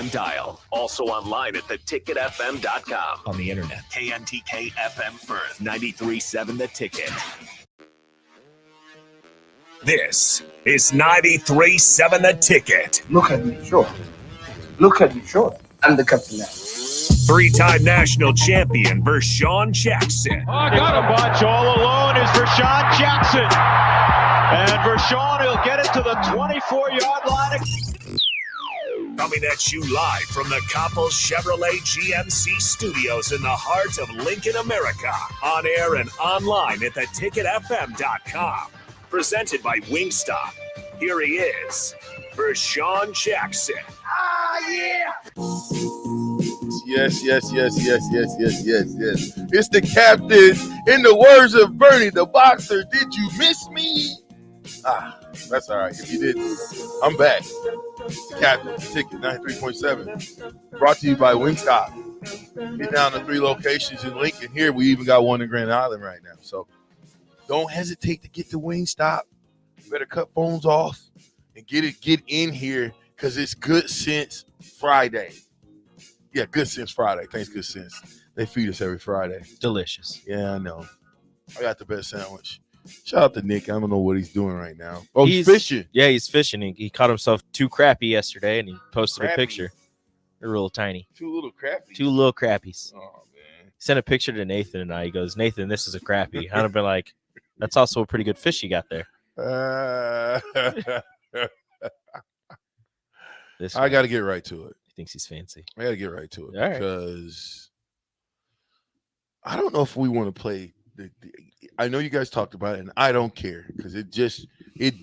Dial. Also online at theticketfm.com. On the internet. KNTK FM Firth. 93.7 The Ticket. This is 93.7 The Ticket. Look at me, sure. Look at me, sure. I'm the captain now. Three-time national champion Vershan Jackson. Oh, got a bunch all alone is Vershan Jackson. And Vershan will get it to the 24-yard line. Coming at you live from the Coppel Chevrolet GMC studios in the heart of Lincoln, America. On air and online at theticketfm.com. Presented by Wingstop. Here he is, Vershan Jackson. Ah, yeah! Yes. It's the captain. In the words of Bernie the boxer, did you miss me? That's all right. If you didn't, I'm back. The captain, the ticket, 93.7. Brought to you by Wingstop. Get down to 3 locations in Lincoln. Here, we even got one in Grand Island right now. So don't hesitate to get to Wingstop. You better cut phones off and get in here because it's Good Sense Friday. Yeah, Good Sense Friday. Thanks, Good Sense. They feed us every Friday. Delicious. Yeah, I know. I got the best sandwich. Shout out to Nick. I don't know what he's doing right now. Oh, he's fishing. Yeah, he's fishing. He caught himself 2 crappie yesterday, and he posted a picture. They're real tiny. 2 little crappies. 2 little crappies. Oh, man. He sent a picture to Nathan and I. He goes, Nathan, this is a crappie. I'd have been like, that's also a pretty good fish you got there. I got to get right to it. He thinks he's fancy. I got to get right to it. All right. Because I don't know if we want to play I know you guys talked about it, and I don't care because it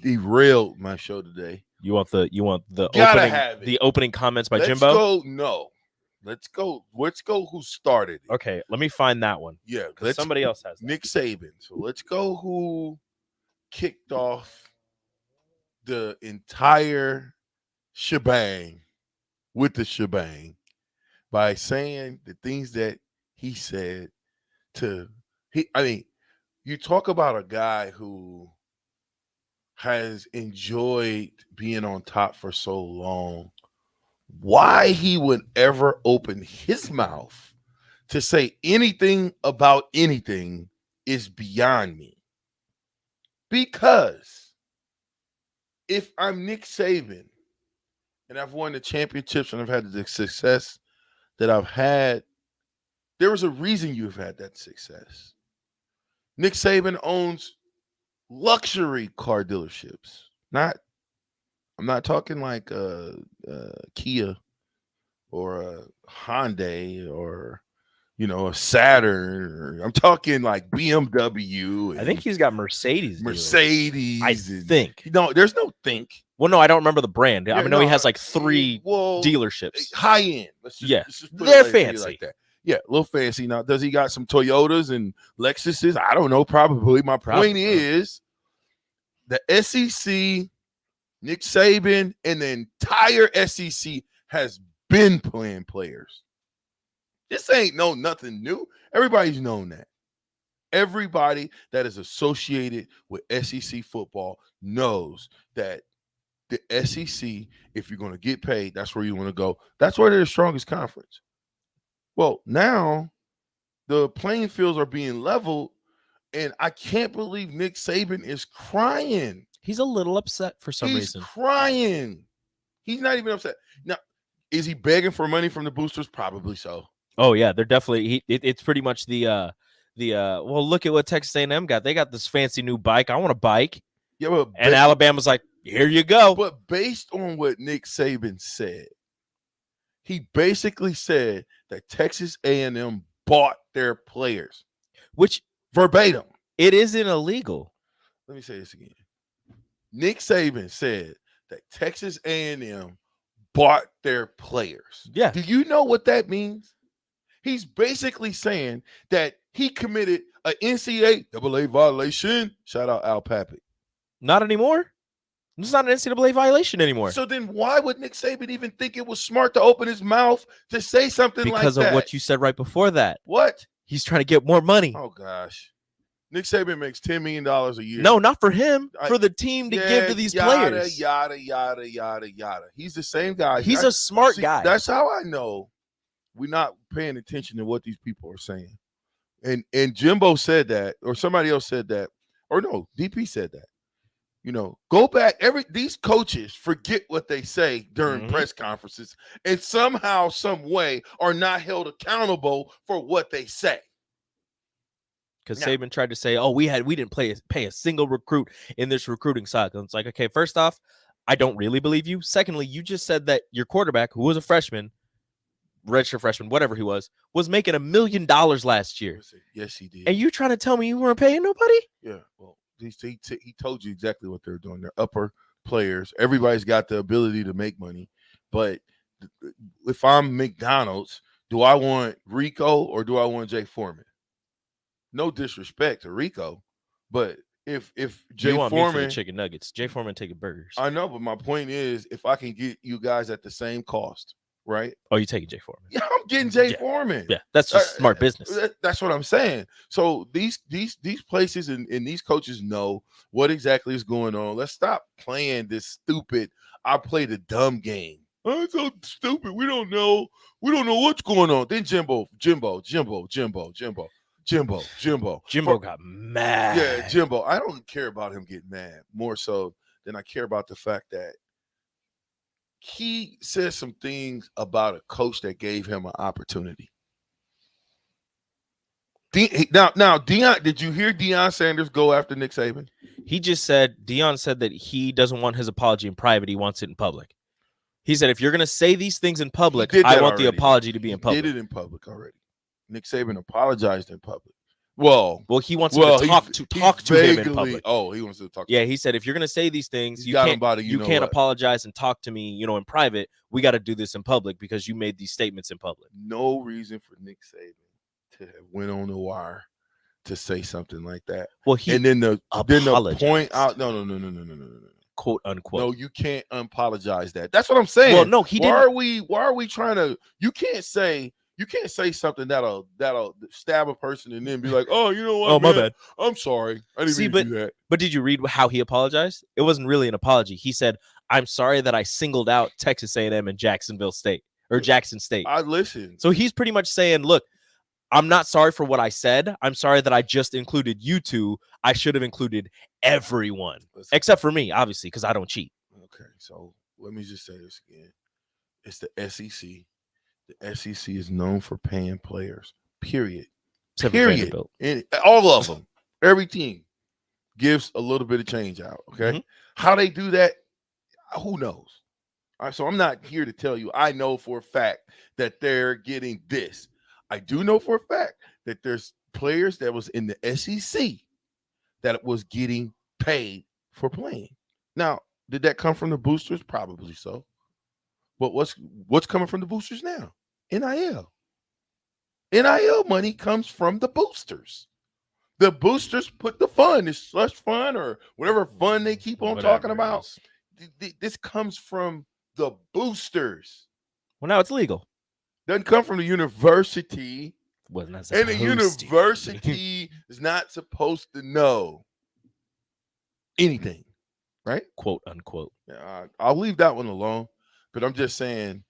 derailed my show today. You want the opening comments by Jimbo? Let's go who started it. Okay, let me find that one. Yeah, somebody else has that. Nick Saban. So let's go who kicked off the entire shebang with the shebang by saying the things that he said you talk about a guy who has enjoyed being on top for so long. Why he would ever open his mouth to say anything about anything is beyond me. Because if I'm Nick Saban and I've won the championships and I've had the success that I've had, there was a reason you've had that success. Nick Saban owns luxury car dealerships. I'm not talking like Kia or a Hyundai or a Saturn. I'm talking like BMW. I think he's got Mercedes. I think. No, there's no think. Well, no, I don't remember the brand. I know he has like 3 dealerships. High end. They're fancy. Like that. Yeah, a little fancy. Now, does he got some Toyotas and Lexuses? I don't know. Probably. My point is the SEC, Nick Saban, and the entire SEC has been playing players. This ain't nothing new. Everybody's known that. Everybody that is associated with SEC football knows that the SEC, if you're going to get paid, that's where you want to go. That's where they're the strongest conference. Well, now the playing fields are being leveled, and I can't believe Nick Saban is crying. He's a little upset for some reason. He's crying. He's not even upset. Now, is he begging for money from the boosters? Probably so. Oh, yeah, they're definitely it's pretty much well, look at what Texas A&M got. They got this fancy new bike. I want a bike. Yeah, and Alabama's like, here you go. But based on what Nick Saban said, he basically said that Texas A&M bought their players, which verbatim. It isn't illegal. Let me say this again. Nick Saban said that Texas A&M bought their players. Yeah. Do you know what that means? He's basically saying that he committed an NCAA violation. Shout out Al Papick. Not anymore. It's not an NCAA violation anymore. So then why would Nick Saban even think it was smart to open his mouth to say something like that? Because of what you said right before that. What? He's trying to get more money. Oh, gosh. Nick Saban makes $10 million a year. No, not for him. For the team to give to these players. Yada. He's the same guy. He's a smart guy. That's how I know we're not paying attention to what these people are saying. And Jimbo said that, or somebody else said that, or no, DP said that. Go back. These coaches forget what they say during press conferences, and somehow, some way, are not held accountable for what they say. Because Saban tried to say, we didn't pay a single recruit in this recruiting cycle. It's like, okay, first off, I don't really believe you. Secondly, you just said that your quarterback, who was a freshman, redshirt freshman, whatever he was making $1 million last year. Yes, he did. And you trying to tell me you weren't paying nobody? Yeah, well. He told you exactly what they're doing. They're upper players. Everybody's got the ability to make money. But if I'm McDonald's, do I want Rico or do I want Jay Foreman? No disrespect to Rico, but if Jay you want Foreman, me for the chicken nuggets, Jay Foreman taking burgers. I know, but my point is, if I can get you guys at the same cost, right? Oh, you taking Jay Foreman? Yeah, I'm getting Jay Foreman. Yeah, that's just smart business. That's what I'm saying. So these places and these coaches know what exactly is going on. Let's stop playing this stupid. I play the dumb game. Oh, it's so stupid. We don't know what's going on. Then Jimbo got mad. Yeah, Jimbo. I don't care about him getting mad more so than I care about the fact that he says some things about a coach that gave him an opportunity. Now, Deion, did you hear Deion Sanders go after Nick Saban? He just said, Deion said that he doesn't want his apology in private. He wants it in public. He said, if you're going to say these things in public, I want the apology to be in public. He did it in public already. Nick Saban apologized in public. Well, he wants to talk to him in public. Oh, he wants to talk. Yeah, he said, if you're going to say these things, you can't apologize and talk to me, in private. We got to do this in public because you made these statements in public. No reason for Nick Saban to have went on the wire to say something like that. Well, then the point out. No. Quote unquote. No, you can't apologize that. That's what I'm saying. Well, no, he didn't. Why are we trying to? You can't say something that'll stab a person and then be like, oh, you know what? Oh, my bad. I'm sorry. I didn't mean to do that. But did you read how he apologized? It wasn't really an apology. He said, I'm sorry that I singled out Texas A&M and Jackson State. I listened. So he's pretty much saying, look, I'm not sorry for what I said. I'm sorry that I just included you two. I should have included everyone, except for me, obviously, because I don't cheat. Okay, so let me just say this again. It's the SEC. The SEC is known for paying players, period. And all of them, every team gives a little bit of change out, okay? Mm-hmm. How they do that, who knows? All right, so I'm not here to tell you I know for a fact that they're getting this. I do know for a fact that there's players that was in the SEC that was getting paid for playing. Now, did that come from the boosters? Probably so. But what's coming from the boosters now? NIL. NIL money comes from the boosters. The boosters put the fund, this slush fund or whatever fund they keep on talking about. This comes from the boosters. Well, now it's legal. Doesn't come from the university. Well, not and the university is not supposed to know anything, right? Quote unquote. Yeah, I'll leave that one alone. But I'm just saying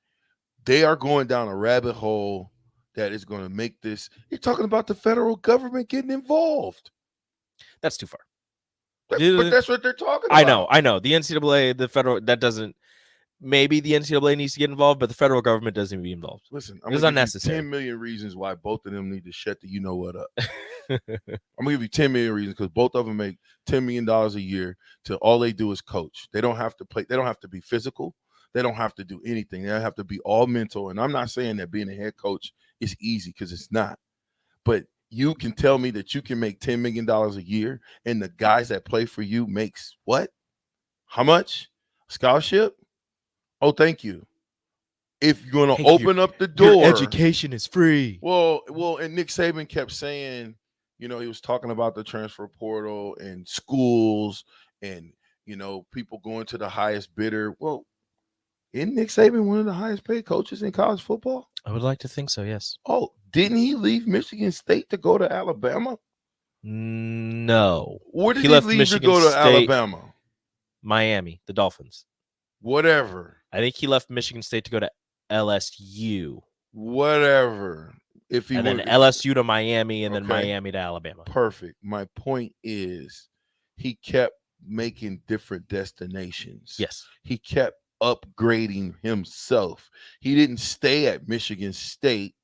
they are going down a rabbit hole that is going to make this. You're talking about the federal government getting involved. That's too far. But that's what they're talking about. I know. The NCAA, the federal, that doesn't. Maybe the NCAA needs to get involved, but the federal government doesn't need to be involved. Listen, it's unnecessary. 10 million reasons why both of them need to shut the you-know-what up. I'm going to give you 10 million reasons because both of them make $10 million a year to all they do is coach. They don't have to play. They don't have to be physical. They don't have to do anything. They have to be all mental. And I'm not saying that being a head coach is easy because it's not. But you can tell me that you can make $10 million a year and the guys that play for you makes what? How much? Scholarship? Oh, thank you. If you're going to open up the door. Your education is free. Well, and Nick Saban kept saying, he was talking about the transfer portal and schools and, people going to the highest bidder. Well, isn't Nick Saban one of the highest paid coaches in college football? I would like to think so, yes. Oh, didn't he leave Michigan State to go to Alabama? No. Where did He he left leave Michigan to go to State. Alabama? Miami, the Dolphins. Whatever. I think he left Michigan State to go to LSU. Whatever. If he And then went LSU to Miami, and then Okay. Miami to Alabama. Perfect. My point is he kept making different destinations. Yes. He kept upgrading himself. He didn't stay at Michigan State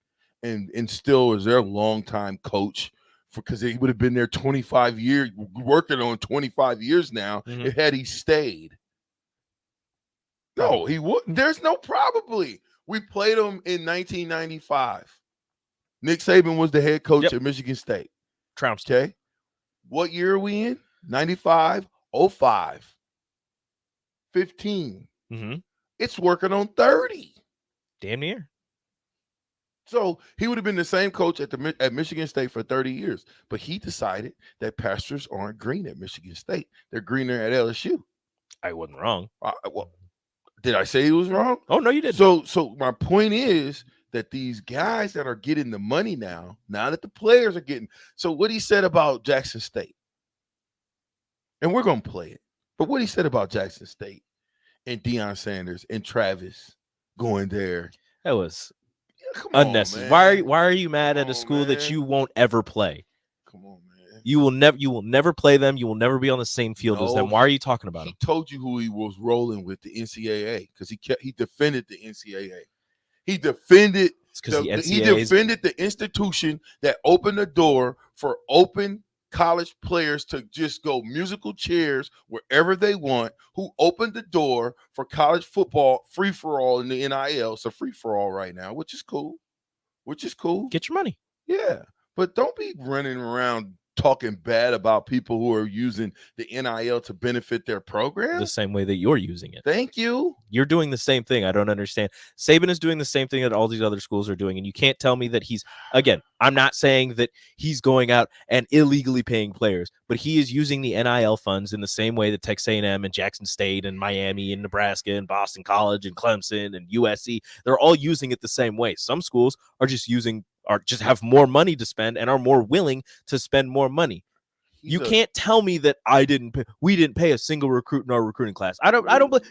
and still was their longtime coach because he would have been there 25 years, working on 25 years now, Mhm. had he stayed. No, he wouldn't. There's no probably. We played him in 1995. Nick Saban was the head coach at Michigan State. Trounced. Okay. What year are we in? 95, 05, 15. Mm-hmm. It's working on 30. Damn near. So he would have been the same coach at Michigan State for 30 years. But he decided that pastures aren't green at Michigan State. They're greener at LSU. I wasn't wrong. Well, did I say he was wrong? Oh, no, you didn't. So my point is that these guys that are getting the money now that the players are getting. So what he said about Jackson State, and we're going to play it, but what he said about Jackson State and Deion Sanders and Travis going there. That was unnecessary. Why are you mad at a school that you won't ever play? Come on, man. You will never play them. You will never be on the same field as them. Why are you talking about him? He told you who he was rolling with, the NCAA, because he defended the NCAA. He defended the institution that opened the door for open college players to just go musical chairs wherever they want, who opened the door for college football free-for-all in the NIL. It's a free-for-all right now, which is cool. Get your money. Yeah, but don't be running around talking bad about people who are using the NIL to benefit their program. The same way that you're using it. Thank you. You're doing the same thing. I don't understand. Saban is doing the same thing that all these other schools are doing, and you can't tell me that again, I'm not saying that he's going out and illegally paying players, but he is using the NIL funds in the same way that Texas A&M and Jackson State and Miami and Nebraska and Boston College and Clemson and USC, they're all using it the same way. Some schools are just have more money to spend and are more willing to spend more money. You can't tell me that we didn't pay a single recruit in our recruiting class. I don't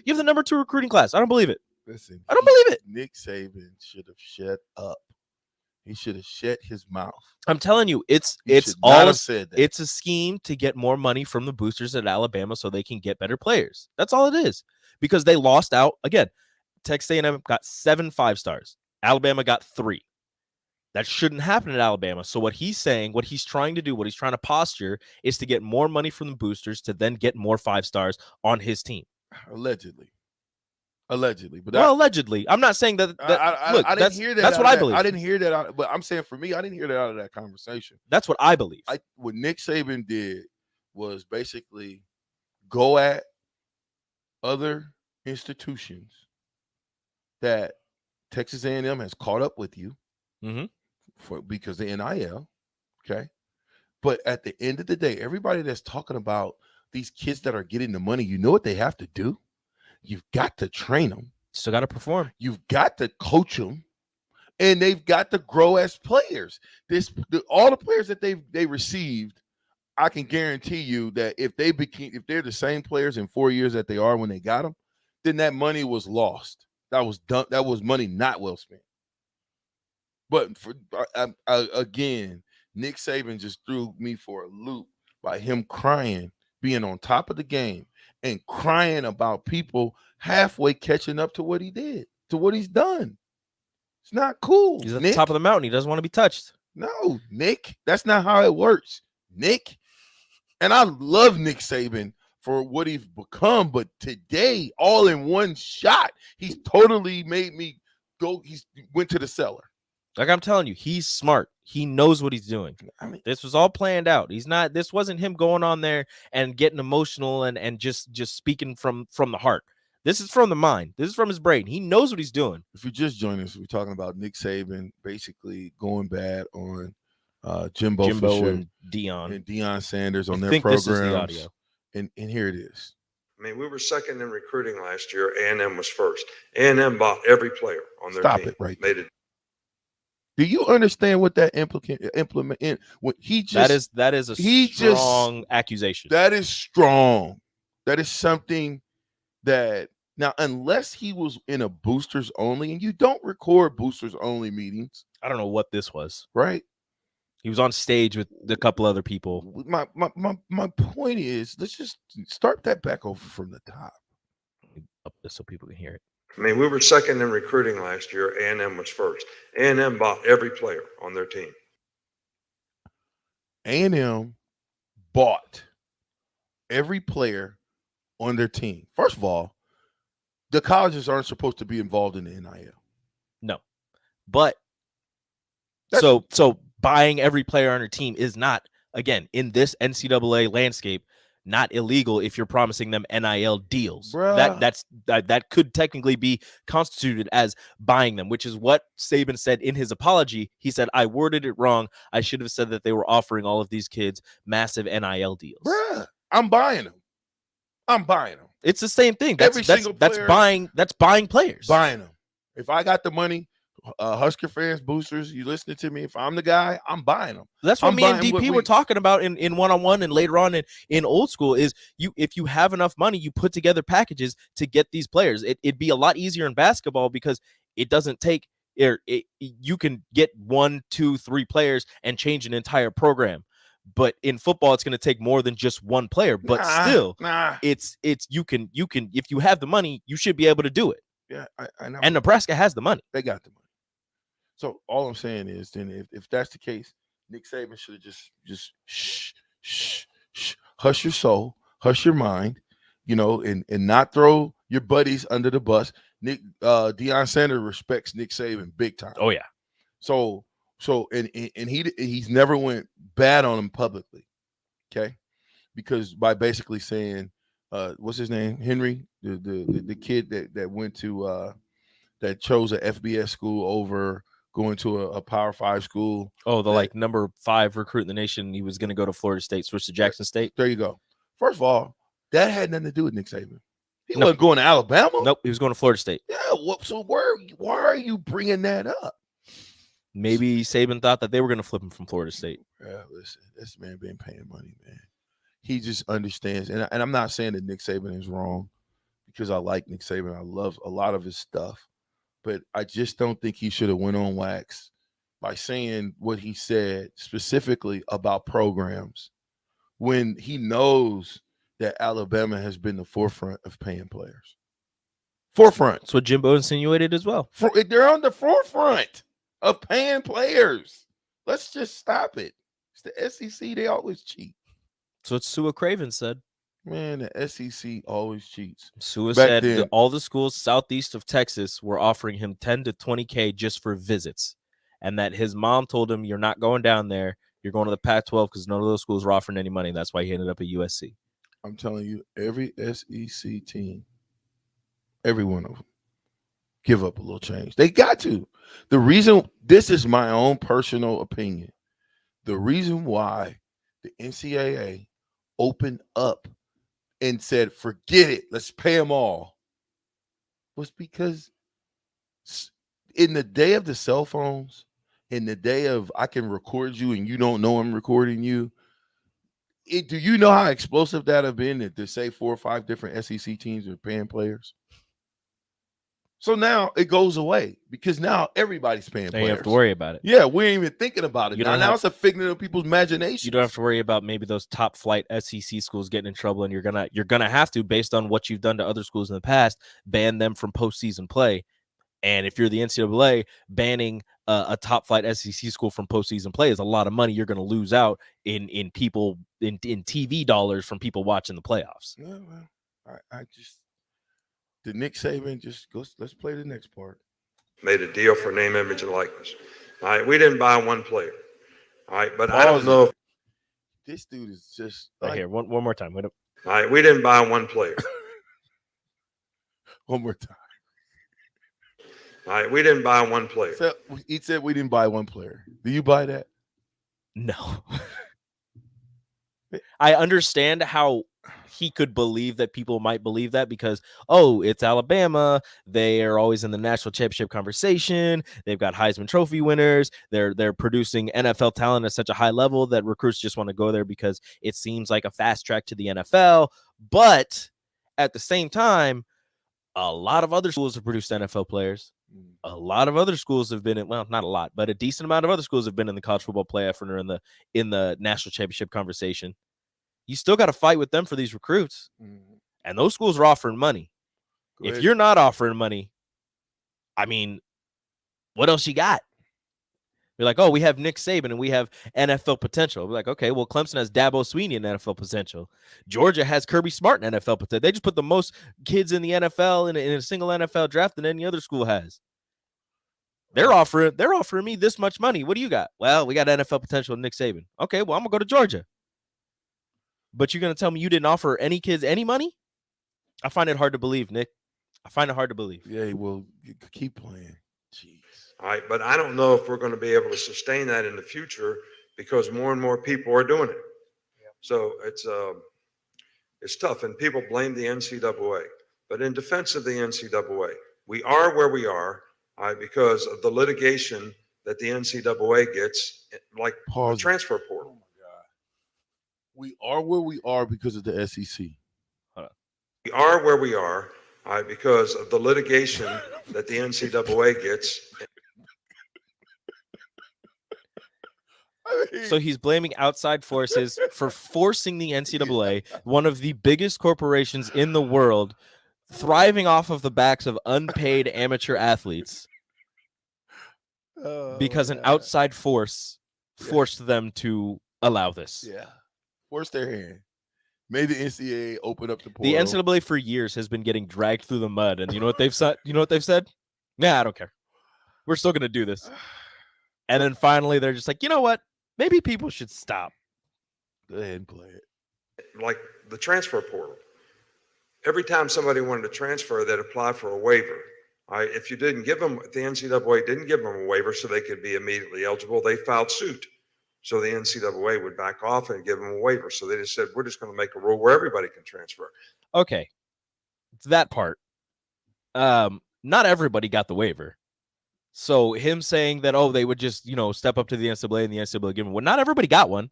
you have the number 2 recruiting class. I don't believe it. Listen, I don't believe it. Nick Saban should have shut up. He should have shut his mouth. I'm telling you, it's a scheme to get more money from the boosters at Alabama so they can get better players. That's all it is. Because they lost out again. Texas A&M got 7 5-stars. Alabama got 3. That shouldn't happen at Alabama. So what he's saying, what he's trying to do, what he's trying to posture is to get more money from the boosters to then get more 5-stars on his team. Allegedly. But allegedly. I'm not saying that. I didn't hear that. That's what I believe. I didn't hear that. But I'm saying for me, I didn't hear that out of that conversation. That's what I believe. What Nick Saban did was basically go at other institutions that Texas A&M has caught up with you. Mm-hmm. Because the NIL, okay? But at the end of the day, everybody that's talking about these kids that are getting the money, you know what they have to do? You've got to train them. Still got to perform. You've got to coach them, and they've got to grow as players. All the players that they received, I can guarantee you that if they're the same players in 4 years that they are when they got them, then that money was lost. That was done. That was money not well spent. But again, Nick Saban just threw me for a loop by him crying, being on top of the game, and crying about people halfway catching up to what he did, to what he's done. It's not cool. He's at the top of the mountain. He doesn't want to be touched. No, Nick, that's not how it works. Nick, and I love Nick Saban for what he's become, but today, all in one shot, he's totally made me go. He went to the cellar. Like I'm telling you, he's smart. He knows what he's doing. I mean, this was all planned out. This wasn't him going on there and getting emotional and just speaking from the heart. This is from the mind. This is from his brain. He knows what he's doing. If you just joined us, we're talking about Nick Saban basically going bad on Jimbo Fisher and Deion Sanders on their programs. This is the audio. And here it is. I mean, we were second in recruiting last year. A&M was first. A&M bought every player on their team. Stop it right made there. Do you understand what that implement in? What he just that is a strong accusation. That is strong. That is something that now, unless he was in a boosters only, and you don't record boosters only meetings. I don't know what this was. Right. He was on stage with a couple other people. My point is, let's just start that back over from the top. Up this so people can hear it. I mean, we were second in recruiting last year. A&M was first. A&M bought every player on their team. A&M bought every player on their team. First of all, the colleges aren't supposed to be involved in the NIL. No. But so buying every player on your team is not, again, in this NCAA landscape, not illegal if you're promising them NIL deals. That could technically be constituted as buying them, which is what Saban said in his apology. He said, I worded it wrong. I should have said that they were offering all of these kids massive NIL deals. I'm buying them. It's the same thing. That's buying players. Buying them. If I got the money, Husker fans, boosters, you listening to me? If I'm the guy, I'm buying them. That's what me and DP were talking about in one-on-one and later on in old school is if you have enough money, you put together packages to get these players. It'd be a lot easier in basketball because it doesn't take you can get 1, 2, 3 players and change an entire program. But in football, it's going to take more than just one player. But it's you can if you have the money, you should be able to do it. Yeah, I know. And Nebraska has the money. They got the money. So all I'm saying is, then if that's the case, Nick Saban should have just hush your soul, hush your mind, and not throw your buddies under the bus. Deion Sanders respects Nick Saban big time. Oh yeah. So he's never went bad on him publicly, okay? Because by basically saying, what's his name, Henry, the kid that went to that chose a FBS school over going to a Power 5 school. Oh, number 5 recruit in the nation. He was going to go to Florida State, switch to Jackson State. There you go. First of all, that had nothing to do with Nick Saban. He wasn't going to Alabama. Nope, he was going to Florida State. Yeah. So why are you bringing that up? Maybe Saban thought that they were going to flip him from Florida State. Yeah, listen, this man been paying money, man. He just understands, and I'm not saying that Nick Saban is wrong because I like Nick Saban. I love a lot of his stuff, but I just don't think he should have went on wax by saying what he said specifically about programs when he knows that Alabama has been the forefront of paying players. Forefront. That's what Jimbo insinuated as well. They're on the forefront of paying players. Let's just stop it. It's the SEC. They always cheat. So what Sua Craven said. Man, the SEC always cheats. Sua said that all the schools southeast of Texas were offering him 10 to 20K just for visits, and that his mom told him, you're not going down there. You're going to the Pac-12 because none of those schools were offering any money. That's why he ended up at USC. I'm telling you, every SEC team, every one of them, give up a little change. They got to. The reason, this is my own personal opinion, the reason why the NCAA opened up and said, forget it, let's pay them all, was because in the day of the cell phones, in the day of I can record you and you don't know I'm recording you, do you know how explosive that have been to say 4 or 5 different SEC teams are paying players? So now it goes away because now everybody's paying players. You have to worry about it. Yeah, we ain't even thinking about it. Now it's a figment of people's imagination. You don't have to worry about maybe those top flight SEC schools getting in trouble, and you're gonna have to, based on what you've done to other schools in the past, ban them from postseason play. And if you're the NCAA, banning a top flight SEC school from postseason play is a lot of money you're going to lose out in people in TV dollars from people watching the playoffs. Yeah, well, I just. The Nick Saban just goes, let's play the next part. Made a deal for name, image, and likeness. All right, we didn't buy one player. All right, but I don't know if this dude is just right here. One more time. All right, we didn't buy one player. One more time. All right, we didn't buy one player. So he said we didn't buy one player. Do you buy that? No. I understand how he could believe that people might believe that because, oh, it's Alabama. They are always in the national championship conversation. They've got Heisman Trophy winners. They're producing NFL talent at such a high level that recruits just want to go there because it seems like a fast track to the NFL. But at the same time, a lot of other schools have produced NFL players. A lot of other schools have been in, well, not a lot, but a decent amount of other schools have been in the college football playoff and are in the national championship conversation. You still got to fight with them for these recruits. And those schools are offering money. If you're not offering money, I mean, what else you got? You're like, oh, we have Nick Saban and we have NFL potential. We're like, okay, well, Clemson has Dabo Swinney in NFL potential. Georgia has Kirby Smart in NFL potential. They just put the most kids in the NFL in a single NFL draft than any other school has. They're offering me this much money. What do you got? Well, we got NFL potential with Nick Saban. Okay, well, I'm gonna go to Georgia. But you're going to tell me you didn't offer any kids any money? I find it hard to believe, Nick. I find it hard to believe. Yeah, well, keep playing. Jeez. All right, but I don't know if we're going to be able to sustain that in the future because more and more people are doing it. Yeah. So it's tough, and people blame the NCAA. But in defense of the NCAA, we are where we are because of the litigation that the NCAA gets, like the transfer portal. We are where we are because of the SEC. We are where we are because of the litigation that the NCAA gets. So he's blaming outside forces for forcing the NCAA, one of the biggest corporations in the world, thriving off of the backs of unpaid amateur athletes, because an outside force forced them to allow this. Yeah. Force their hand. Made the NCAA open up the portal. The NCAA for years has been getting dragged through the mud, and you know what they've said? Nah, I don't care. We're still gonna do this. And then finally, they're just like, you know what? Maybe people should stop. Go ahead and play it. Like the transfer portal. Every time somebody wanted to transfer, they'd apply for a waiver. If you didn't give them, if the NCAA didn't give them a waiver so they could be immediately eligible, they filed suit. So the NCAA would back off and give them a waiver. So they just said, we're just going to make a rule where everybody can transfer. Okay. That part. Not everybody got the waiver. So him saying that, oh, they would just, step up to the NCAA and the NCAA give them one. Not everybody got one.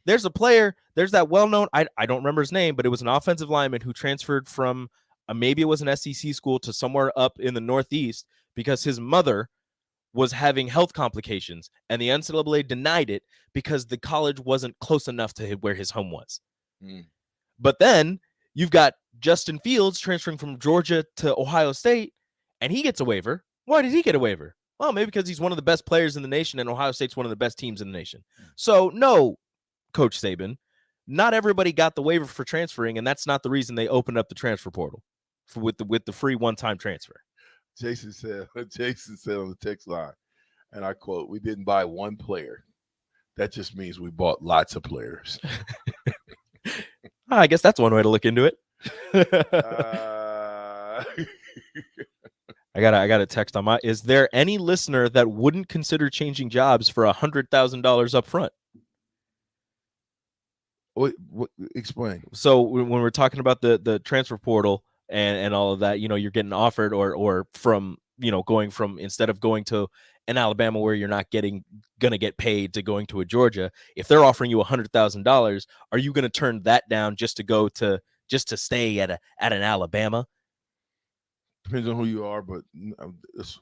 There's a player, there's that well-known, I don't remember his name, but it was an offensive lineman who transferred from, maybe it was an SEC school to somewhere up in the Northeast because his mother was having health complications, and the NCAA denied it because the college wasn't close enough to where his home was. But then you've got Justin Fields transferring from Georgia to Ohio State, and he gets a waiver. Why did he get a waiver? Well, maybe because he's one of the best players in the nation, and Ohio State's one of the best teams in the nation. So, no, Coach Saban, not everybody got the waiver for transferring, and that's not the reason they opened up the transfer portal with the free one-time transfer. Jason said on the text line, and I quote, "We didn't buy one player. That just means we bought lots of players." I guess that's one way to look into it. I got a text on my. Is there any listener that wouldn't consider changing jobs for $100,000 up front? What explain? So when we're talking about the transfer portal and all of that, you're getting offered or from, going from, instead of going to an Alabama where you're not gonna get paid, to going to a Georgia, if they're offering you $100,000, are you going to turn that down just to stay at an Alabama? Depends on who you are, but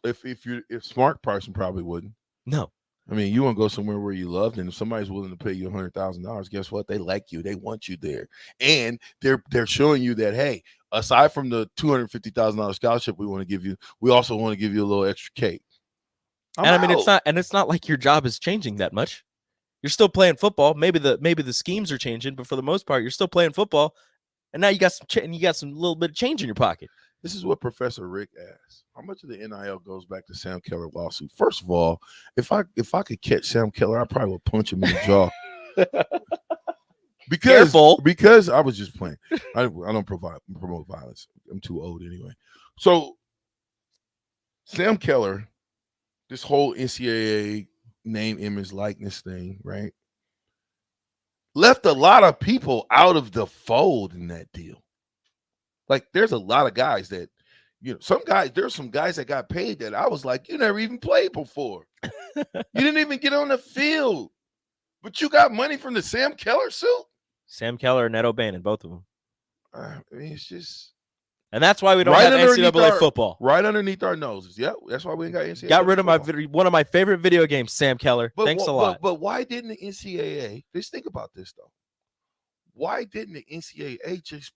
if smart person probably wouldn't. No. I mean, you want to go somewhere where you loved, and if somebody's willing to pay you $100,000, guess what? They like you. They want you there, and they're showing you that, hey, aside from the $250,000 scholarship we want to give you, we also want to give you a little extra cake. It's not like your job is changing that much. You're still playing football. Maybe the schemes are changing, but for the most part, you're still playing football. And now you got some little bit of change in your pocket. This is what Professor Rick asked. How much of the NIL goes back to Sam Keller lawsuit? First of all, if I could catch Sam Keller, I probably would punch him in the jaw. Because I was just playing. I don't promote violence. I'm too old anyway. So Sam Keller, this whole NCAA name, image, likeness thing, right? left a lot of people out of the fold in that deal. Like, there's a lot of guys that, there's some guys that got paid that I was like, you never even played before. You didn't even get on the field, but you got money from the Sam Keller suit. Sam Keller and Ed O'Bannon, both of them. I mean, it's just. And that's why we don't have NCAA football. Right underneath our noses. Yep, that's why we ain't got NCAA. Got rid of one of my favorite video games, Sam Keller. Thanks a lot. But why didn't the NCAA, just think about this, though. Why didn't the NCAA just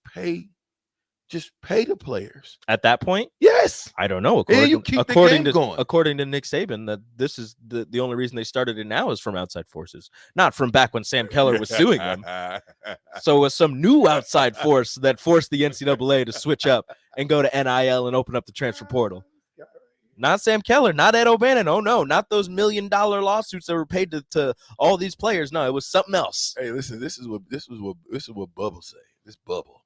pay the players at that point? Yes, I don't know. According to Nick Saban, that this is the only reason they started it now is from outside forces, not from back when Sam Keller was suing them. So it was some new outside force that forced the NCAA to switch up and go to NIL and open up the transfer portal. Not Sam Keller, not Ed O'Bannon. Oh no, not those $1 million lawsuits that were paid to all these players. No, it was something else. Hey, listen, this is what Bubba say. This Bubba.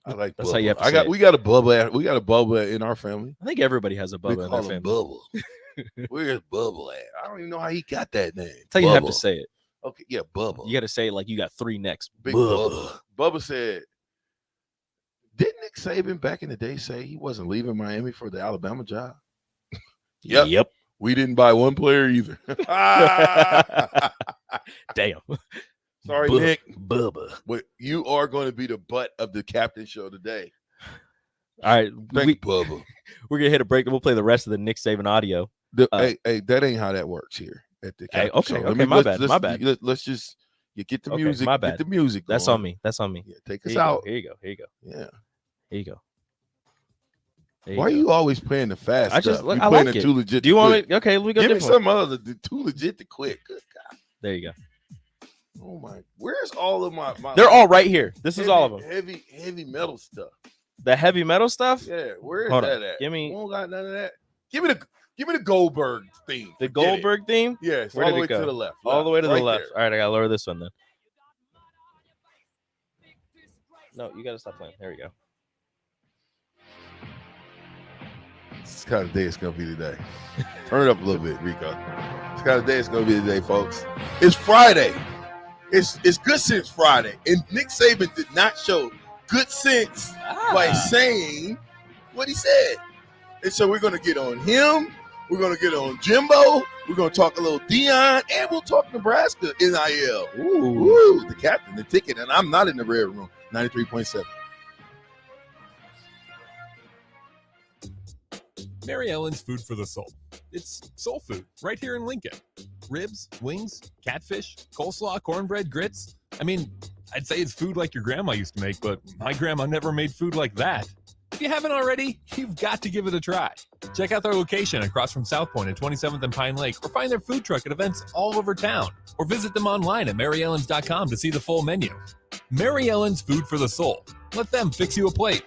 I like that's Bubba. How you have to say we got a Bubba. We got a Bubba in our family. I think everybody has a Bubba in their family. Bubba. Where's Bubba at? I don't even know how he got that name. That's how you have to say it. Okay, yeah, Bubba. You got to say it like you got 3 necks. Big Bubba. Bubba said, didn't Nick Saban back in the day say he wasn't leaving Miami for the Alabama job? Yep. We didn't buy one player either. Damn. Sorry, Nick. Bubba. But you are going to be the butt of the captain show today. All right. Bubba. We're going to hit a break and we'll play the rest of the Nick Saban audio. Hey, that ain't how that works here at the captain show. Okay, my bad. Let's just get the music. My bad. Get the music going. That's on me. Yeah, take us out. Here you go. Yeah. Here you go. Why are you always playing the fast stuff? I like it. Too legit. Do you want me? Okay, we go. Give me some other too legit to quit. Good God. There you go. Oh my! Where's all of my? They're all right here. This is all of them. Heavy metal stuff. The heavy metal stuff. Yeah, where is Hold that on. at? Give me. We don't got none of that. Give me the Goldberg theme. The Goldberg theme. Yes. Where all did the way it go? to the left. All the way to the right left. there. All right, I gotta lower this one then. No, you gotta stop playing. There we go. It's the kind of day it's gonna be today. Turn it up a little bit, Rico. It's the kind of day it's gonna be today, folks. It's Friday. It's Good Sense Friday, and Nick Saban did not show good sense by saying what he said. And so we're gonna get on him. We're gonna get on Jimbo. We're gonna talk a little Dion, and we'll talk Nebraska NIL. Ooh, the captain, the ticket, and I'm not in the red room. 93.7. Mary Ellen's Food for the Soul. It's soul food right here in Lincoln. Ribs, wings, catfish, coleslaw, cornbread, grits. I mean, I'd say it's food like your grandma used to make, but my grandma never made food like that. If you haven't already, you've got to give it a try. Check out their location across from South Point at 27th and Pine Lake, or find their food truck at events all over town, or visit them online at maryellens.com to see the full menu. Mary Ellen's Food for the Soul. Let them fix you a plate.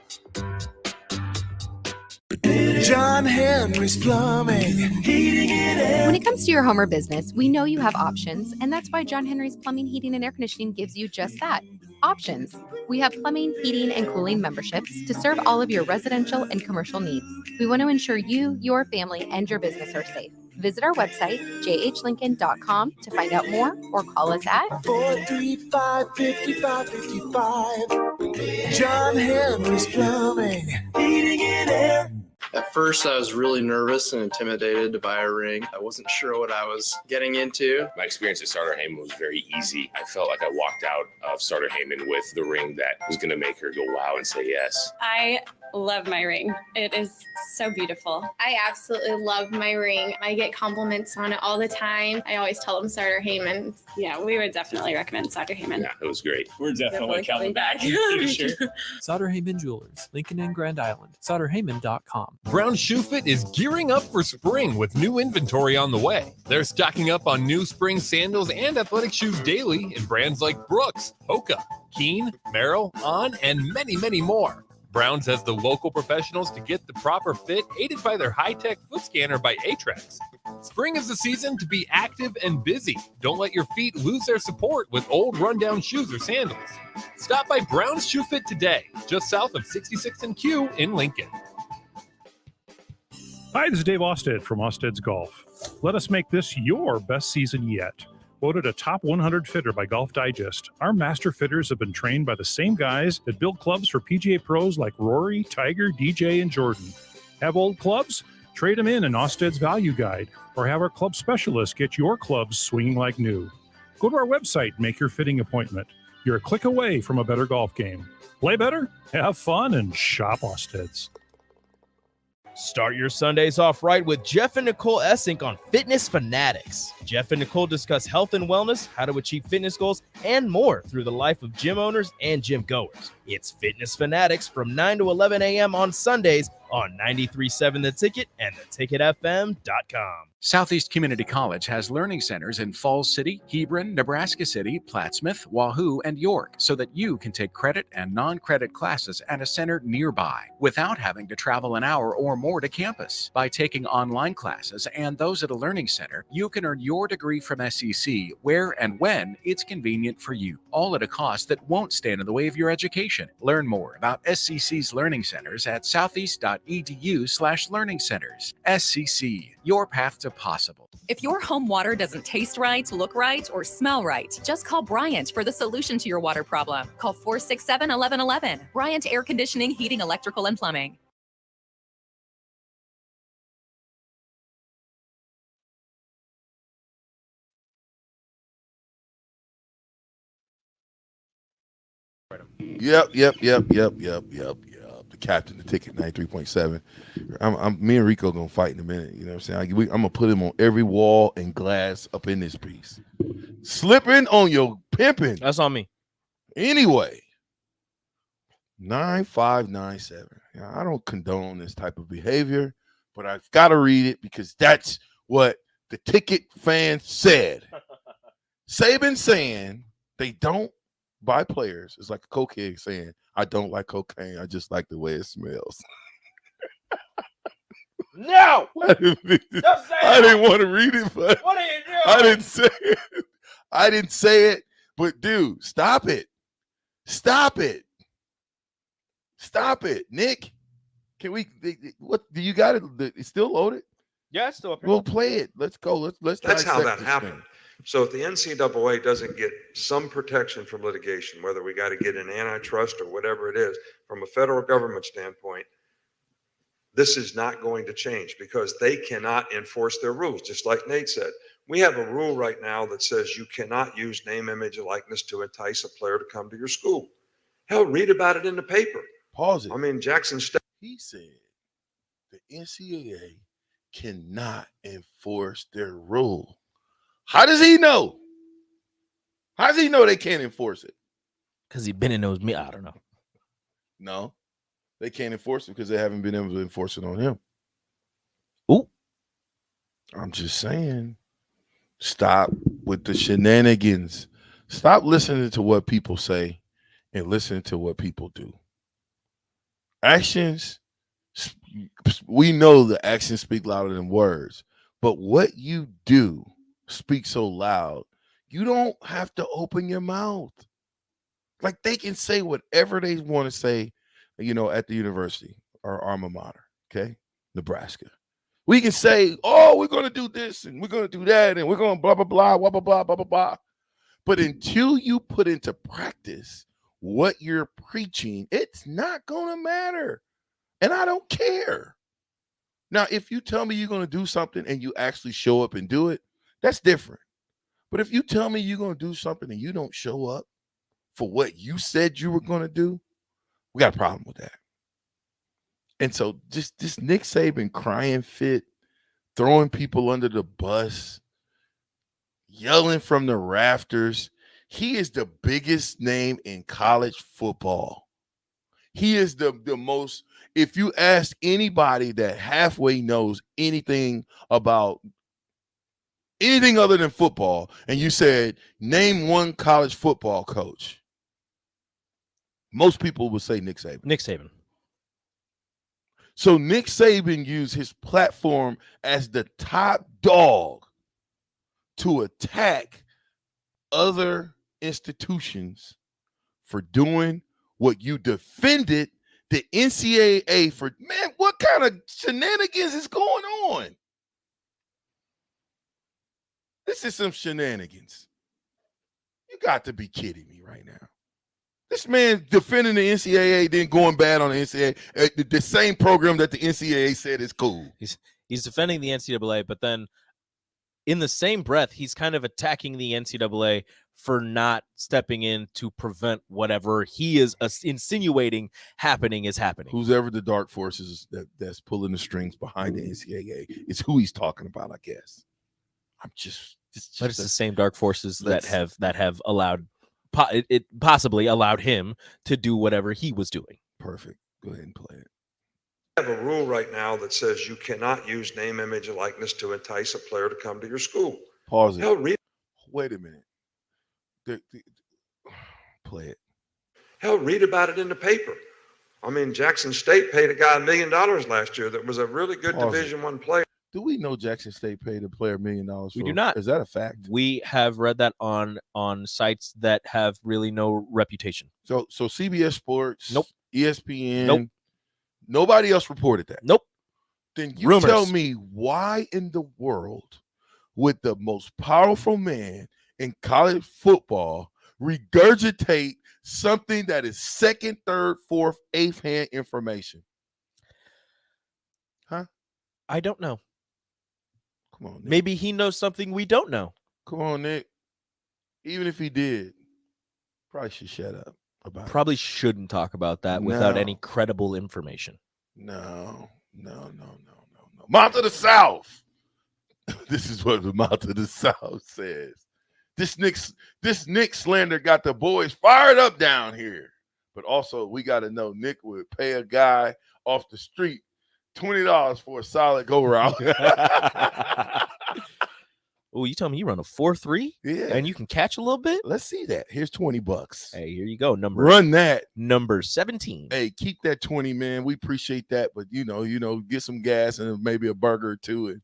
John Henry's Plumbing, Heating and Air. When it comes to your home or business, we know you have options, and that's why John Henry's Plumbing, Heating, and Air Conditioning gives you just that, options. We have plumbing, heating, and cooling memberships to serve all of your residential and commercial needs. We want to ensure you, your family, and your business are safe. Visit our website, jhlincoln.com, to find out more, or call us at 435-5555. John Henry's Plumbing, Heating and Air. At first, I was really nervous and intimidated to buy a ring. I wasn't sure what I was getting into. My experience at Starter Heyman was very easy. I felt like I walked out of Starter Heyman with the ring that was going to make her go wow and say yes. I love my ring. It is so beautiful. I absolutely love my ring. I get compliments on it all the time. I always tell them Starter Heyman. Yeah, we would definitely recommend Starter Heyman. Yeah, it was great. We're definitely coming back. Sure. Sauter Heyman Jewelers, Lincoln and Grand Island. SauterHeyman.com. Brown Shoe Fit is gearing up for spring with new inventory on the way. They're stocking up on new spring sandals and athletic shoes daily in brands like Brooks, Hoka, Keen, Merrill, On, and many, many more. Browns has the local professionals to get the proper fit, aided by their high-tech foot scanner by Atrax. Spring is the season to be active and busy. Don't let your feet lose their support with old rundown shoes or sandals. Stop by Brown's Shoe Fit today, just south of 66th and Q in Lincoln. Hi, this is Dave Osted from Osted's Golf. Let us make this your best season yet. Voted a top 100 fitter by Golf Digest, our master fitters have been trained by the same guys that build clubs for PGA pros like Rory, Tiger, DJ, and Jordan. Have old clubs? Trade them in Osted's Value Guide, or have our club specialists get your clubs swinging like new. Go to our website and make your fitting appointment. You're a click away from a better golf game. Play better, have fun, and shop Osted's. Start your Sundays off right with Jeff and Nicole Essink on Fitness Fanatics. Jeff and Nicole discuss health and wellness, how to achieve fitness goals, and more through the life of gym owners and gym goers. It's Fitness Fanatics from 9 to 11 a.m. on Sundays on 93.7 The Ticket and theticketfm.com. Southeast Community College has learning centers in Falls City, Hebron, Nebraska City, Plattsmouth, Wahoo, and York so that you can take credit and non-credit classes at a center nearby without having to travel an hour or more to campus. By taking online classes and those at a learning center, you can earn your degree from SEC where and when it's convenient for you, all at a cost that won't stand in the way of your education. Learn more about SCC's learning centers at southeast.edu/learning centers. SCC, your path to possible. If your home water doesn't taste right, look right, or smell right, just call Bryant for the solution to your water problem. Call 467-1111. Bryant Air Conditioning, Heating, Electrical, and Plumbing. Yep. The captain, the ticket, 93.7. Me and Rico gonna fight in a minute. You know what I'm saying? I'm gonna put him on every wall and glass up in this piece. Slipping on your pimping. That's on me. Anyway, 9597. I don't condone this type of behavior, but I've got to read it because that's what the ticket fans said. Saban saying they don't buy players. It's like a cokehead saying, I don't like cocaine. I just like the way it smells. No! I didn't want to read it, but what are you doing? I didn't say it. I didn't say it, but dude, stop it. Stop it. Stop it. Nick, can we, what, do you got it? It's still loaded? Yeah, it's still up here. We'll play it. Let's go. Let's That's how dissect that this happened. thing. So if the NCAA doesn't get some protection from litigation, whether we got to get an antitrust or whatever it is, from a federal government standpoint, this is not going to change because they cannot enforce their rules. Just like Nate said, we have a rule right now that says you cannot use name, image, and likeness to entice a player to come to your school. Hell, read about it in the paper. Pause it. I mean, Jackson State. He said the NCAA cannot enforce their rule. How does he know? How does he know they can't enforce it? Because he's been in those. I don't know. No, they can't enforce it because they haven't been able to enforce it on him. Ooh. I'm just saying, stop with the shenanigans. Stop listening to what people say and listen to what people do. Actions, we know the actions speak louder than words, but what you do speaks so loud, you don't have to open your mouth. Like they can say whatever they want to say, at the university, our alma mater, okay? Nebraska. We can say, oh, we're going to do this and we're going to do that and we're going to blah, blah, blah, blah, blah, blah, blah, blah, blah. But until you put into practice what you're preaching, it's not going to matter. And I don't care. Now, if you tell me you're going to do something and you actually show up and do it, that's different. But if you tell me you're going to do something and you don't show up for what you said you were going to do, we got a problem with that. And so just this Nick Saban crying fit, throwing people under the bus, yelling from the rafters. He is the biggest name in college football. He is the most, if you ask anybody that halfway knows anything about anything other than football, and you said, name one college football coach, most people would say Nick Saban. Nick Saban. So Nick Saban used his platform as the top dog to attack other institutions for doing what you defended the NCAA for. Man, what kind of shenanigans is going on? This is some shenanigans. You got to be kidding me right now. This man defending the NCAA, then going bad on the NCAA, the same program that the NCAA said is cool. He's defending the NCAA, but then in the same breath, he's kind of attacking the NCAA for not stepping in to prevent whatever he is insinuating happening is happening. Who's ever the dark forces that's pulling the strings behind the NCAA is who he's talking about, I guess. But it's the same dark forces that have allowed it possibly allowed him to do whatever he was doing. Perfect. Go ahead and play it. I have a rule right now that says you cannot use name, image, and likeness to entice a player to come to your school. Pause it. Hell, wait a minute. Play it. Hell, read about it in the paper. I mean, Jackson State paid a guy $1 million last year that was a really good Division I player. Do we know Jackson State paid a player $1 million? We do not. Is that a fact? We have read that on sites that have really no reputation. So CBS Sports, nope. ESPN, nope. Nobody else reported that. Nope. Then you tell me why in the world would the most powerful man in college football regurgitate something that is second, third, fourth, eighth hand information? Huh? I don't know. Come on, Nick. Maybe he knows something we don't know. Come on, Nick. Even if he did, probably should shut up about Probably shouldn't talk about that without any credible information. No. Mouth of the South. This is what the Mouth of the South says. This Nick slander got the boys fired up down here. But also, we got to know Nick would pay a guy off the street $20 for a solid go route. Oh, you tell me you run a 4.3? Yeah. And you can catch a little bit? Let's see that. Here's $20. Hey, here you go. Run that. Number 17. Hey, keep that 20, man. We appreciate that. But you know, get some gas and maybe a burger or two.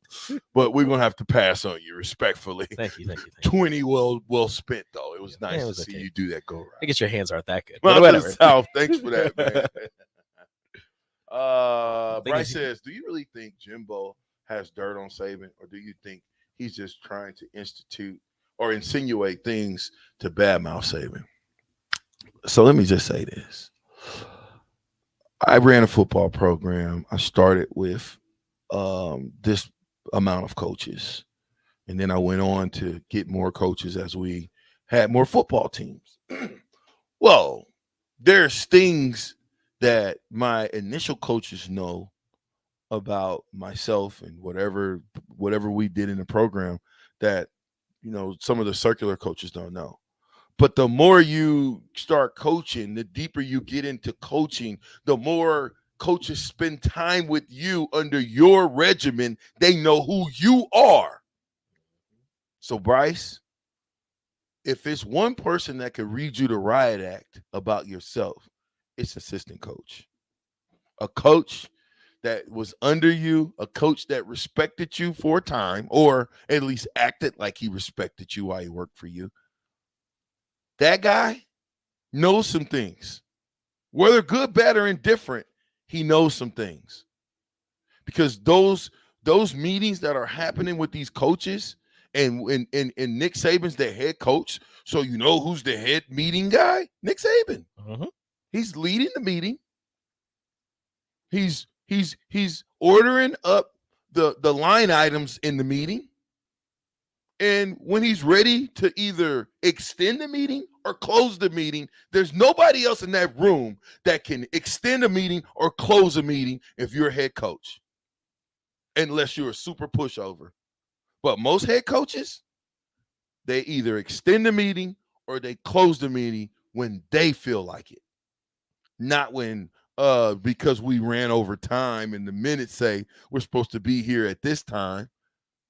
But we're gonna have to pass on you respectfully. Thank you. 20 well spent though. It was nice to see you do that go right. I guess your hands aren't that good. Well, whatever. South, thanks for that, man. Bryce says, do you really think Jimbo has dirt on Saban, or do you think he's just trying to institute or insinuate things to badmouth Saban? So let me just say this. I ran a football program. I started with this amount of coaches. And then I went on to get more coaches as we had more football teams. Well, there's things that my initial coaches know about myself and whatever we did in the program that, some of the circular coaches don't know. But the more you start coaching, the deeper you get into coaching, the more coaches spend time with you under your regimen. They know who you are. So, Bryce, if it's one person that could read you the riot act about yourself, it's assistant coach. A coach that was under you, a coach that respected you for a time, or at least acted like he respected you while he worked for you. That guy knows some things. Whether good, bad, or indifferent, he knows some things. Because those meetings that are happening with these coaches, and Nick Saban's the head coach, so you know who's the head meeting guy? Nick Saban. Mm-hmm. He's leading the meeting. He's ordering up the line items in the meeting. And when he's ready to either extend the meeting or close the meeting, there's nobody else in that room that can extend a meeting or close a meeting if you're a head coach, unless you're a super pushover. But most head coaches, they either extend the meeting or they close the meeting when they feel like it. Not when because we ran over time and the minutes say we're supposed to be here at this time.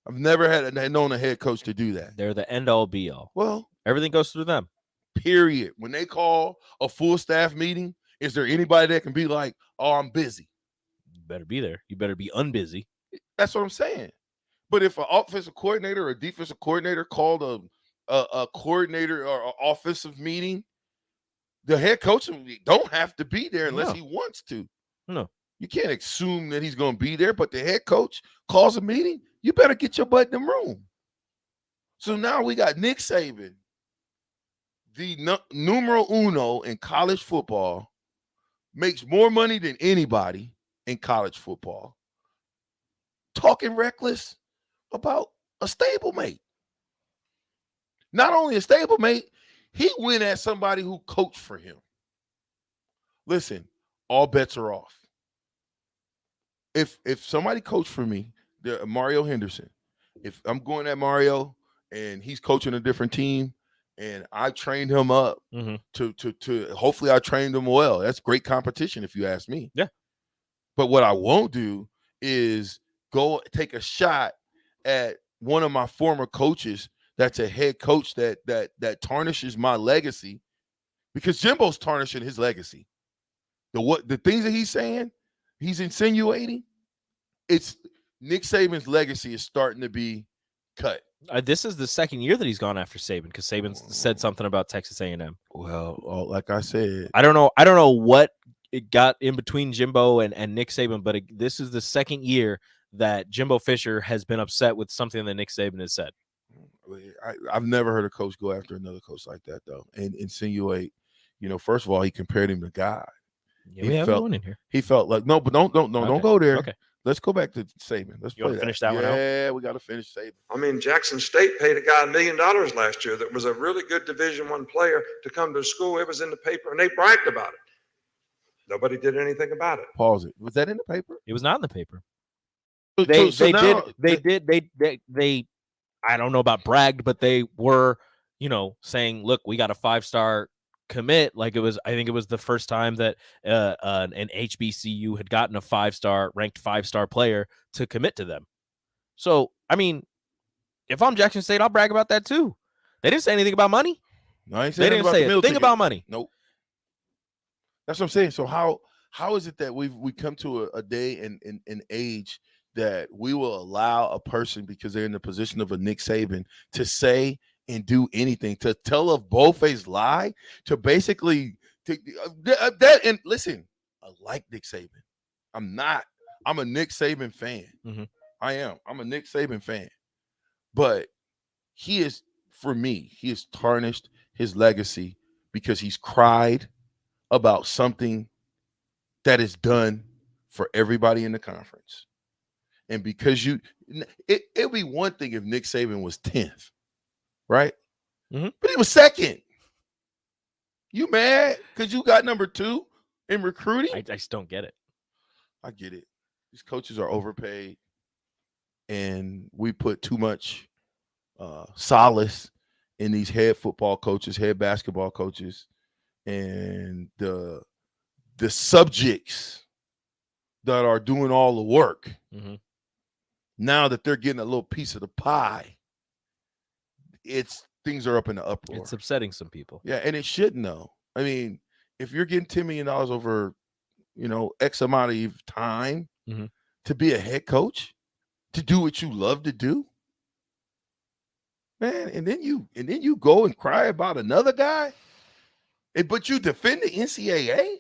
I've never known a head coach to do that. They're the end all be all. Well, everything goes through them. Period. When they call a full staff meeting, is there anybody that can be like, "Oh, I'm busy"? You better be there. You better be unbusy. That's what I'm saying. But if an offensive coordinator or a defensive coordinator called a coordinator or an offensive meeting, the head coach don't have to be there unless he wants to. No. You can't assume that he's going to be there, but the head coach calls a meeting, you better get your butt in the room. So now we got Nick Saban, the numero uno in college football, makes more money than anybody in college football, talking reckless about a stablemate. Not only a stablemate, he went at somebody who coached for him. Listen, all bets are off. If somebody coached for me, Mario Henderson, if I'm going at Mario and he's coaching a different team and I trained him up to hopefully I trained him well. That's great competition if you ask me. Yeah. But what I won't do is go take a shot at one of my former coaches that's a head coach that tarnishes my legacy, because Jimbo's tarnishing his legacy. The things that he's saying, he's insinuating, it's Nick Saban's legacy is starting to be cut. This is the second year that he's gone after Saban, because Saban said something about Texas A&M. Well, like I said, I don't know what it got in between Jimbo and Nick Saban, but this is the second year that Jimbo Fisher has been upset with something that Nick Saban has said. I've never heard a coach go after another coach like that, though, and insinuate. First of all, he compared him to God. Yeah, we have one in here. He felt like no, but don't go there. Okay. Let's go back to Saban. Let's finish that one out. Yeah, we got to finish Saban. I mean, Jackson State paid a guy $1 million last year that was a really good Division I player to come to school. It was in the paper, and they bragged about it. Nobody did anything about it. Pause it. Was that in the paper? It was not in the paper. They They I don't know about bragged, but they were, saying, look, we got a 5-star commit. Like I think it was the first time that an HBCU had gotten a 5-star ranked 5-star player to commit to them. So, I mean, if I'm Jackson State, I'll brag about that too. They didn't say anything about money. No, they didn't say a thing about money. Nope. That's what I'm saying. So how is it that we come to a day and an age that we will allow a person, because they're in the position of a Nick Saban, to say and do anything, to tell a bold-faced lie, to basically that? And listen, I like Nick Saban. I'm a Nick Saban fan. Mm-hmm. I am. I'm a Nick Saban fan. But he is, for me, he has tarnished his legacy because he's cried about something that is done for everybody in the conference. And because it'd be one thing if Nick Saban was 10th, right? Mm-hmm. But he was second. You mad because you got number 2 in recruiting? I just don't get it. I get it. These coaches are overpaid, and we put too much solace in these head football coaches, head basketball coaches, and the subjects that are doing all the work. Mm-hmm. Now that they're getting a little piece of the pie, things are up in the uproar. It's upsetting some people. Yeah, and it shouldn't, though. I mean, if you're getting $10 million over, X amount of time to be a head coach, to do what you love to do, man, and then you go and cry about another guy, but you defend the NCAA?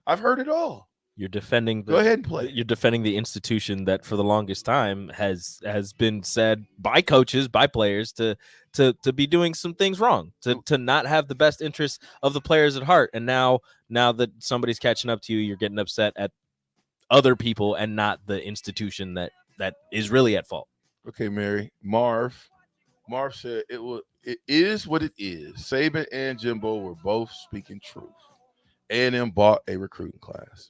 I've heard it all. You're defending Go ahead and play. You're defending the institution that for the longest time has been said by coaches, by players to be doing some things wrong, to not have the best interests of the players at heart. And now that somebody's catching up to you, you're getting upset at other people and not the institution that is really at fault. Okay, Mary. Marv said it is what it is. Saban and Jimbo were both speaking truth. A&M bought a recruiting class.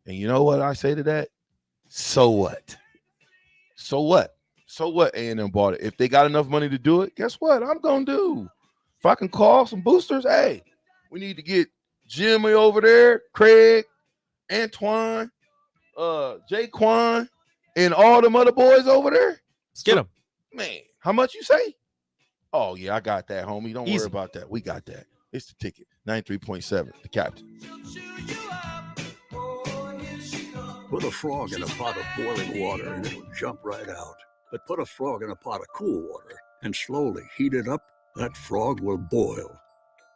And you know what I say to that? So what? So what? So what? A&M bought it. If they got enough money to do it, guess what? I'm going to do. If I can call some boosters, hey, we need to get Jimmy over there, Craig, Antoine, Jaquan, and all them other boys over there. Let's get them. Man, how much you say? Oh, yeah, I got that, homie. Don't Easy. worry about that. We got that. It's the ticket. 93.7, the captain. Put a frog in a pot of boiling water and it'll jump right out. But put a frog in a pot of cool water and slowly heat it up, that frog will boil.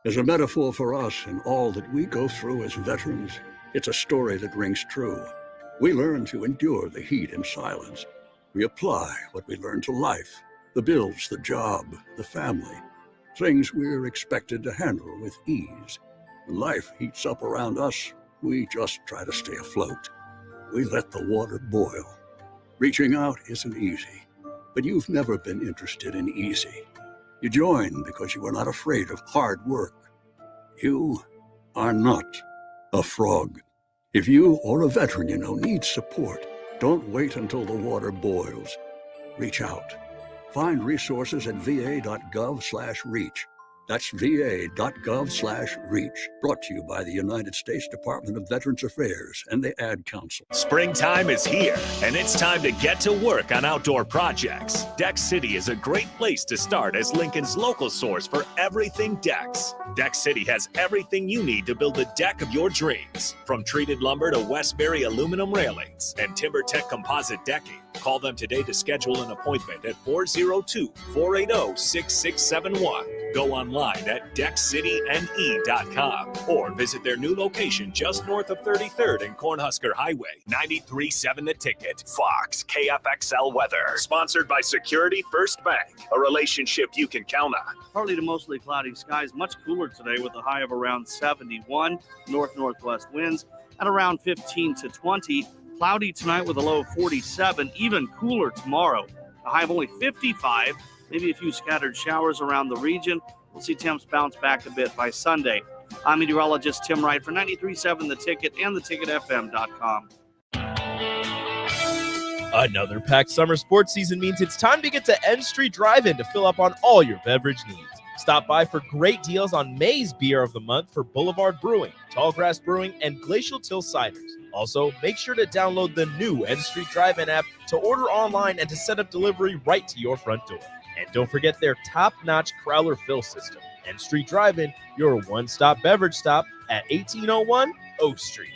As a metaphor for us and all that we go through as veterans, it's a story that rings true. We learn to endure the heat in silence. We apply what we learn to life. The bills, the job, the family. Things we're expected to handle with ease. When life heats up around us, we just try to stay afloat. We let the water boil. Reaching out isn't easy, but you've never been interested in easy. You joined because you were not afraid of hard work. You are not a frog. If you or a veteran you know needs support, don't wait until the water boils. Reach out. Find resources at va.gov/reach. That's va.gov/reach. Brought to you by the United States Department of Veterans Affairs and the Ad Council. Springtime is here, and it's time to get to work on outdoor projects. Deck City is a great place to start as Lincoln's local source for everything decks. Deck City has everything you need to build the deck of your dreams. From treated lumber to Westbury aluminum railings and TimberTech composite decking. Call them today to schedule an appointment at 402-480-6671. Go online at deckcityne.com or visit their new location just north of 33rd and Cornhusker Highway. 93.7 The Ticket. Fox KFXL weather. Sponsored by Security First Bank. A relationship you can count on. Partly to mostly cloudy skies. Much cooler today with a high of around 71. North-northwest winds at around 15 to 20. Cloudy tonight with a low of 47. Even cooler tomorrow. A high of only 55. Maybe a few scattered showers around the region. We'll see temps bounce back a bit by Sunday. I'm meteorologist Tim Wright for 93.7 The Ticket and theticketfm.com. Another packed summer sports season means it's time to get to N Street Drive-In to fill up on all your beverage needs. Stop by for great deals on May's Beer of the Month for Boulevard Brewing, Tallgrass Brewing, and Glacial Till Ciders. Also, make sure to download the new N Street Drive-In app to order online and to set up delivery right to your front door. And don't forget their top-notch Crowler fill system. N Street Drive-In, your one-stop beverage stop at 1801 O Street.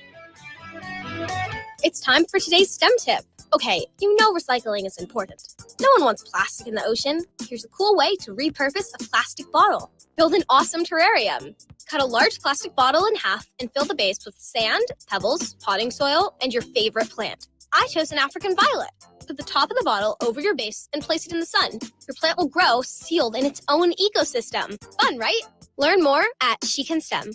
It's time for today's STEM tip. Okay, you know recycling is important. No one wants plastic in the ocean. Here's a cool way to repurpose a plastic bottle. Build an awesome terrarium. Cut a large plastic bottle in half and fill the base with sand, pebbles, potting soil, and your favorite plant. I chose an African violet. Put the top of the bottle over your base and place it in the sun. Your plant will grow sealed in its own ecosystem. Fun, right? Learn more at She Can STEM.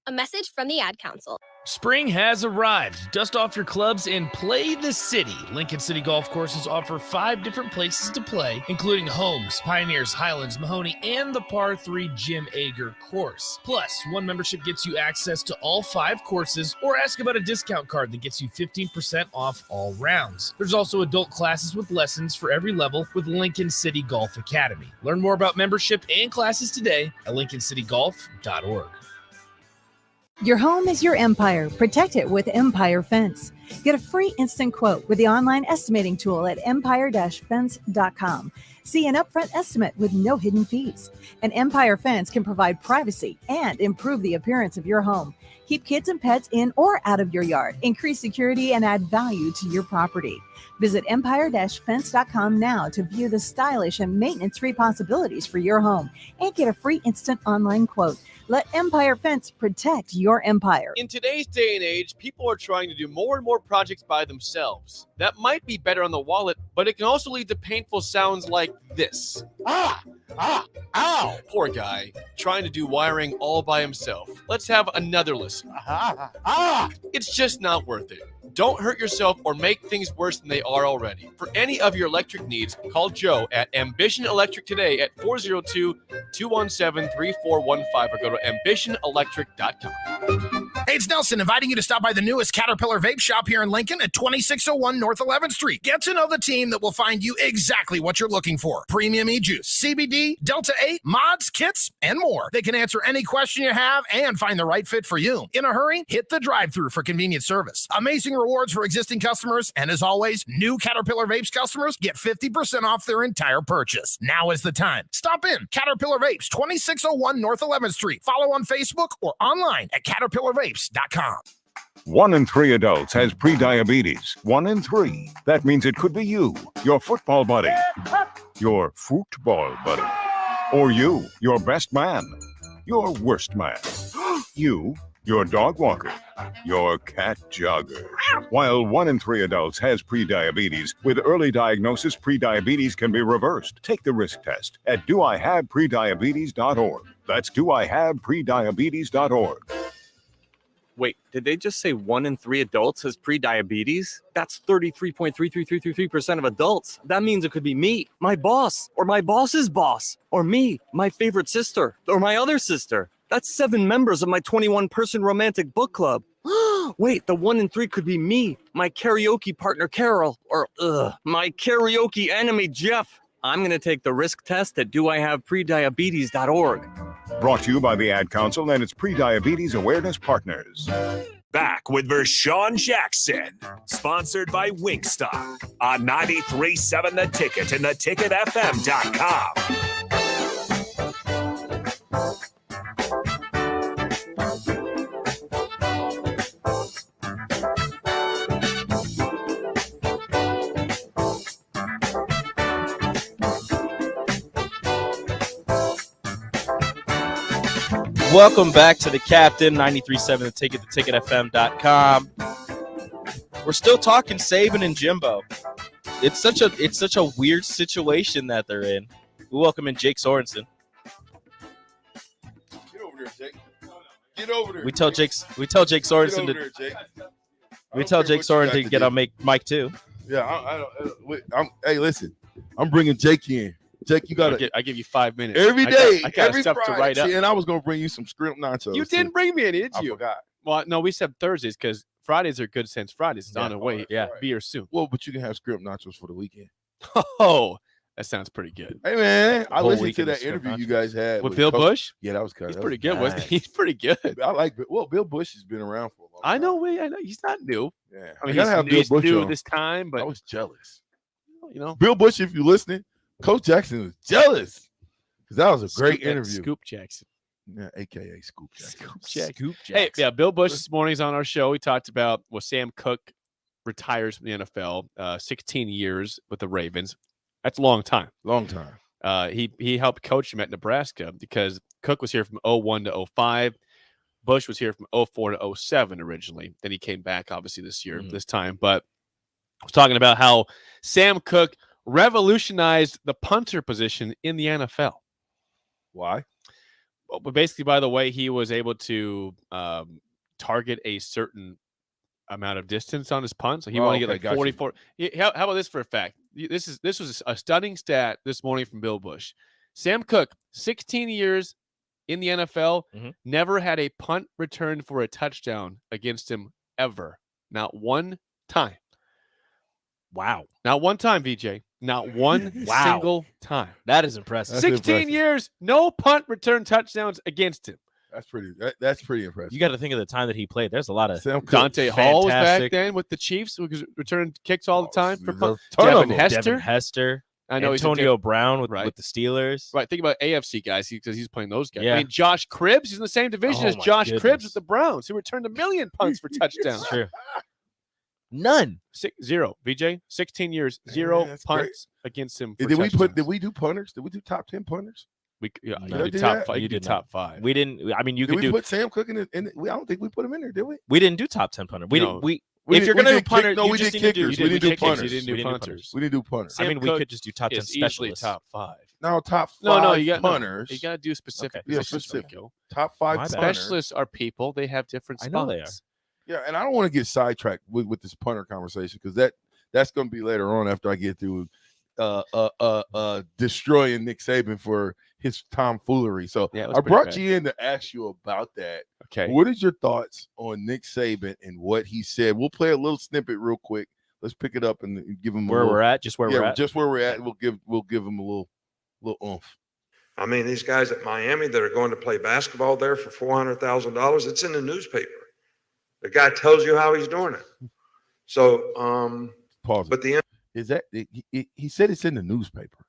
A message from the Ad Council. Spring has arrived. Dust off your clubs and play the city. Lincoln City Golf Courses offer 5 different places to play, including Holmes, Pioneers, Highlands, Mahoney, and the Par 3 Jim Ager course. Plus, one membership gets you access to all 5 courses, or ask about a discount card that gets you 15% off all rounds. There's also adult classes with lessons for every level with Lincoln City Golf Academy. Learn more about membership and classes today at lincolncitygolf.org. Your home is your empire. Protect it with Empire Fence. Get a free instant quote with the online estimating tool at empire-fence.com. See an upfront estimate with no hidden fees. An Empire Fence can provide privacy and improve the appearance of your home. Keep kids and pets in or out of your yard. Increase security and add value to your property. Visit empire-fence.com now to view the stylish and maintenance-free possibilities for your home and get a free instant online quote. Let Empire Fence protect your empire. In today's day and age, people are trying to do more and more projects by themselves. That might be better on the wallet, but it can also lead to painful sounds like this. Ow! Poor guy, trying to do wiring all by himself. Let's have another listen. It's just not worth it. Don't hurt yourself or make things worse than they are already. For any of your electric needs, call Joe at Ambition Electric today at 402-217-3415 or go to ambitionelectric.com. Hey, it's Nelson inviting you to stop by the newest Caterpillar Vape Shop here in Lincoln at 2601 North 11th Street. Get to know the team that will find you exactly what you're looking for. Premium e-juice, CBD, Delta 8, mods, kits, and more. They can answer any question you have and find the right fit for you. In a hurry, hit the drive-thru for convenient service. Amazing rewards for existing customers, and as always, new Caterpillar Vapes customers get 50% off their entire purchase. Now is the time. Stop in. Caterpillar Vapes, 2601 North 11th Street. Follow on Facebook or online at caterpillarvapes.com. 1 in 3 adults has prediabetes. 1 in 3. That means it could be you, your football buddy, your football buddy, or you, your best man, your worst man, you, your dog walker, your cat jogger. While 1 in 3 adults has prediabetes, with early diagnosis, prediabetes can be reversed. Take the risk test at doihaveprediabetes.org. That's doihaveprediabetes.org. Wait, did they just say 1 in 3 adults has prediabetes? That's 33.33333% of adults. That means it could be me, my boss, or my boss's boss, or me, my favorite sister, or my other sister. That's 7 members of my 21-person romantic book club. Wait, the 1 in 3 could be me, my karaoke partner Carol, or my karaoke enemy Jeff. I'm going to take the risk test at doihaveprediabetes.org. Brought to you by the Ad Council and its Prediabetes Awareness Partners. Back with Vershan Jackson, sponsored by Wingstop on 93.7 The Ticket and theticketfm.com. Welcome back to the Captain, 93.7 The Ticket, theticketfm.com. We're still talking Saban and Jimbo. It's such a weird situation that they're in. We welcome in Jake Sorensen. Get over there, Jake. Get over there. We tell Jake Sorensen to get on mic too. Yeah, hey, listen, I'm bringing Jake in. Jake, you got to. I give you 5 minutes Every day, I got every stuff Friday. to write up. See, and I was going to bring you some script nachos. You didn't bring me any, did you? I forgot. Well, no, we said Thursdays because Fridays are good since Fridays. It's on the way. Yeah. Be here soon. Well, but you can have script nachos for the weekend. Oh, that sounds pretty good. Hey, man, I Whole listened to weekend of that interview script you nachos. guys had With Bill Bush? Yeah, that was kind of. He's pretty good, wasn't he? He's pretty good. I like. Well, Bill Bush has been around for a long time. I know. He's not new. Yeah, I mean, gotta have Bill he's Bush new on. this time, but I was jealous. You know, Bill Bush, if you're listening, Coach Jackson was jealous because that was a great Scoop- interview. Scoop Jackson. Yeah, AKA Scoop Jackson. Scoop Jackson. Hey, yeah, Bill Bush this morning's on our show. We talked about Sam Cook retires from the NFL, 16 years with the Ravens. That's a long time. Long time. He helped coach him at Nebraska because Cook was here from 01 to 05. Bush was here from 04 to 07 originally. Then he came back, obviously, this year, this time. But I was talking about how Sam Cook revolutionized the punter position in the NFL. Why? Well, but basically, by the way, he was able to target a certain amount of distance on his punt. So he wanted to get like 44. How about this for a fact? This was a stunning stat this morning from Bill Bush. Sam Cook, 16 years in the NFL, never had a punt returned for a touchdown against him ever. Not one time. Wow. Not one time, VJ. Not one single time. That is impressive. 16 years, no punt return touchdowns against him. That's pretty impressive. You got to think of the time that he played. There's a lot of Dante Hall was back fantastic- then with the Chiefs, who was returning kicks all the time. For ton Devin of them. Hester. Devin Hester. I know Antonio Brown with the Steelers. Right. Think about AFC guys because he's playing those guys. Yeah. I mean, Josh Cribbs, he's in the same division Oh as my Josh goodness. Cribbs with the Browns, who returned 1 million punts for touchdowns. True. None. 0. VJ, 16 years, 0 that's punts against him. For Did we touchdowns. do punters? Did we do top 10 punters? We, yeah, No, you I did did top that? 5. You did did top not. 5. We didn't. I mean, you Did could we do. put Sam Cook in it? I don't think we put him in there, did we? We didn't do top 10 punter. We No. didn't. We If did- you're we gonna do did punter, kick- no, you we just did need to kickers. do. We didn't do kickers. punters. You didn't do We didn't do punters. punters. We didn't do punters. I mean, we Cook could just do top 10 is easily specialists. top 5. No, top 5 No, you got punters. You got to do specific. Okay. Yeah, positions, specific. Rico. Top 5 My bad. punters. Specialists are people. They have different I spots. know they are. Yeah, and I don't want to get sidetracked with this punter conversation because that's going to be later on after I get through destroying Nick Saban for his tomfoolery. So Yeah, it was I pretty brought bad. you in to ask you about that. Okay. What is your thoughts on Nick Saban and what he said? We'll play a little snippet real quick. Let's pick it up and give him Where we're at, just where we're at. Just where we're at. We'll give him a little oomph. I mean, these guys at Miami that are going to play basketball there for $400,000, it's in the newspaper. The guy tells you how he's doing it. So, Pause. but the Is that he said it's in the newspaper?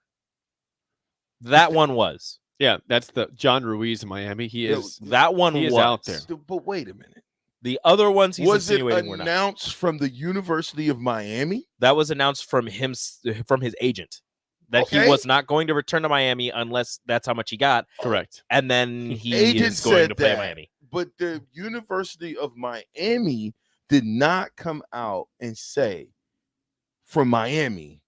That one was. Yeah, that's the John Ruiz in Miami. He is That one he is was out there. But wait a minute. The other ones he's Was it insinuating were not. announced from the University of Miami? That was announced from his agent that he Okay. was not going to return to Miami unless that's how much he got. Correct. And then he Agent is going said to play that. Miami. but the University of Miami did not come out and say from Miami,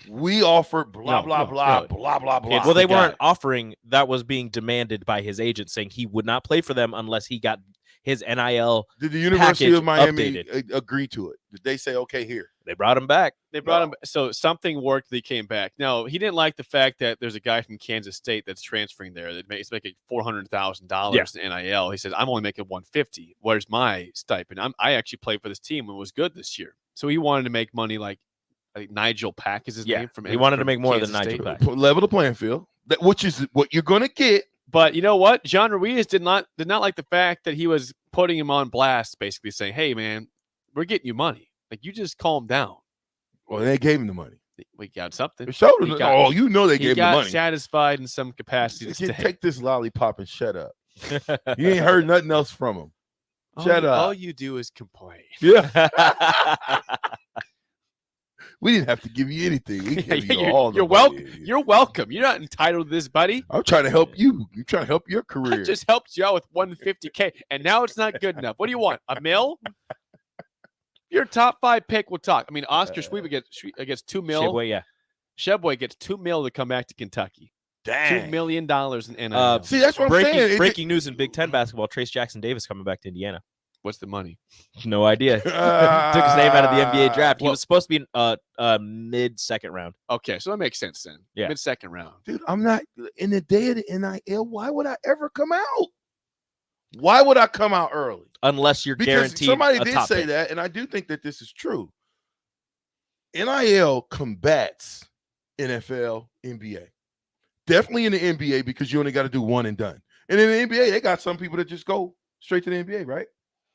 we offer blah, blah, blah, blah, blah, blah. Well, they weren't offering. That was being demanded by his agent, saying he would not play for them unless he got his NIL. Did the University of Miami updated. agree to it? Did they say, okay, here? They brought him back. They brought him. So something worked. They came back. No, he didn't like the fact that there's a guy from Kansas State that's transferring there. He's making $400,000 in NIL. He says, I'm only making $150. Where's my stipend? I actually played for this team and was good this year. So he wanted to make money like I think Nigel Pack is his name. He wanted to make more Kansas than Nigel State. Pack. Level the playing field, which is what you're going to get. But you know what? John Ruiz did not like the fact that he was putting him on blast, basically saying, "Hey, man, we're getting you money. Like you just calm down." Well, they gave him the money. We got something. They showed him. They gave him the money. Satisfied in some capacity. Take this lollipop and shut up. You ain't heard nothing else from him. Shut up. All you do is complain. Yeah. We didn't have to give you anything. We gave you all the you're money. welcome. You're welcome. You're not entitled to this, buddy. I'm trying to help you. You're trying to help your career. I just helped you out with $150K, and now it's not good enough. What do you want? A mill? Your top 5 pick will talk. I mean, Oscar Schwebe gets $2 million. Sheboy, yeah. Sheboy gets $2 million to come back to Kentucky. Dang. $2 million in NIL. See, that's what I'm saying. Breaking news in Big Ten basketball: Trace Jackson Davis coming back to Indiana. What's the money? No idea. Took his name out of the NBA draft. He was supposed to be in mid-second round. Okay, so that makes sense then. Yeah. Mid-second round. Dude, I'm not in the day of the NIL. Why would I ever come out? Why would I come out early? Unless you're guaranteed somebody a did top say pick. that, and I do think that this is true. NIL combats NFL, NBA. Definitely in the NBA because you only got to do one and done. And in the NBA, they got some people that just go straight to the NBA, right?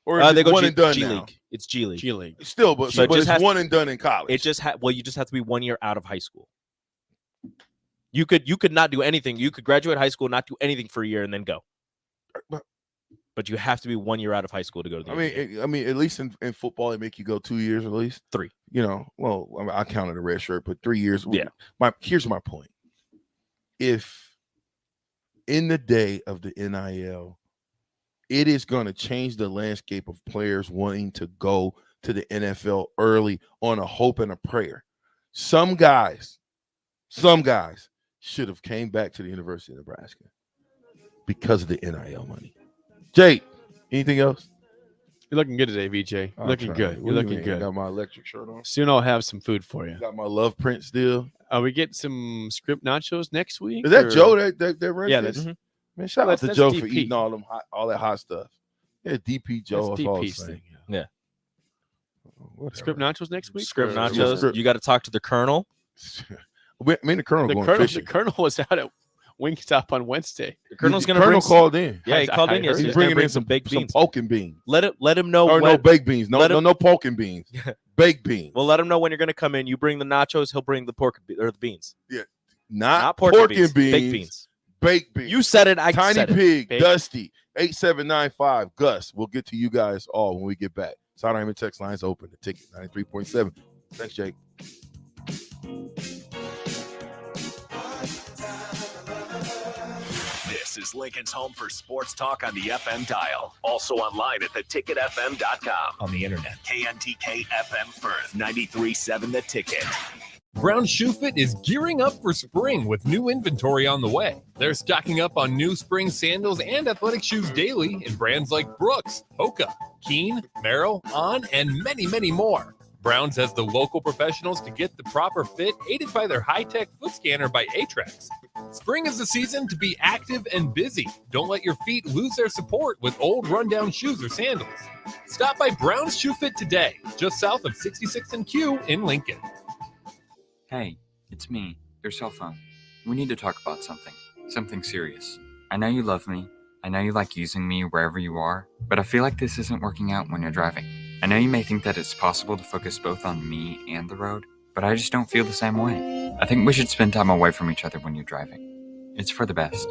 Or They go one and done G now? League. It's G League. G League. Still, but So it's one and done in college. It just you just have to be 1 year out of high school. You could not do anything. You could graduate high school, not do anything for a year, and then go. But you have to be 1 year out of high school to go to the NBA. I mean, at least in football, they make you go 2 years at least. 3. You know, well, I counted a red shirt, but 3 years. Yeah. Here's my point. If in the day of the NIL, it is going to change the landscape of players wanting to go to the NFL early on a hope and a prayer. Some guys should have came back to the University of Nebraska because of the NIL money. Jake, anything else? You're looking good today, VJ. I'm Looking trying. good. What You're do you looking mean? I good. got my electric shirt on. Soon I'll have some food for you. Got my love print still. We get some script nachos next week. Is that or- Joe that runs Yeah, this? that's Man, shout out That's- to that's Joe for DP. eating all that hot stuff. Yeah, DP Joe. That's That's all I'm DP's saying. thing. Yeah. Whatever. Script nachos next week. Script or- nachos. You got to talk to the Colonel. Me and the Colonel going fishing. The Colonel was out at Wingstop on Wednesday. The Colonel's The going to bring. called in. Yeah, he called in I heard yesterday. He's He's going to bringing bring in some baked beans. Some poking beans. Let him know. Or no when- baked beans. let him- No poking beans. Baked beans. Well, let him know when you're going to come in. You bring the nachos. He'll bring the pork or the beans. Yeah. Not pork pork and and beans. Baked beans. Baked beans. You said it. I Tiny said it. Pig, Baked- Dusty, 8795, Gus. We'll get to you guys all when we get back. Sidearm and text lines open. The ticket 93.7. Thanks, Jake. This is Lincoln's home for sports talk on the FM dial. Also online at theticketfm.com. On the internet. KNTK FM Firth, 93.7 The Ticket. Brown Shoe Fit is gearing up for spring with new inventory on the way. They're stocking up on new spring sandals and athletic shoes daily in brands like Brooks, Hoka, Keen, Merrill, On, and many, many more. Browns has the local professionals to get the proper fit, aided by their high-tech foot scanner by Atrax. Spring is the season to be active and busy. Don't let your feet lose their support with old rundown shoes or sandals. Stop by Brown's Shoe Fit today, just south of 66th and Q in Lincoln. Hey, it's me, your cell phone. We need to talk about something serious. I know you love me. I know you like using me wherever you are, but I feel like this isn't working out when you're driving. I know you may think that it's possible to focus both on me and the road, but I just don't feel the same way. I think we should spend time away from each other when you're driving. It's for the best.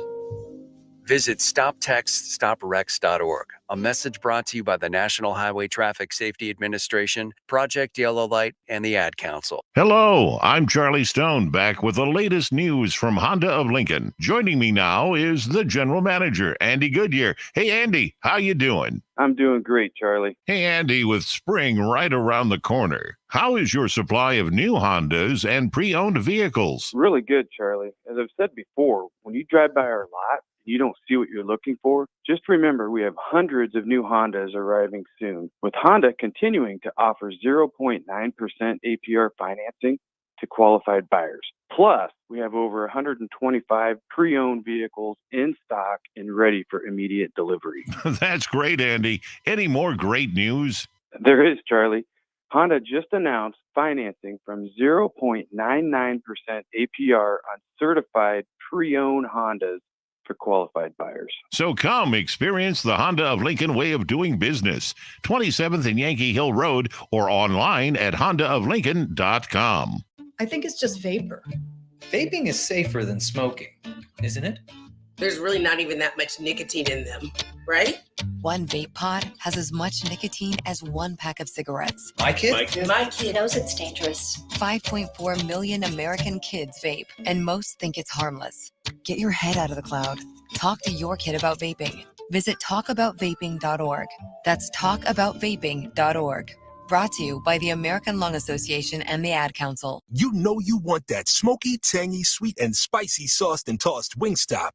Visit StopTextStopWrecks.org. A message brought to you by the National Highway Traffic Safety Administration, Project Yellow Light, and the Ad Council. Hello, I'm Charlie Stone, back with the latest news from Honda of Lincoln. Joining me now is the general manager, Andy Goodyear. Hey, Andy, how you doing? I'm doing great, Charlie. Hey, Andy, with spring right around the corner, how is your supply of new Hondas and pre-owned vehicles? Really good, Charlie. As I've said before, when you drive by our lot, you don't see what you're looking for, just remember we have hundreds of new Hondas arriving soon, with Honda continuing to offer 0.9% APR financing to qualified buyers. Plus, we have over 125 pre-owned vehicles in stock and ready for immediate delivery. That's great, Andy. Any more great news? There is, Charlie. Honda just announced financing from 0.99% APR on certified pre-owned Hondas for qualified buyers. So come experience the Honda of Lincoln way of doing business. 27th and Yankee Hill Road or online at hondaoflincoln.com. I think it's just vapor. Vaping is safer than smoking, isn't it? There's really not even that much nicotine in them, right? One vape pod has as much nicotine as one pack of cigarettes. My kid knows it's dangerous. 5.4 million American kids vape, and most think it's harmless. Get your head out of the cloud. Talk to your kid about vaping. Visit talkaboutvaping.org. That's talkaboutvaping.org. Brought to you by the American Lung Association and the Ad Council. You know you want that smoky, tangy, sweet, and spicy sauced and tossed Wingstop.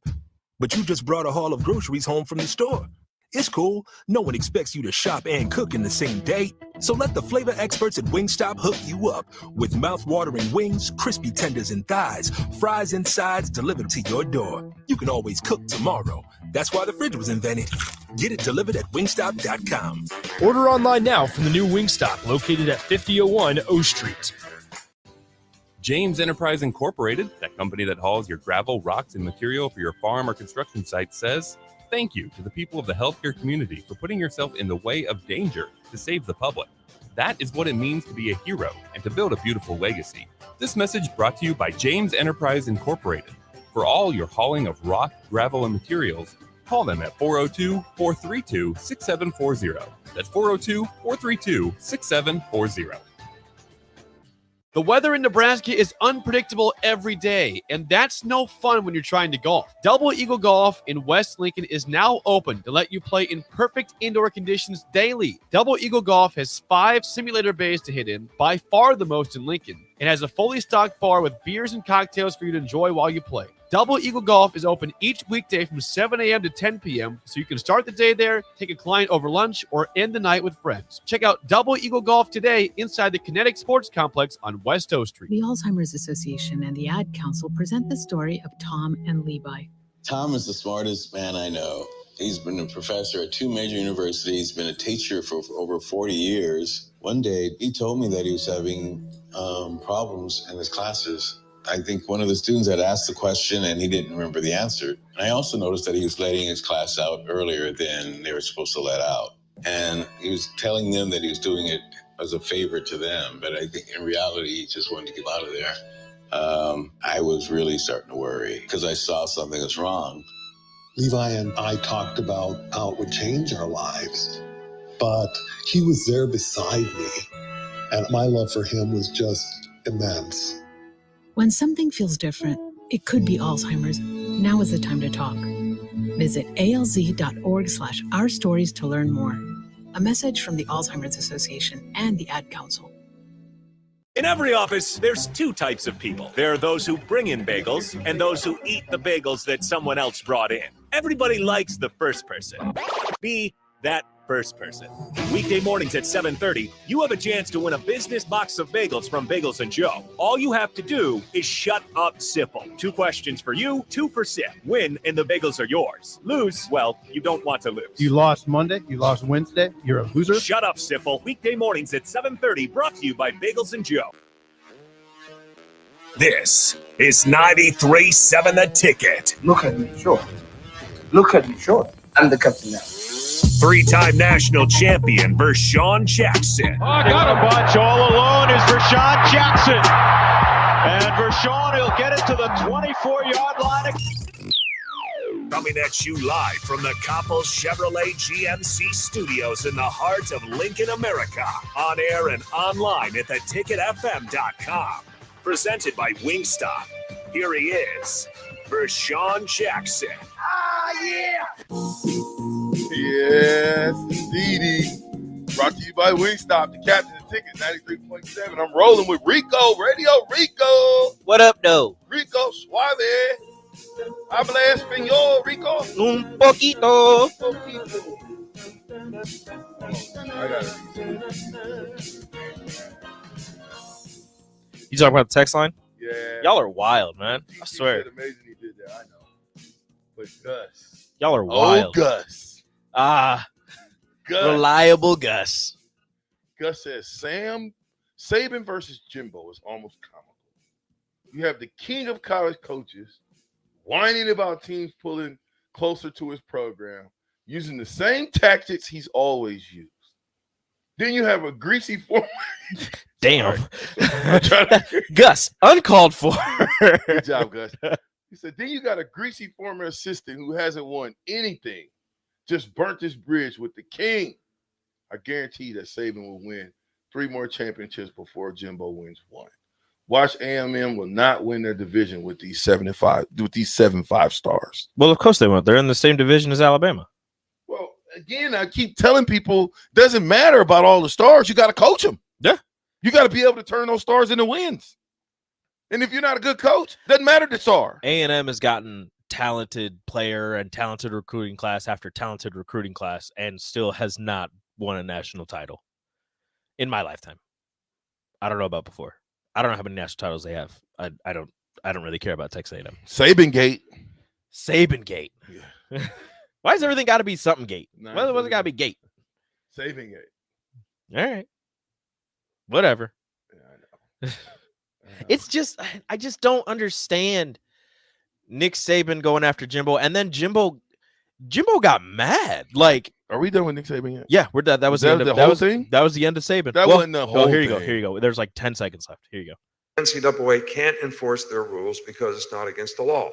But you just brought a haul of groceries home from the store. It's cool. No one expects you to shop and cook in the same day. So let the flavor experts at Wingstop hook you up with mouth-watering wings, crispy tenders and thighs, fries and sides delivered to your door. You can always cook tomorrow. That's why the fridge was invented. Get it delivered at wingstop.com. Order online now from the new Wingstop located at 5001 O Street. James Enterprise Incorporated, that company that hauls your gravel, rocks, and material for your farm or construction site, says thank you to the people of the healthcare community for putting yourself in the way of danger to save the public. That is what it means to be a hero and to build a beautiful legacy. This message brought to you by James Enterprise Incorporated. For all your hauling of rock, gravel, and materials, call them at 402-432-6740. That's 402-432-6740. The weather in Nebraska is unpredictable every day, and that's no fun when you're trying to golf. Double Eagle Golf in West Lincoln is now open to let you play in perfect indoor conditions daily. Double Eagle Golf has 5 simulator bays to hit in, by far the most in Lincoln. It has a fully stocked bar with beers and cocktails for you to enjoy while you play. Double Eagle Golf is open each weekday from 7 a.m. to 10 p.m., so you can start the day there, take a client over lunch, or end the night with friends. Check out Double Eagle Golf today inside the Kinetic Sports Complex on West O Street. The Alzheimer's Association and the Ad Council present the story of Tom and Levi. Tom is the smartest man I know. He's been a professor at 2 major universities, been a teacher for over 40 years. One day, he told me that he was having problems in his classes. I think one of the students had asked the question and he didn't remember the answer. And I also noticed that he was letting his class out earlier than they were supposed to let out. And he was telling them that he was doing it as a favor to them. But I think in reality, he just wanted to get out of there. I was really starting to worry because I saw something was wrong. Levi and I talked about how it would change our lives, but he was there beside me, and my love for him was just immense. When something feels different, it could be Alzheimer's. Now is the time to talk. Visit alz.org/ourstories to learn more. A message from the Alzheimer's Association and the Ad Council. In every office, there's 2 types of people. There are those who bring in bagels and those who eat the bagels that someone else brought in. Everybody likes the first person. Be that first person. Weekday mornings at 7:30, you have a chance to win a business box of bagels from Bagels & Joe. All you have to do is shut up, Sipple. 2 questions for you, 2 for Sip. Win, and the bagels are yours. Lose, well, you don't want to lose. You lost Monday, you lost Wednesday, you're a loser. Shut up, Sipple. Weekday mornings at 7:30, brought to you by Bagels & Joe. This is 93.7 The Ticket. Look at me, sure. Look at me, sure. I'm the captain now. 3-time national champion Vershan Jackson. Got a bunch all alone is Vershan Jackson. And Vershan will get it to the 24-yard line. Coming at you live from the Coppell Chevrolet GMC studios in the heart of Lincoln, America. On air and online at theticketfm.com. Presented by Wingstop. Here he is, Vershan Jackson. Ah, yeah! Yes, indeedy. Brought to you by Wingstop, the captain of the ticket, 93.7. I'm rolling with Rico, Radio Rico. What up, though? Rico Suave. Habla español, Rico. Un poquito. I got it. You talking about the text line? Yeah. Y'all are wild, man. I swear. Amazing he did that, I know. But Gus. Y'all are wild. Oh, Gus. Ah. Gus. Reliable Gus. Gus says Saban versus Jimbo is almost comical. You have the king of college coaches whining about teams pulling closer to his program, using the same tactics he's always used. Then you have a greasy former. Damn. Gus, uncalled for. Good job, Gus. He said, then you got a greasy former assistant who hasn't won anything, just burnt his bridge with the king. I guarantee that Saban will win 3 more championships before Jimbo wins 1. Watch A&M will not win their division with these 7 5-stars. Well, of course they won't. They're in the same division as Alabama. Well, again, I keep telling people, doesn't matter about all the stars. You got to coach them. Yeah. You got to be able to turn those stars into wins. And if you're not a good coach, doesn't matter the star. A&M has gotten talented player and talented recruiting class after talented recruiting class and still has not won a national title in my lifetime. I don't know about before. I don't know how many national titles they have. I don't really care about Texas A&M. Saban Gate. Yeah. Why does everything got to be something gate? Nah, Why does it got to be gate? Saban Gate. All right. Whatever. Yeah, I know. It's just, I just don't understand Nick Saban going after Jimbo, and then Jimbo got mad. Like, are we done with Nick Saban yet? Yeah, we're done. That was the end of the whole thing. That was the end of Saban. That wasn't the whole here you thing. go. Here you go. There's like 10 seconds left. Here you go. NCAA can't enforce their rules because it's not against the law.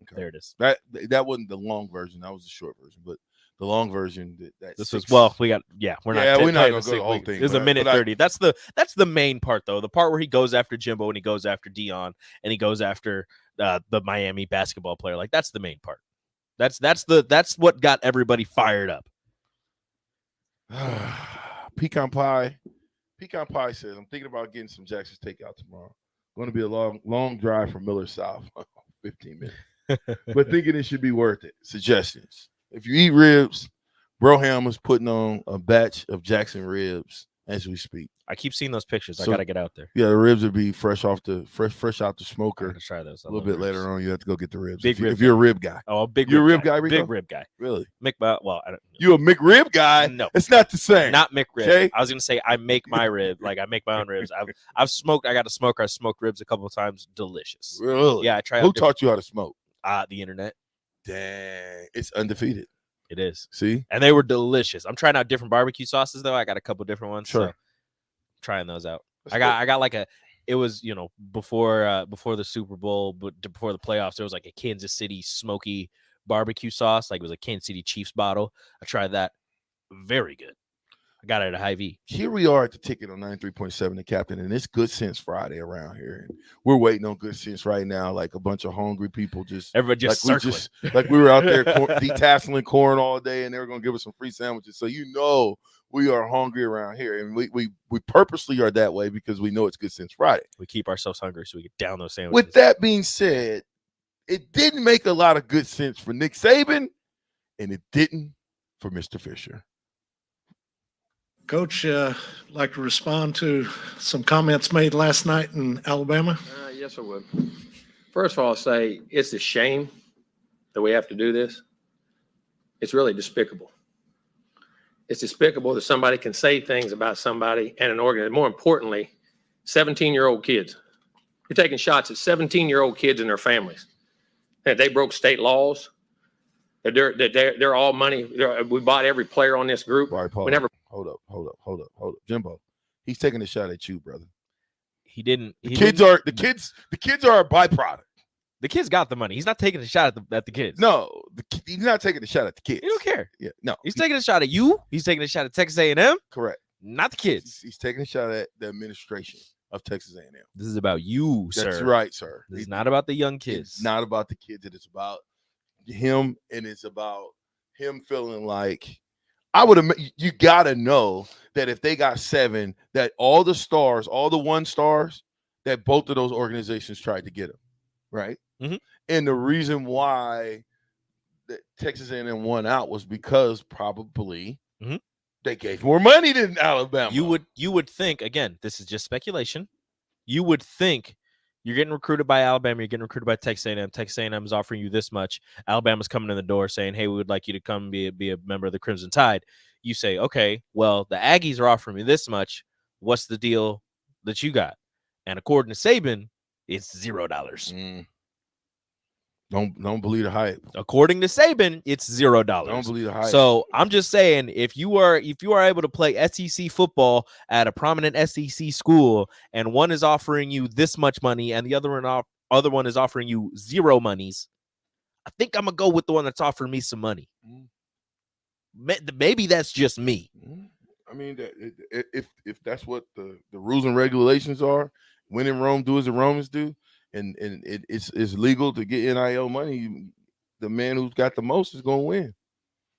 Okay. There it is. That wasn't the long version. That was the short version. But the long version, this was we're not. we're not gonna go the whole thing. It's a minute 30. That's the main part though. The part where he goes after Jimbo and he goes after Dion and he goes after the Miami basketball player. Like that's the main part. That's what got everybody fired up. Pecan Pie says, I'm thinking about getting some Jackson's takeout tomorrow. Going to be a long drive from Miller South, 15 minutes. But thinking it should be worth it. Suggestions. If you eat ribs, Broham is putting on a batch of Jackson ribs as we speak. I keep seeing those pictures. I gotta get out there. Yeah, the ribs would be fresh out the smoker. I'm gonna try those. A little bit later on, you have to go get the ribs. If you're a rib guy. Oh, you're a rib guy, Rico? Big rib guy. Really? You a McRib guy? No, it's not the same. Not McRib. Okay? I was gonna say I make my rib. Like I make my own ribs. I've smoked. I got a smoker. I smoked ribs a couple of times. Delicious. Really? Yeah, I tried. Who taught you how to smoke? The internet. Dang, it's undefeated. It is. See, and they were delicious. I'm trying out different barbecue sauces though. I got a couple different ones. Sure. So trying those out. I got like it was, before the Super Bowl, but before the playoffs, there was like a Kansas City smoky barbecue sauce. Like it was a Kansas City Chiefs bottle. I tried that. Very good. I got it at Hy-Vee. Here we are at the ticket on 93.7, the captain, and it's Good Sense Friday around here. And we're waiting on Good Sense right now, like a bunch of hungry people. Everybody just circling. Like we were out there detasseling corn all day, and they were going to give us some free sandwiches. So we are hungry around here, and we purposely are that way because we know it's Good Sense Friday. We keep ourselves hungry so we get down those sandwiches. With that being said, it didn't make a lot of good sense for Nick Saban, and it didn't for Mr. Fisher. Coach, like to respond to some comments made last night in Alabama? Yes, I would. First of all, I'll say it's a shame that we have to do this. It's really despicable. It's despicable that somebody can say things about somebody and an organization. More importantly, 17-year-old kids. You're taking shots at 17-year-old kids and their families. And they broke state laws. They're all money. We bought every player on this group. Right, Paul. Hold up. Jimbo, he's taking a shot at you, brother. He didn't. The kids are a byproduct. The kid's got the money. He's not taking a shot at the kids. No, he's not taking a shot at the kids. He don't care. Yeah, no. He's taking a shot at you. He's taking a shot at Texas A&M. Correct. Not the kids. He's taking a shot at the administration of Texas A&M. This is about you, sir. That's right, sir. This is not about the young kids. It's not about the kids. It is about him, and it's about him feeling like you got to know that if they got 7, that all the stars, all the 1 stars, that both of those organizations tried to get him, right? Mm-hmm. And the reason why that Texas A&M won out was because probably they gave more money than Alabama. You would think, again, this is just speculation. You would think you're getting recruited by Alabama, you're getting recruited by Texas A&M. Texas A&M is offering you this much. Alabama's coming in the door saying, hey, we would like you to come be a member of the Crimson Tide. You say, okay, well, the Aggies are offering me this much. What's the deal that you got? And according to Saban, it's $0. Don't believe the hype. According to Saban, it's $0. Don't believe the hype. So I'm just saying, if you are able to play SEC football at a prominent SEC school, and one is offering you this much money, and the other one is offering you 0 monies, I think I'm gonna go with the one that's offering me some money. Maybe that's just me. I mean, if that's what the rules and regulations are, when in Rome, do as the Romans do. And it's legal to get NIL money. The man who's got the most is going to win.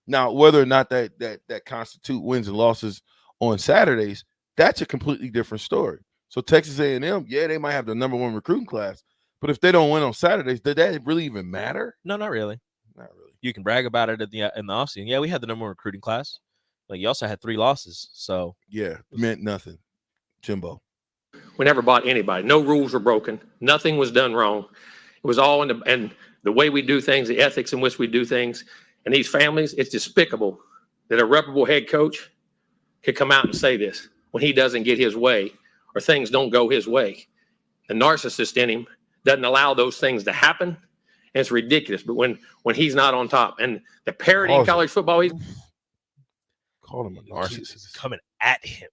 Now, whether or not that constitute wins and losses on Saturdays, that's a completely different story. So Texas A&M, yeah, they might have the number 1 recruiting class, but if they don't win on Saturdays, does that really even matter? No, not really. Not really. You can brag about it in the offseason. Yeah, we had the number 1 recruiting class. Like, you also had 3 losses. So yeah, meant nothing. Jimbo. We never bought anybody. No rules were broken. Nothing was done wrong. It was all in the way we do things, the ethics in which we do things. And these families, it's despicable that a reputable head coach could come out and say this when he doesn't get his way or things don't go his way. The narcissist in him doesn't allow those things to happen. And it's ridiculous. But when he's not on top, and the parity in college football, he's called him a narcissist. Coming at him.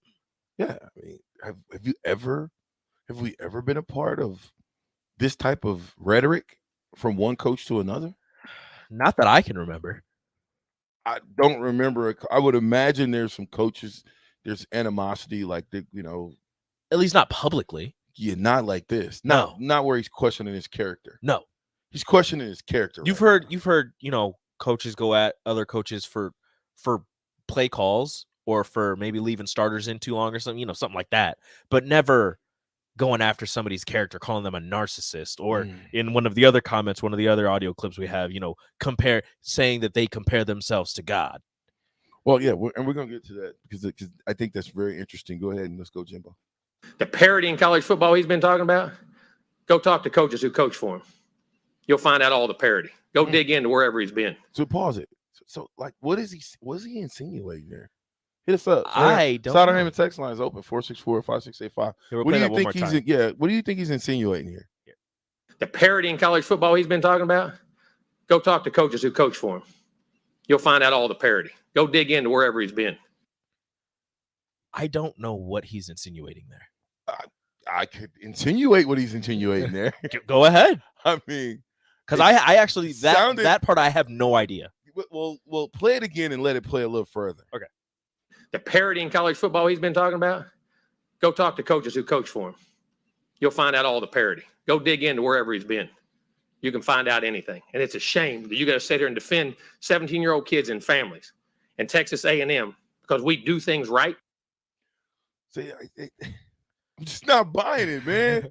Yeah, I mean, have we ever been a part of this type of rhetoric from one coach to another? Not that I can remember. I don't remember. I would imagine there's some coaches, there's animosity, like at least not publicly. Yeah, not like this. No, not where he's questioning his character. No, he's questioning his character. You've heard, coaches go at other coaches for play calls. Or for maybe leaving starters in too long or something, something like that. But never going after somebody's character, calling them a narcissist. Or in one of the other comments, one of the other audio clips we have, saying that they compare themselves to God. Well, yeah, we're going to get to that because I think that's very interesting. Go ahead and let's go, Jimbo. The parity in college football he's been talking about, go talk to coaches who coach for him. You'll find out all the parity. Go dig into wherever he's been. So pause it. So like, what is he insinuating there? Hit us up. I don't Southern know. Haven text line is open 464-5685. We'll What do you think what do you think he's insinuating here? The parity in college football he's been talking about, go talk to coaches who coach for him. You'll find out all the parity. Go dig into wherever he's been. I don't know what he's insinuating there. I could insinuate what he's insinuating there. Go ahead. I mean, because I actually that part I have no idea. Well, play it again and let it play a little further. Okay. The parity in college football he's been talking about, go talk to coaches who coach for him. You'll find out all the parity. Go dig into wherever he's been. You can find out anything. And it's a shame that you got to sit here and defend 17-year-old kids and families in Texas A&M because we do things right. See, I'm just not buying it, man.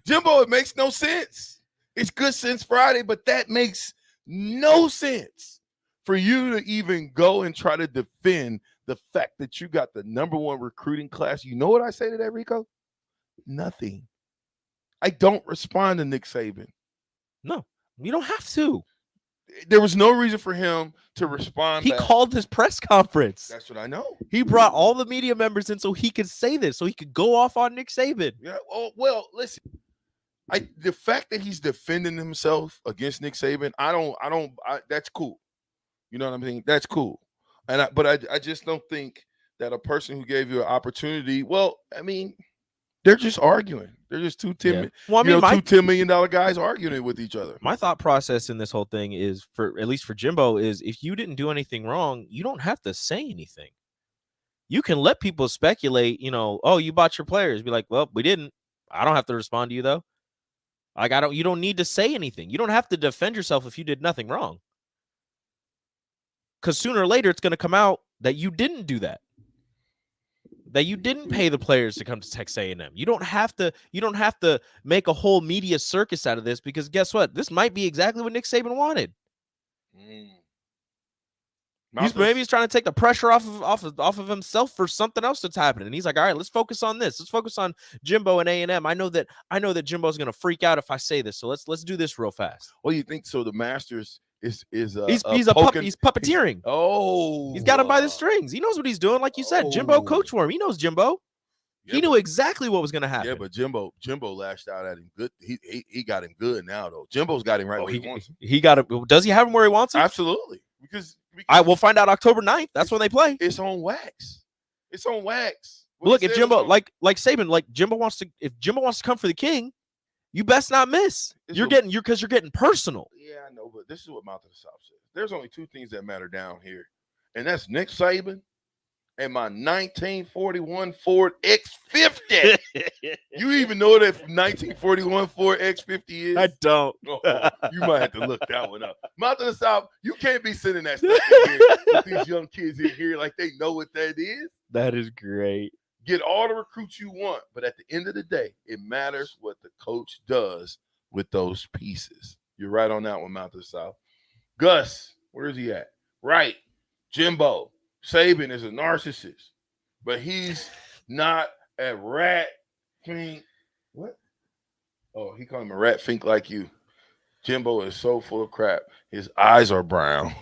Jimbo, it makes no sense. It's Good Sense Friday, but that makes no sense for you to even go and try to defend the fact that you got the number 1 recruiting class. You know what I say to that, Rico? Nothing. I don't respond to Nick Saban. No, you don't have to. There was no reason for him to respond. He called his press conference. That's what I know. He brought all the media members in so he could say this, so he could go off on Nick Saban. Yeah. Oh, well, listen. The fact that he's defending himself against Nick Saban, that's cool. You know what I'm saying? That's cool. But I just don't think that a person who gave you an opportunity, well, I mean, they're just arguing. They're just two Yeah. Well, I mean, two $10 million guys arguing with each other. My thought process in this whole thing is, for at least for Jimbo, is if you didn't do anything wrong, you don't have to say anything. You can let people speculate, oh, you bought your players. Be like, well, we didn't. I don't have to respond to you though. Like, you don't need to say anything. You don't have to defend yourself if you did nothing wrong. Because sooner or later, it's going to come out that you didn't do that. That you didn't pay the players to come to Texas A&M. You don't have to make a whole media circus out of this, because guess what? This might be exactly what Nick Saban wanted. Maybe he's trying to take the pressure off of himself for something else that's happening. And he's like, all right, let's focus on this. Let's focus on Jimbo and A&M. I know that Jimbo's going to freak out if I say this. So let's do this real fast. Well, you think so? The Masters is he's puppeteering. He's got him by the strings. He knows what he's doing. Like you said, Jimbo coached for him. He knows Jimbo. Yeah, he knew exactly what was going to happen. Yeah, but Jimbo lashed out at him good. He got him good now though. Jimbo's got him right where he wants him. He got him. Does he have him where he wants him? Absolutely. Because we'll find out October 9th. That's when they play. It's on wax. It's on wax. Look, if Jimbo like Saban, like Jimbo wants to, if Jimbo wants to come for the king, you best not miss. You're getting personal. Yeah, I know, but this is what Mouth of the South says. There's only two things that matter down here, and that's Nick Saban and my 1941 Ford X50. You even know what that 1941 Ford X50 is? I don't. Oh, you might have to look that one up. Mouth of the South, you can't be sending that stuff in here with these young kids in here like they know what that is. That is great. Get all the recruits you want, but at the end of the day, it matters what the coach does with those pieces. You're right on that one, Mouth of the South. Gus, where is he at? Right. Jimbo. Saban is a narcissist, but he's not a rat fink. What? Oh, he called him a rat fink like you. Jimbo is so full of crap. His eyes are brown.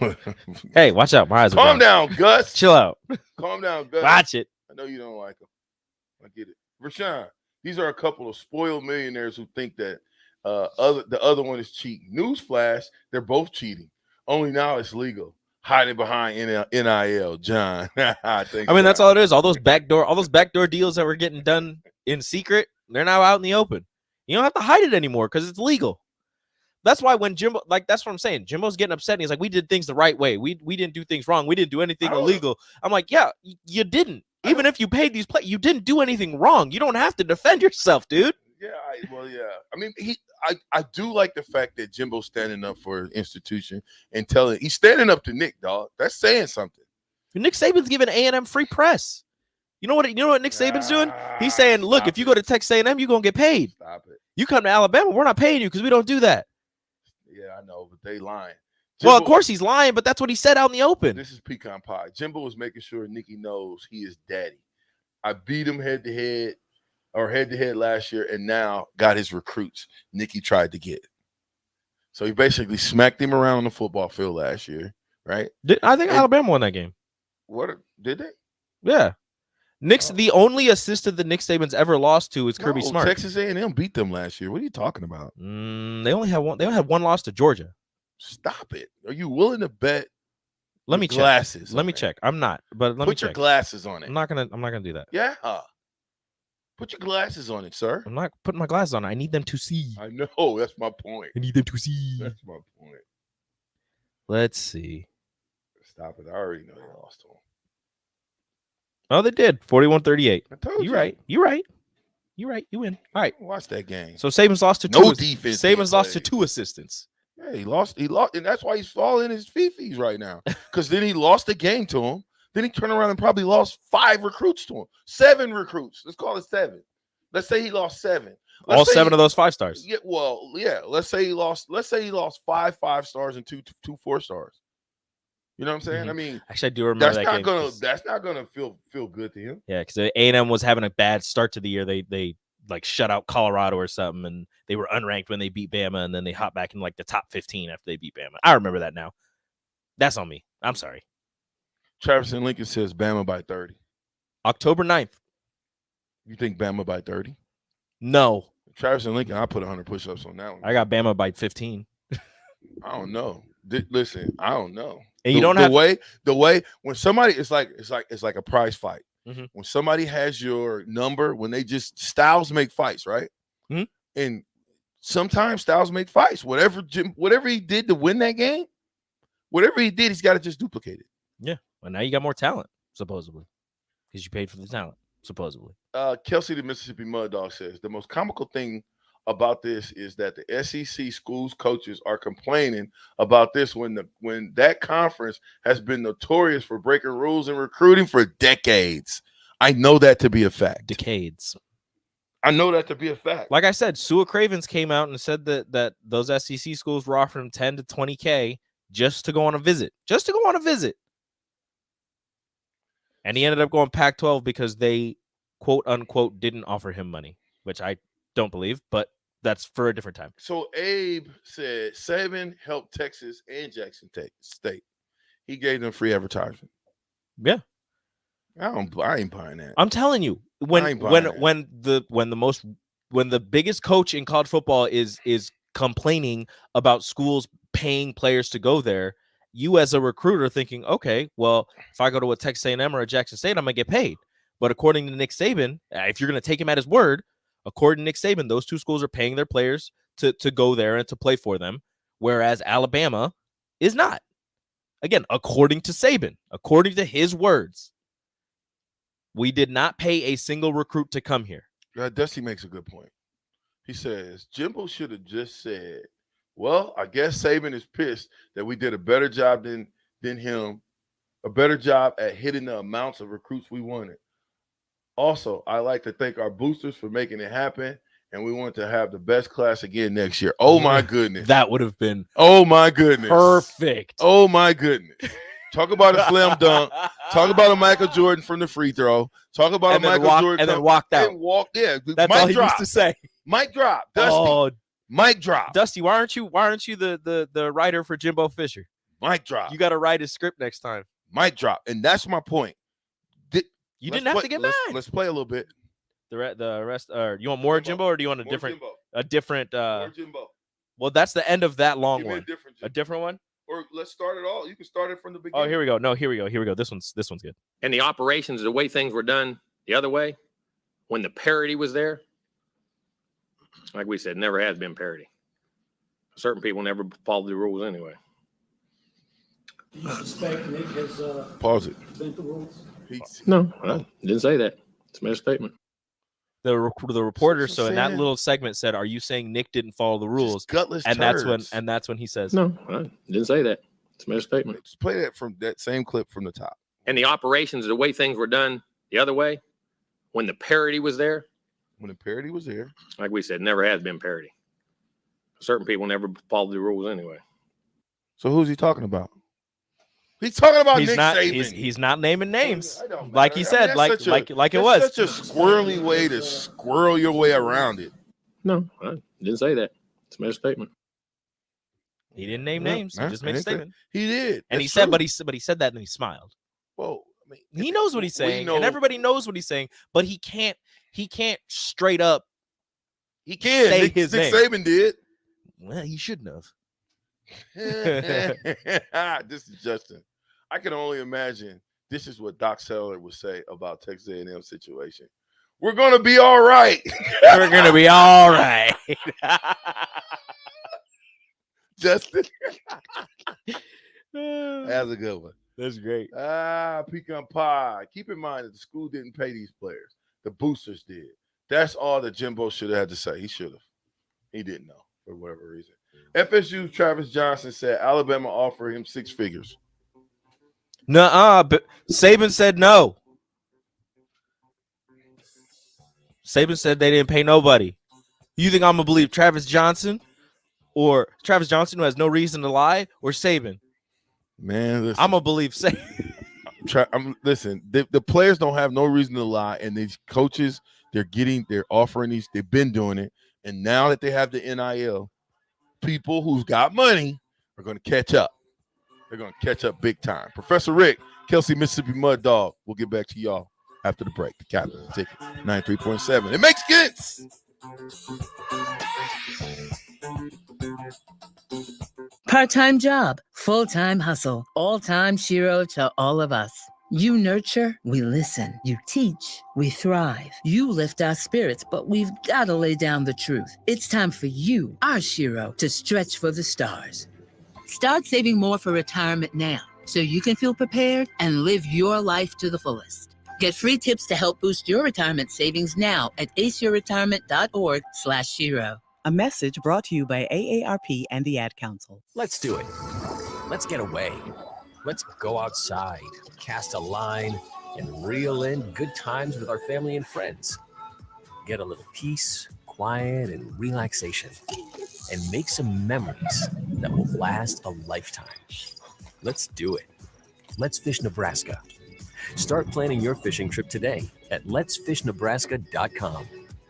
Hey, watch out. My eyes are brown. Calm down, Gus. Chill out. Calm down, Gus. Watch it. I know you don't like him. I get it. Vershan, these are a couple of spoiled millionaires who think that the other one is cheating. Newsflash, they're both cheating. Only now it's legal. Hiding behind NIL, John. I mean, that's all it is. All those backdoor deals that were getting done in secret, they're now out in the open. You don't have to hide it anymore because it's legal. That's why when Jimbo, that's what I'm saying. Jimbo's getting upset and he's like, we did things the right way. We didn't do things wrong. We didn't do anything illegal. I'm like, yeah, you didn't. Even if you paid these players, you didn't do anything wrong. You don't have to defend yourself, dude. Yeah, I mean, I do like the fact that Jimbo's standing up for his institution and he's standing up to Nick, dog. That's saying something. Nick Saban's giving A&M free press. You know what Nick Saban's doing? He's saying, look, if you go to Texas A&M, you're going to get paid. Stop it. You come to Alabama, we're not paying you because we don't do that. Yeah, I know, but they lying. Well, of course he's lying, but that's what he said out in the open. This is pecan pie. Jimbo is making sure Nicky knows he is daddy. I beat him head to head last year, and now got his recruits Nicky tried to get. So he basically smacked him around the football field last year, right? I think Alabama won that game. What did they? Yeah. The only assistant that Nick Saban's ever lost to is Kirby Smart. Texas A&M beat them last year. What are you talking about? They only had one loss to Georgia. Stop it. Are you willing to bet? Let me check. Let me check. I'm not, but let me check. Put your glasses on it. I'm not gonna do that. Yeah. Put your glasses on it, sir. I'm not putting my glasses on. I need them to see. I know. That's my point. I need them to see. That's my point. Let's see. Stop it. I already know they lost to him. Oh, they did. 41-38. I told you. You're right. You're right. You're right. You win. All right. Watch that game. So Saban's lost to no defense. Saban's lost to two assistants. Yeah, he lost, and that's why he's falling his fifis right now. Because then he lost the game to him. Then he turned around and probably lost 5 recruits to him. 7 recruits. Let's call it 7. Let's say he lost 7. All 7 of those 5 stars. Yeah, well, yeah. Let's say he lost 5 5-stars and 2 4-stars. You know what I'm saying? Mm-hmm. I mean, actually, I do remember that game. That's not gonna feel good to him. Yeah, because A&M was having a bad start to the year. They like shut out Colorado or something, and they were unranked when they beat Bama, and then they hopped back in like the top 15 after they beat Bama. I remember that now. That's on me. I'm sorry. Travis and Lincoln says Bama by 30. October 9th. You think Bama by 30? No. Travis and Lincoln, I put 100 push-ups on that one. I got Bama by 15. I don't know. Listen, I don't know. And you don't have the way when somebody it's like a prize fight. Mm-hmm. When somebody has your number, when they just styles make fights, right? And sometimes styles make fights. Whatever he did to win that game, whatever he did, he's got to just duplicate it. Yeah. Well, now you got more talent, supposedly, because you paid for the talent, supposedly. Kelsey, the Mississippi Mud Dog, says the most comical thing about this is that the SEC schools coaches are complaining about this when that conference has been notorious for breaking rules in recruiting for decades. I know that to be a fact. Decades. I know that to be a fact. Like I said, Sua Cravens came out and said that those SEC schools were offering him 10 to 20K just to go on a visit. And he ended up going Pac-12 because they, quote unquote, didn't offer him money, which I don't believe, but that's for a different time. So Abe said Saban helped Texas and Jackson State. He gave them free advertisement. Yeah. I ain't buying that. I'm telling you, when the biggest coach in college football is complaining about schools paying players to go there, you as a recruiter thinking, okay, well, if I go to a Texas A&M or a Jackson State, I'm gonna get paid. But according to Nick Saban, if you're gonna take him at his word, according to Nick Saban, those two schools are paying their players to go there and to play for them, whereas Alabama is not. Again, according to Saban, according to his words. We did not pay a single recruit to come here. Dusty makes a good point. He says, Jimbo should have just said, well, I guess Saban is pissed that we did a better job than him, a better job at hitting the amounts of recruits we wanted. Also, I like to thank our boosters for making it happen, and we want to have the best class again next year. Oh, my goodness. That would have been oh, my goodness. Perfect. Oh, my goodness. Talk about a slam dunk. Talk about a Michael Jordan from the free throw. Talk about and a Michael Jordan. And then walked out. Yeah. That's all he used to say. Mic drop. Dusty. Oh, mic drop. Dusty, why aren't you the writer for Jimbo Fisher? Mic drop. You got to write his script next time. Mic drop. And that's my point. You didn't have to get mad. Let's play a little bit. The rest. You want more Jimbo, or do you want a different? More Jimbo. Well, that's the end of that long one. A different one. Or let's start it all. You can start it from the beginning. Oh, here we go. No, here we go. This one's good. And the operations, the way things were done the other way, when the parity was there, like we said, never has been parity. Certain people never follow the rules anyway. Do you suspect Nick has pause it. bent the rules? No, I didn't say that. It's my statement. The reporter, so in that little segment, said, "Are you saying Nick didn't follow the rules?" Gutless and turds. that's when he says, "No, I didn't say that." It's my statement. Just play that from that same clip from the top. And the operations, the way things were done the other way, when the parity was there, like we said, never has been parity. Certain people never follow the rules anyway. So who's he talking about? He's talking about Nick Saban. He's not naming names, like he said, like it was. Such a squirrely way to squirrel your way around it. No, I didn't say that. It's my statement. He didn't name names. He just made a statement. He did, and he said, but he said that and he smiled. Well, I mean, he knows what he's saying, and everybody knows what he's saying, but he can't straight up. He can. Say Nick Saban did. Well, he shouldn't have. This is Justin. I can only imagine this is what Doc Seller would say about Texas A&M situation. We're going to be all right. We're going to be all right. Justin. That's a good one. That's great. Pecan pie. Keep in mind that the school didn't pay these players. The boosters did. That's all that Jimbo should have had to say. He should have. He didn't know for whatever reason. FSU Travis Johnson said Alabama offered him 6 figures. Nuh-uh, but Saban said no. Saban said they didn't pay nobody. You think I'm going to believe Travis Johnson, or Travis Johnson who has no reason to lie, or Saban? Man, listen. I'm going to believe Saban. Listen, the players don't have no reason to lie, and these coaches, they're offering these, they've been doing it, and now that they have the NIL, people who've got money are going to catch up. They're going to catch up big time. Professor Rick, Kelsey, Mississippi Mud Dog. We'll get back to y'all after the break. The Captain Ticket, 93.7. It makes sense. Part-time job, full-time hustle, all-time Shiro to all of us. You nurture, we listen. You teach, we thrive. You lift our spirits, but we've got to lay down the truth. It's time for you, our Shiro, to stretch for the stars. Start saving more for retirement now so you can feel prepared and live your life to the fullest. Get free tips to help boost your retirement savings now at aceyourretirement.org/Shiro. A message brought to you by AARP and the Ad Council. Let's do it. Let's get away. Let's go outside, cast a line, and reel in good times with our family and friends. Get a little peace, quiet, and relaxation, and make some memories that will last a lifetime. Let's do it. Let's Fish Nebraska. Start planning your fishing trip today at letsfishnebraska.com.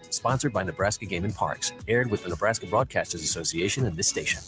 Sponsored by Nebraska Game and Parks. Aired with the Nebraska Broadcasters Association and this station.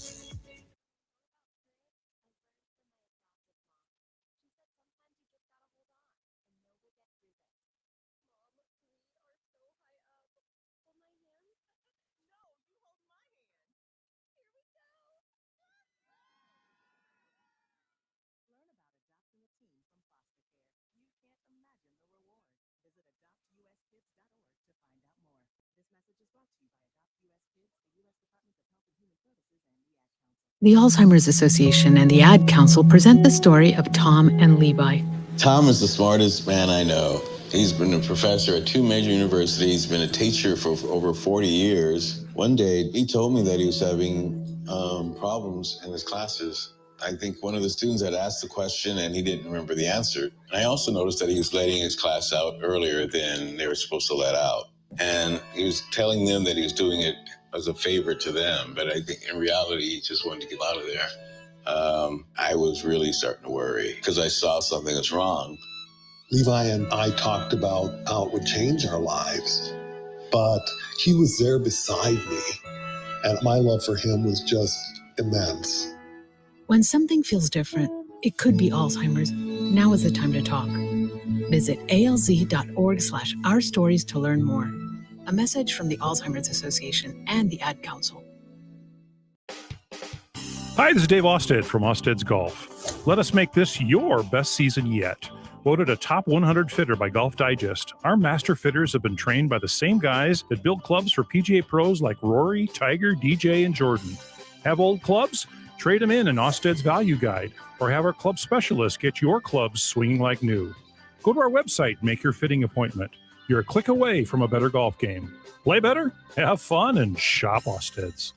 The Alzheimer's Association and the Ad Council present the story of Tom and Levi. Tom is the smartest man I know. He's been a professor at 2 major universities, been a teacher for over 40 years. One day, he told me that he was having problems in his classes. I think one of the students had asked the question and he didn't remember the answer. And I also noticed that he was letting his class out earlier than they were supposed to let out. And he was telling them that he was doing it as a favor to them, but I think in reality, he just wanted to get out of there. I was really starting to worry because I saw something that's wrong. Levi and I talked about how it would change our lives, but he was there beside me, and my love for him was just immense. When something feels different, it could be Alzheimer's. Now is the time to talk. Visit alz.org/ourstories to learn more. A message from the Alzheimer's Association and the Ad Council. Hi, this is Dave Osted from Osted's Golf. Let us make this your best season yet. Voted a top 100 fitter by Golf Digest, our master fitters have been trained by the same guys that build clubs for PGA pros like Rory, Tiger, DJ, and Jordan. Have old clubs? Trade them in Osted's Value Guide, or have our club specialists get your clubs swinging like new. Go to our website and make your fitting appointment. You're a click away from a better golf game. Play better, have fun, and shop Osted's.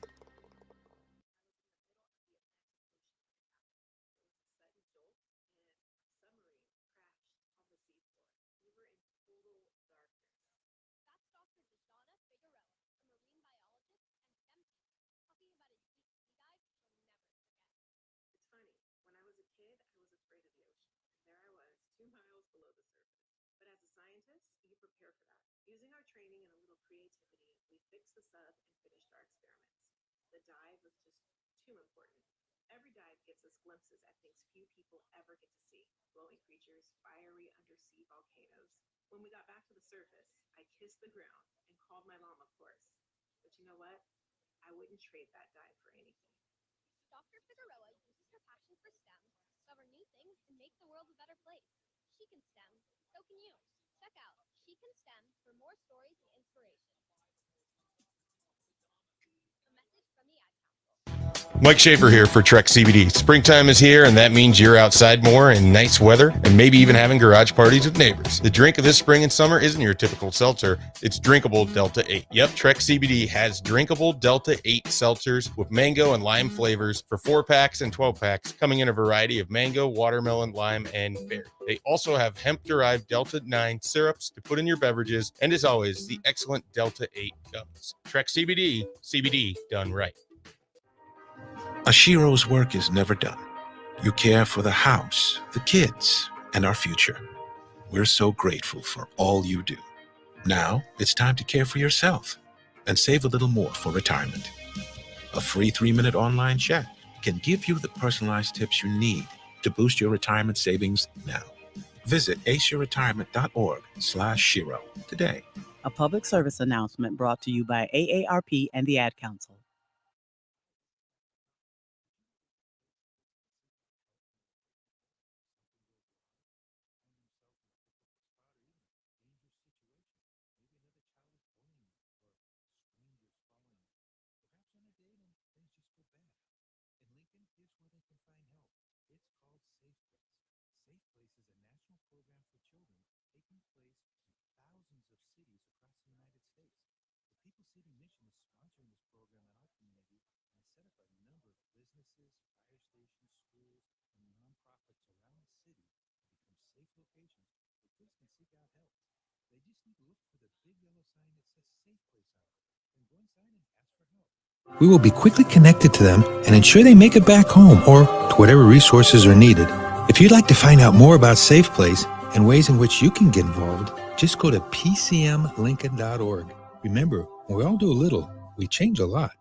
Using our training and a little creativity, we fixed the sub and finished our experiments. The dive was just too important. Every dive gives us glimpses at things few people ever get to see. Glowing creatures, fiery undersea volcanoes. When we got back to the surface, I kissed the ground and called my mom, of course. But you know what? I wouldn't trade that dive for anything. Dr. Figueroa uses her passion for STEM to discover new things and make the world a better place. She can STEM, so can you. Check out She Can STEM for more stories and inspiration. A message from the Ad Council. Mike Schaefer here for Trek CBD. Springtime is here, and that means you're outside more in nice weather and maybe even having garage parties with neighbors. The drink of this spring and summer isn't your typical seltzer. It's drinkable Delta 8. Yep, Trek CBD has drinkable Delta 8 seltzers with mango and lime flavors for 4-packs and 12-packs, coming in a variety of mango, watermelon, lime, and berry. They also have hemp-derived Delta 9 syrups to put in your beverages, and as always, the excellent Delta 8 gums. Trek CBD, CBD done right. A Shiro's work is never done. You care for the house, the kids, and our future. We're so grateful for all you do. Now it's time to care for yourself and save a little more for retirement. A free 3-minute online chat can give you the personalized tips you need to boost your retirement savings now. Visit aceyourretirement.org/Shiro today. A public service announcement brought to you by AARP and the Ad Council. of cities across the United States. The People City mission is sponsoring this program in our community and has set up a number of businesses, fire stations, schools, and nonprofits around the city to become safe locations where kids can seek out help. They just need to look for the big yellow sign that says Safe Place on it. Then go inside and ask for help. We will be quickly connected to them and ensure they make it back home or to whatever resources are needed. If you'd like to find out more about Safe Place and ways in which you can get involved, just go to pcmlincoln.org. Remember, when we all do a little, we change a lot.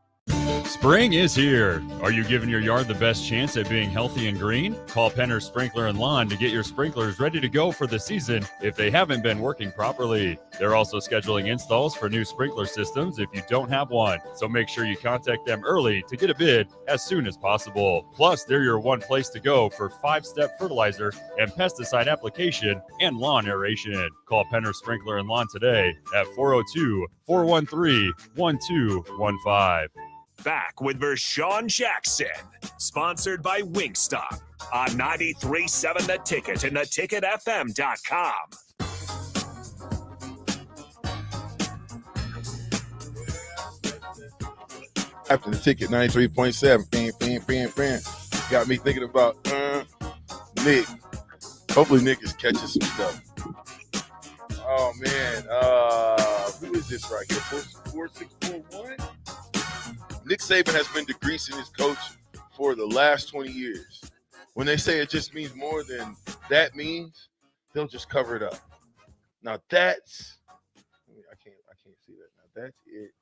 Spring is here. Are you giving your yard the best chance at being healthy and green? Call Penner Sprinkler and Lawn to get your sprinklers ready to go for the season if they haven't been working properly. They're also scheduling installs for new sprinkler systems if you don't have one. So make sure you contact them early to get a bid as soon as possible. Plus, they're your one place to go for 5-step fertilizer and pesticide application and lawn aeration. Call Penner Sprinkler and Lawn today at 402-413-1215. Back with Vershan Jackson, sponsored by Wingstop on 93.7 The Ticket and theticketfm.com. After the ticket, 93.7. Bam. Got me thinking about Nick. Hopefully Nick is catching some stuff. Oh, man. Who is this right here? 4641? Nick Saban has been degreasing his coach for the last 20 years. When they say it just means more than that means, they'll just cover it up. Now that's, I can't see that. Now that's it.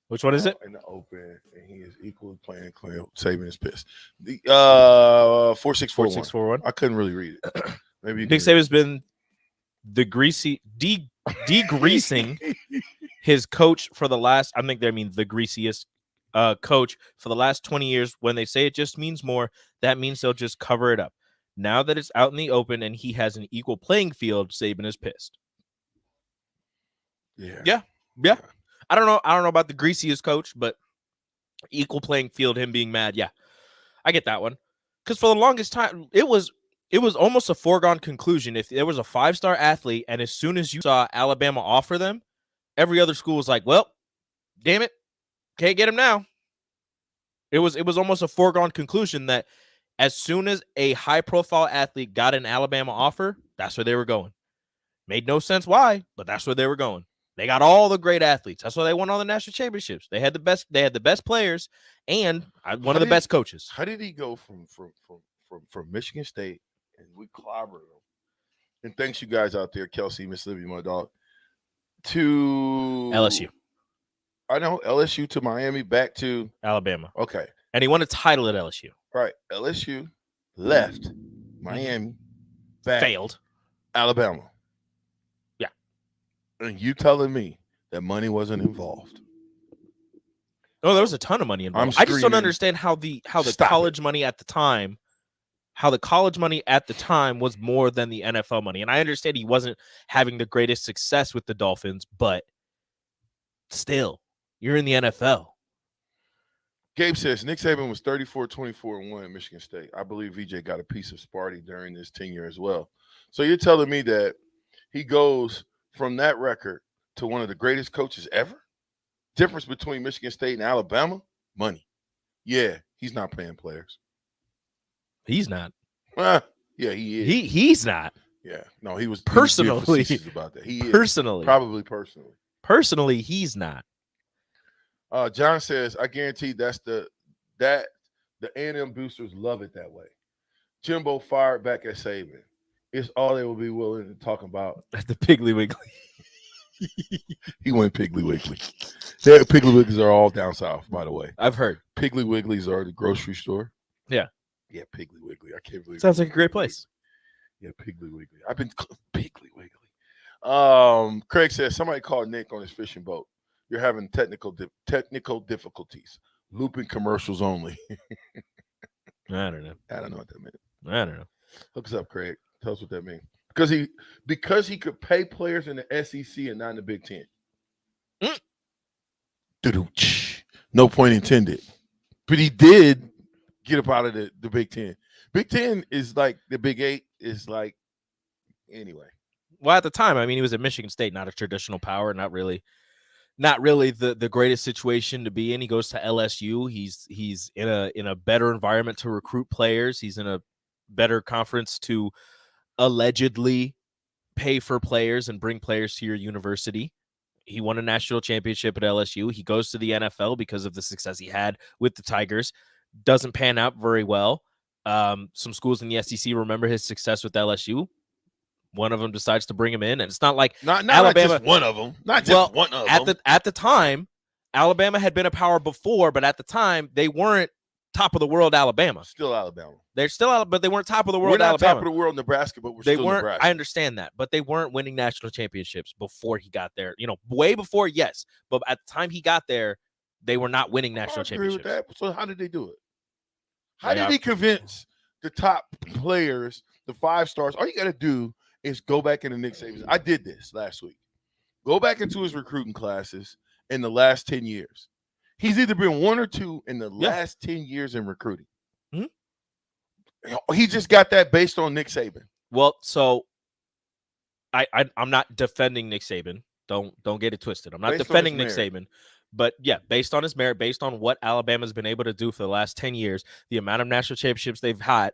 Which one is it? In the open, and he is equally playing clear. Saban is pissed. The 4641. I couldn't really read it. Maybe Nick Saban's been degreasing his coach for the last. I think they mean the greasiest coach for the last 20 years. When they say it just means more, that means they'll just cover it up. Now that it's out in the open and he has an equal playing field, Saban is pissed. Yeah. I don't know about the greasiest coach, but equal playing field, him being mad. Yeah, I get that one. Because for the longest time, it was almost a foregone conclusion. If there was a 5-star athlete, and as soon as you saw Alabama offer them, every other school was like, well, damn it, can't get him now. It was almost a foregone conclusion that as soon as a high-profile athlete got an Alabama offer, that's where they were going. Made no sense why, but that's where they were going. They got all the great athletes. That's why they won all the national championships. They had the best. They had the best players and one of the best coaches. How did he go from Michigan State, and we clobbered him? And thanks you guys out there, Kelsey, Miss Libby, my dog, to LSU. I know, LSU to Miami, back to Alabama. Okay. And he won a title at LSU. Right. LSU left Miami, back failed Alabama. Yeah. And you telling me that money wasn't involved? Oh, there was a ton of money involved. I just don't understand how the college money at the time, was more than the NFL money. And I understand he wasn't having the greatest success with the Dolphins, but still, you're in the NFL. Gabe says Nick Saban was 34-24-1 at Michigan State. I believe VJ got a piece of Sparty during this tenure as well. So you're telling me that he goes from that record to one of the greatest coaches ever? Difference between Michigan State and Alabama? Money. Yeah, he's not paying players. He's not. Yeah, he is. He's not. Yeah, no, he was personally about that. He is. Personally, probably personally. Personally, he's not. John says, I guarantee the A&M boosters love it that way. Jimbo fired back at Saban. It's all they will be willing to talk about. At the Piggly Wiggly. He went Piggly Wiggly. Piggly Wigglies are all down south, by the way. I've heard. Piggly Wigglies are the grocery store. Yeah. Yeah, Piggly Wiggly. I can't believe Sounds like a great place. Yeah, Piggly Wiggly. I've been Piggly Wiggly. Craig says somebody called Nick on his fishing boat. You're having technical difficulties. Looping commercials only. I don't know. I don't know what that meant. I don't know. Hook us up, Craig. Tell us what that means. Because he could pay players in the SEC and not in the Big Ten. No point intended. But he did get up out of the Big Ten. Big Ten is like the Big 8 is like anyway. Well, at the time, I mean, he was at Michigan State, not a traditional power, not really the greatest situation to be in. He goes to LSU. He's in a better environment to recruit players. He's in a better conference to allegedly pay for players and bring players to your university. He won a national championship at LSU. He goes to the NFL because of the success he had with the Tigers. Doesn't pan out very well. Some schools in the SEC remember his success with LSU. One of them decides to bring him in, and it's not like Alabama. Not just one of them. Not just one of them. At the time, Alabama had been a power before, but at the time they weren't top of the world. Alabama Still Alabama. They're still out, but they weren't top of the world. We're not Alabama. top of the world, Nebraska, but They still weren't. Nebraska. I understand that, but they weren't winning national championships before he got there. You know, way before, yes, but at the time he got there, they were not winning national I agree with championships. that. So how did they do it? How did he convince the top players, the 5 stars? All you got to do is go back into Nick Saban. I did this last week. Go back into his recruiting classes in the last 10 years. He's either been 1 or 2 in the last 10 years in recruiting. He just got that based on Nick Saban. Well, so I'm not defending Nick Saban. Don't get it twisted. I'm not Based on defending his Nick merit. Saban. But yeah, based on his merit, based on what Alabama's been able to do for the last 10 years, the amount of national championships they've had,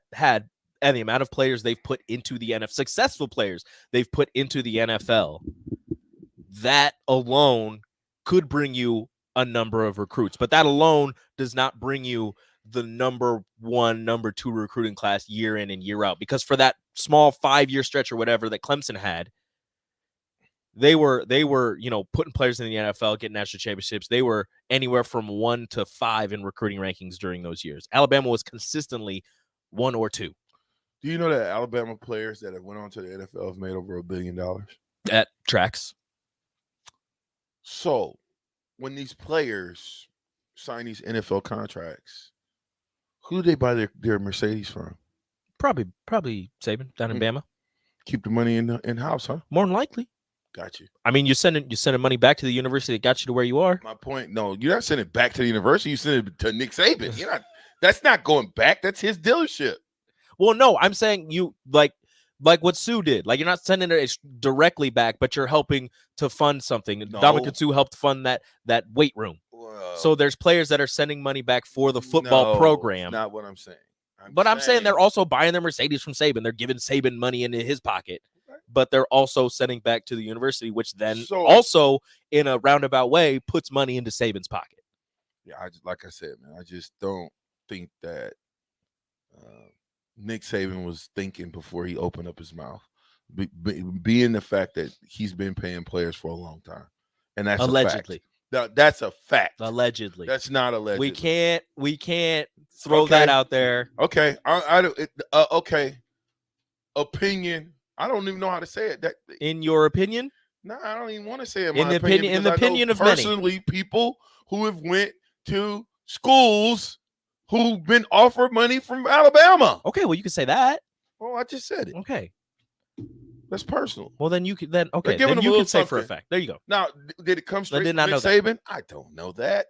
and the amount of players they've put into the NFL, successful players they've put into the NFL, that alone could bring you a number of recruits. But that alone does not bring you the number 1, number 2 recruiting class year in and year out. Because for that small 5-year stretch or whatever that Clemson had, they were, you know, putting players in the NFL, getting national championships. They were anywhere from 1 to 5 in recruiting rankings during those years. Alabama was consistently 1 or 2. Do you know that Alabama players that have went on to the NFL have made over $1 billion? That tracks. So when these players sign these NFL contracts, who do they buy their Mercedes from? Probably Saban down in Bama. Keep the money in house, huh? More than likely. Got you. I mean, you're sending money back to the university that got you to where you are. My point, no, you're not sending it back to the university. You send it to Nick Saban. You're not. That's not going back. That's his dealership. Well, no, I'm saying you like what Sue did. Like, you're not sending it directly back, but you're helping to fund something. No. Dominic Sue helped fund that weight room. So there's players that are sending money back for the football program. Not what I'm saying. I'm saying they're also buying their Mercedes from Saban. They're giving Saban money into his pocket, but they're also sending back to the university, which then also, in a roundabout way, puts money into Saban's pocket. Yeah, like I said, man, I just don't think that Nick Saban was thinking before he opened up his mouth. Being the fact that he's been paying players for a long time, and that's allegedly. That's a fact. Allegedly. That's not allegedly. We can't throw that out there. Okay. Okay. Opinion. I don't even know how to say it. That in your opinion? No, I don't even want to say it. In the opinion of personally, people who have went to schools who've been offered money from Alabama. Okay, well, you can say that. Well, I just said it. Okay. That's personal. Well, then you can then okay. Then you can say for a fact. There you go. Now, did it come straight from Nick Saban? I don't know that.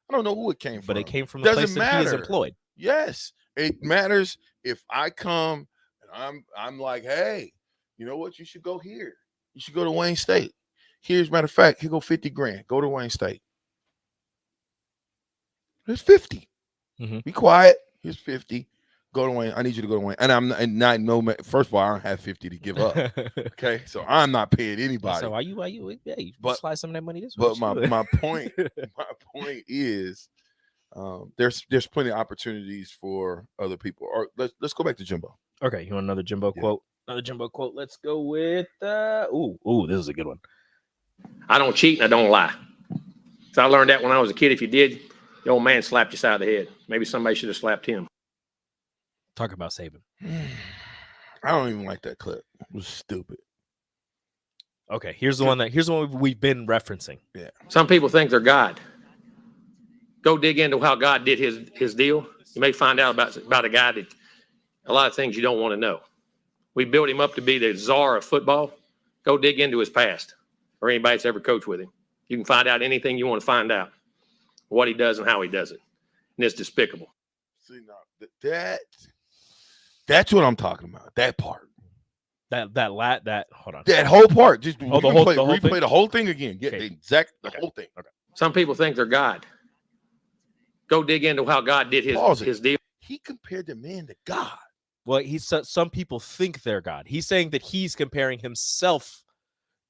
I don't know who it came from. But it came from the place that he is employed. Yes, it matters if I come and I'm like, hey, you know what? You should go here. You should go to Wayne State. Here's matter of fact, here go $50,000. Go to Wayne State. There's 50. Be quiet. Here's 50. Go to Wayne. I need you to go to Wayne. And I'm not no. First of all, I don't have 50 to give up. Okay, so I'm not paying anybody. So why you? Yeah, you slide some of that money this way. But my point is, there's plenty of opportunities for other people. Or let's go back to Jimbo. Okay, you want another Jimbo quote? Another Jimbo quote. Let's go with this is a good one. I don't cheat and I don't lie. So I learned that when I was a kid. If you did, the old man slapped you side of the head. Maybe somebody should have slapped him. Talk about Saban. I don't even like that clip. It was stupid. Okay, here's the one we've been referencing. Yeah. Some people think they're God. Go dig into how God did his deal. You may find out about a guy that a lot of things you don't want to know. We built him up to be the czar of football. Go dig into his past or anybody that's ever coached with him. You can find out anything you want to find out, what he does and how he does it. And it's despicable. See, now that's what I'm talking about. That part. Hold on. That whole part. Just the whole replay thing? the whole thing again. Get Okay. the whole thing. Okay. Some people think they're God. Go dig into how God did his deal. He compared the man to God. Well, some people think they're God. He's saying that he's comparing himself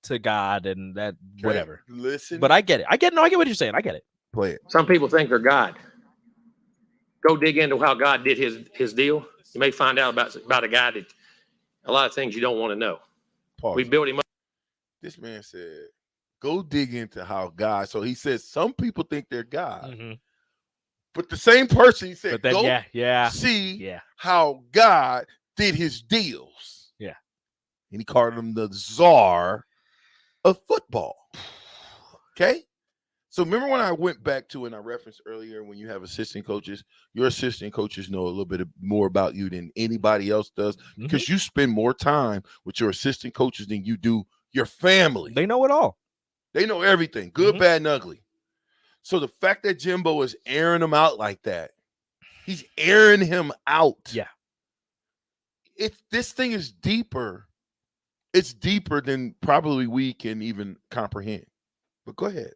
to God and that whatever. Listen. But I get it. I get what you're saying. I get it. Play it. Some people think they're God. Go dig into how God did his deal. You may find out about a guy that a lot of things you don't want to know. Pause. We built him up. This man said, go dig into how God. So he says some people think they're God. Mm-hmm. But the same person, he said, But then, go see Yeah. how God did his deals. Yeah. And he called him the czar of football. Okay? So remember when I went back to and I referenced earlier when you have assistant coaches, your assistant coaches know a little bit more about you than anybody else does because you spend more time with your assistant coaches than you do your family. They know it all. They know everything, good, bad, and ugly. So the fact that Jimbo is airing him out like that, he's airing him out. Yeah. This thing is deeper. It's deeper than probably we can even comprehend. But go ahead.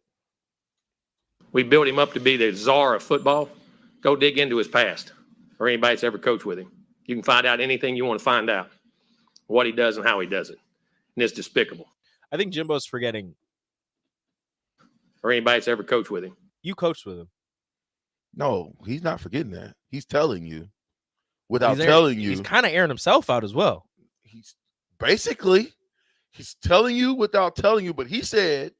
We built him up to be the czar of football. Go dig into his past or anybody that's ever coached with him. You can find out anything you want to find out, what he does and how he does it. And it's despicable. I think Jimbo's forgetting. Or anybody that's ever coached with him. You coached with him. No, he's not forgetting that. He's telling you without telling you. He's kind of airing himself out as well. He's telling you without telling you, but he said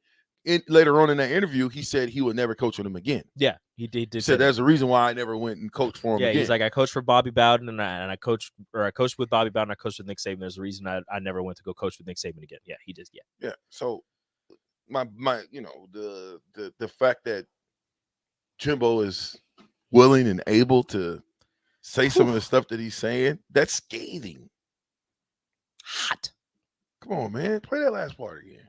later on in that interview, he said he would never coach with him again. Yeah, he did. He said there's a reason why I never went and coached for him again. He's like, I coached for Bobby Bowden and I coached with Bobby Bowden. I coached with Nick Saban. There's a reason I never went to go coach with Nick Saban again. Yeah, he just Yeah. So my the fact that Jimbo is willing and able to say some of the stuff that he's saying, that's scathing. Hot. Come on, man. Play that last part again.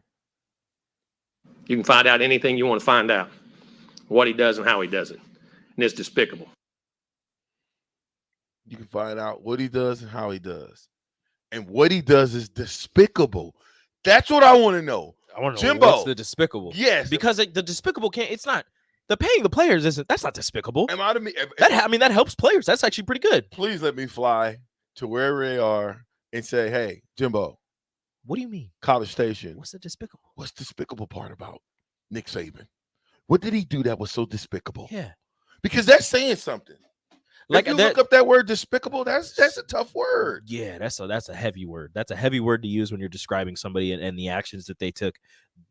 You can find out anything you want to find out, what he does and how he does it. And it's despicable. You can find out what he does and how he does. And what he does is despicable. That's what I want to know. I want to know Jimbo, what's the despicable. Yes. Because the despicable it's not. The paying the players that's not despicable. That helps players. That's actually pretty good. Please let me fly to wherever they are and say, hey, Jimbo. What do you mean? College Station. What's the despicable? What's the despicable part about Nick Saban? What did he do that was so despicable? Yeah. Because that's saying something. Like if you look up that word despicable, that's a tough word. Yeah, that's a heavy word. That's a heavy word to use when you're describing somebody and the actions that they took,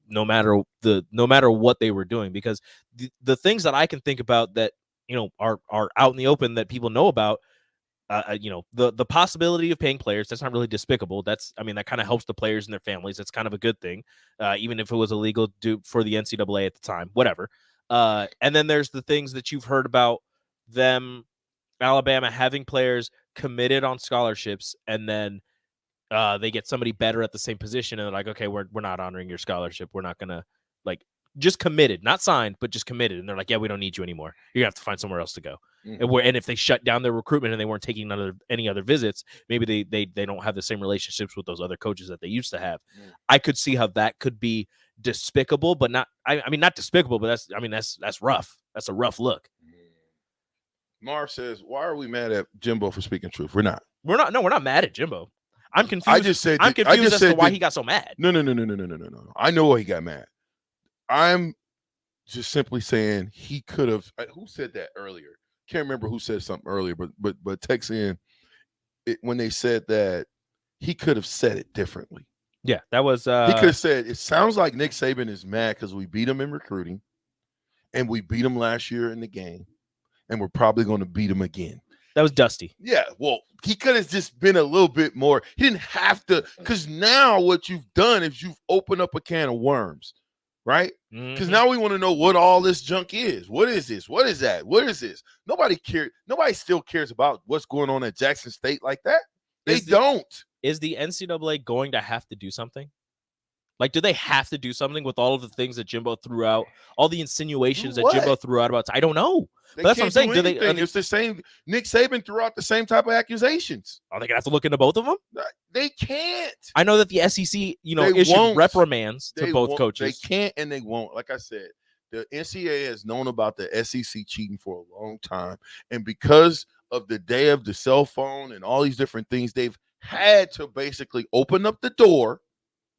no matter what they were doing. Because the things that I can think about that are out in the open that people know about, the possibility of paying players, that's not really despicable. That kind of helps the players and their families. That's kind of a good thing, even if it was illegal for the NCAA at the time, whatever. And then there's the things that you've heard about them. Alabama having players committed on scholarships and then they get somebody better at the same position and they're like, okay, we're not honoring your scholarship. We're not going to just committed, not signed, but just committed. And they're like, yeah, we don't need you anymore. You're gonna have to find somewhere else to go. Mm-hmm. And if they shut down their recruitment and they weren't taking any other visits, maybe they don't have the same relationships with those other coaches that they used to have. I could see how that could be despicable, but not despicable, but that's rough. That's a rough look. Marv says, why are we mad at Jimbo for speaking truth? We're not. We're not mad at Jimbo. I'm confused. I'm confused as to why he got so mad. No. I know why he got mad. I'm just simply saying he could have. Who said that earlier? Can't remember who said something earlier, but text in it when they said that he could have said it differently. Yeah, that was. He could have said, "It sounds like Nick Saban is mad because we beat him in recruiting, and we beat him last year in the game, and we're probably going to beat him again." That was Dusty. Yeah, well, he could have just been a little bit more. He didn't have to, because now what you've done is you've opened up a can of worms, right? Because now we want to know what all this junk is. What is this? What is that? What is this? Nobody cares. Nobody still cares about what's going on at Jackson State like that. They don't. Is the NCAA going to have to do something? Like, do they have to do something with all of the things that Jimbo threw out, all the insinuations that Jimbo threw out about? I don't know. They But that's what I'm can't saying. do Do they? anything. It's the same. Nick Saban threw out the same type of accusations. Are they gonna have to look into both of them? They can't. I know that the SEC, They issued won't. reprimands to They both won't. coaches. They can't and they won't. Like I said, the NCAA has known about the SEC cheating for a long time, and because of the day of the cell phone and all these different things, they've had to basically open up the door,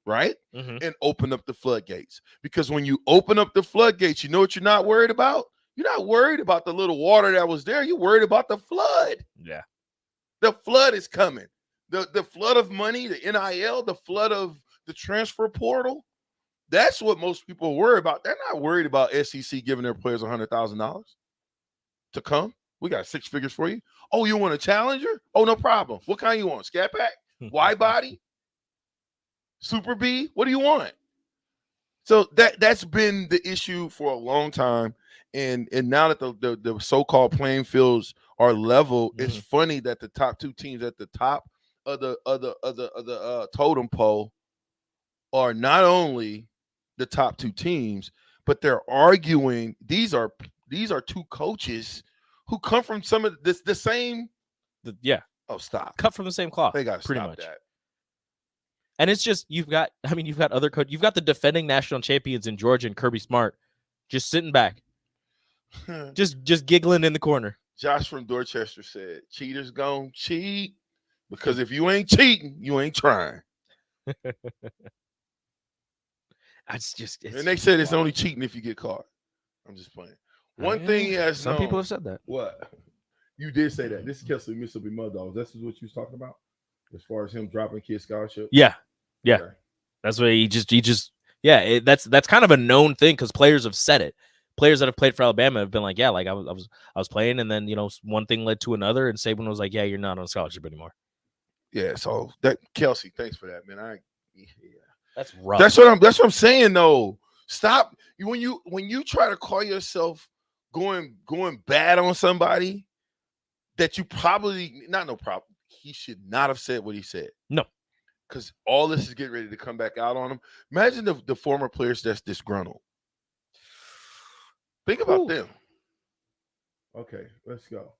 right? And open up the floodgates. Because when you open up the floodgates, you know what you're not worried about? You're not worried about the little water that was there. You're worried about the flood. Yeah. The flood is coming. The flood of money, the NIL, the flood of the transfer portal. That's what most people worry about. They're not worried about SEC giving their players $100,000 to come. We got 6 figures for you. Oh, you want a challenger? Oh, no problem. What kind you want? Scat pack? Wide body? Super B? What do you want? So that's been the issue for a long time. And now that the so-called playing fields are level, it's funny that the top 2 teams at the top of the totem pole are not only the top 2 teams, but they're arguing. These are 2 coaches who come from some of the same. Oh, stop! Cut from the same cloth. They got to pretty stop much. that. And it's just you've got other coaches. You've got the defending national champions in Georgia and Kirby Smart, just sitting back, just giggling in the corner. Josh from Dorchester said, "Cheaters gonna cheat because if you ain't cheating, you ain't trying." And they said it's only cheating if you get caught. I'm just playing. One thing he has some known, people have said that. What? You did say that. This is Kelsey Mississippi Mud Dogs. This is what you was talking about as far as him dropping kids' scholarship. Yeah. Okay. That's what he just that's kind of a known thing because players have said it. Players that have played for Alabama have been like, yeah, like I was playing, and then one thing led to another, and Saban was like, yeah, you're not on scholarship anymore. Yeah. So that Kelsey, thanks for that, man. That's rough. That's what I'm saying though. Stop when you try to call yourself going bad on somebody that you probably no problem. He should not have said what he said. No. Because all this is getting ready to come back out on him. Imagine the former players that's disgruntled. Think about them. Okay, let's go.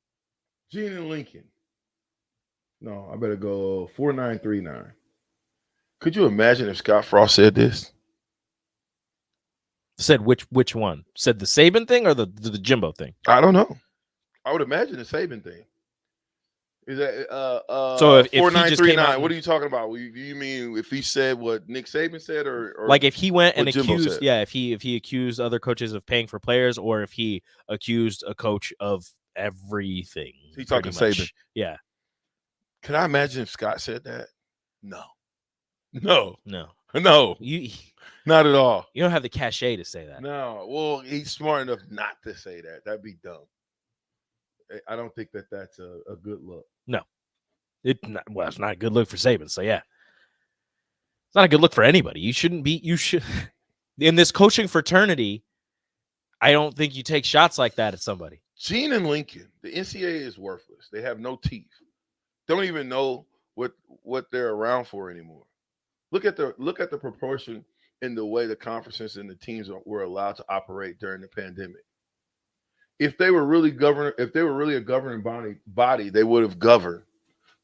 Gene and Lincoln. No, I better go 4939. Could you imagine if Scott Frost said this? Said which one? Said the Saban thing or the Jimbo thing? I don't know. I would imagine the Saban thing. Is that so if 4939? What are you talking about? You mean if he said what Nick Saban said, or like if he went and Jimbo accused, said? if he accused other coaches of paying for players, or if he accused a coach of everything? He talking Saban. Yeah. Can I imagine if Scott said that? No. You not at all. You don't have the cachet to say that. No. Well, he's smart enough not to say that. That'd be dumb. I don't think that's a good look. No. It's not a good look for Saban. So yeah. It's not a good look for anybody. You should in this coaching fraternity, I don't think you take shots like that at somebody. Gene and Lincoln, the NCAA is worthless. They have no teeth. Don't even know what they're around for anymore. Look at the proportion in the way the conferences and the teams were allowed to operate during the pandemic. If they were really a governing body, they would have governed.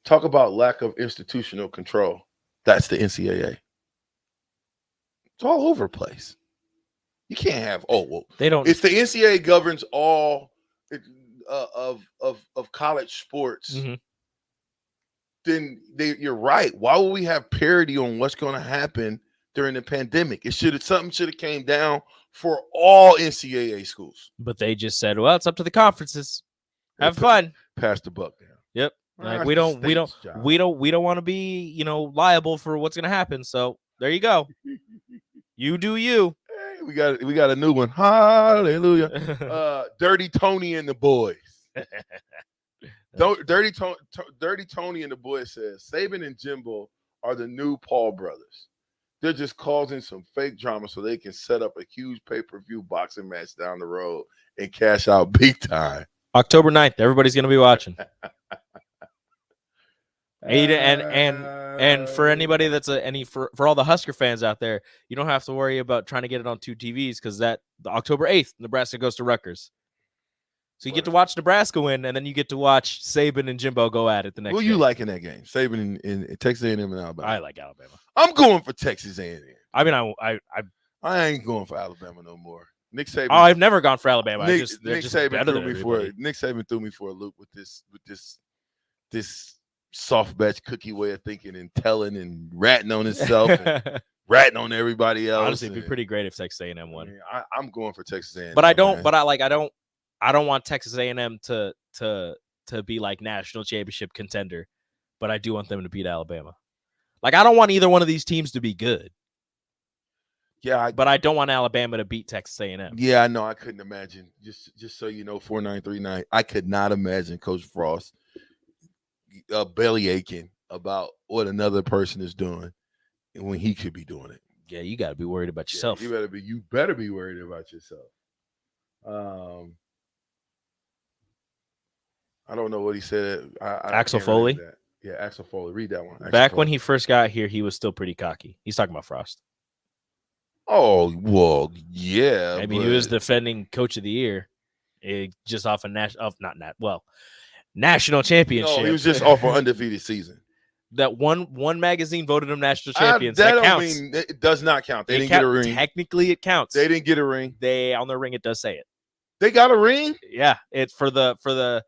Talk about lack of institutional control. That's the NCAA. It's all over the place. You can't have they don't. If the NCAA governs all of college sports, then you're right. Why would we have parity on what's going to happen during the pandemic? Something should have came down for all NCAA schools. But they just said, well, it's up to the conferences. Have fun. Pass the buck down. Yep. Like we don't want to be, liable for what's going to happen. So there you go. You do you. Hey, we got a new one. Hallelujah. Dirty Tony and the boys. Dirty Tony and the boys says Saban and Jimbo are the new Paul brothers. They're just causing some fake drama so they can set up a huge pay-per-view boxing match down the road and cash out big time. October 9th. Everybody's going to be watching. And for anybody that's for all the Husker fans out there, you don't have to worry about trying to get it on 2 TVs because the October 8th, Nebraska goes to Rutgers. So you get to watch Nebraska win, and then you get to watch Saban and Jimbo go at it the next Who day. you like in that game? Saban and Texas A&M and Alabama. I like Alabama. I'm going for Texas A&M. I mean, I ain't going for Alabama no more. Nick Saban. Oh, I've never gone for Alabama. Nick They're just Saban better threw than me everybody. Nick Saban threw me for a loop with this soft batch cookie way of thinking and telling and ratting on himself and ratting on everybody else. Honestly, it'd be pretty great if Texas A&M won. I'm going for Texas A&M. But I don't. Man. But I don't want Texas A&M to be like national championship contender. But I do want them to beat Alabama. Like I don't want either one of these teams to be good. Yeah, but I don't want Alabama to beat Texas A&M. Yeah, I know. I couldn't imagine. Just so you know, 4939. I could not imagine Coach Frost belly aching about what another person is doing when he could be doing it. Yeah, you got to be worried about yourself. You better be worried about yourself. I don't know what he said. Axel Foley. Yeah, Axel Foley. Read that one. Back when he first got here, he was still pretty cocky. He's talking about Frost. Oh, well, yeah. I mean, he was defending Coach of the Year, just off a national championship. No, he was just off an undefeated season. That one magazine voted him national champions. That counts. Mean it does not count. They didn't get a ring. Technically, it counts. They didn't get a ring. On their ring, it does say it. They got a ring. Yeah, it's for the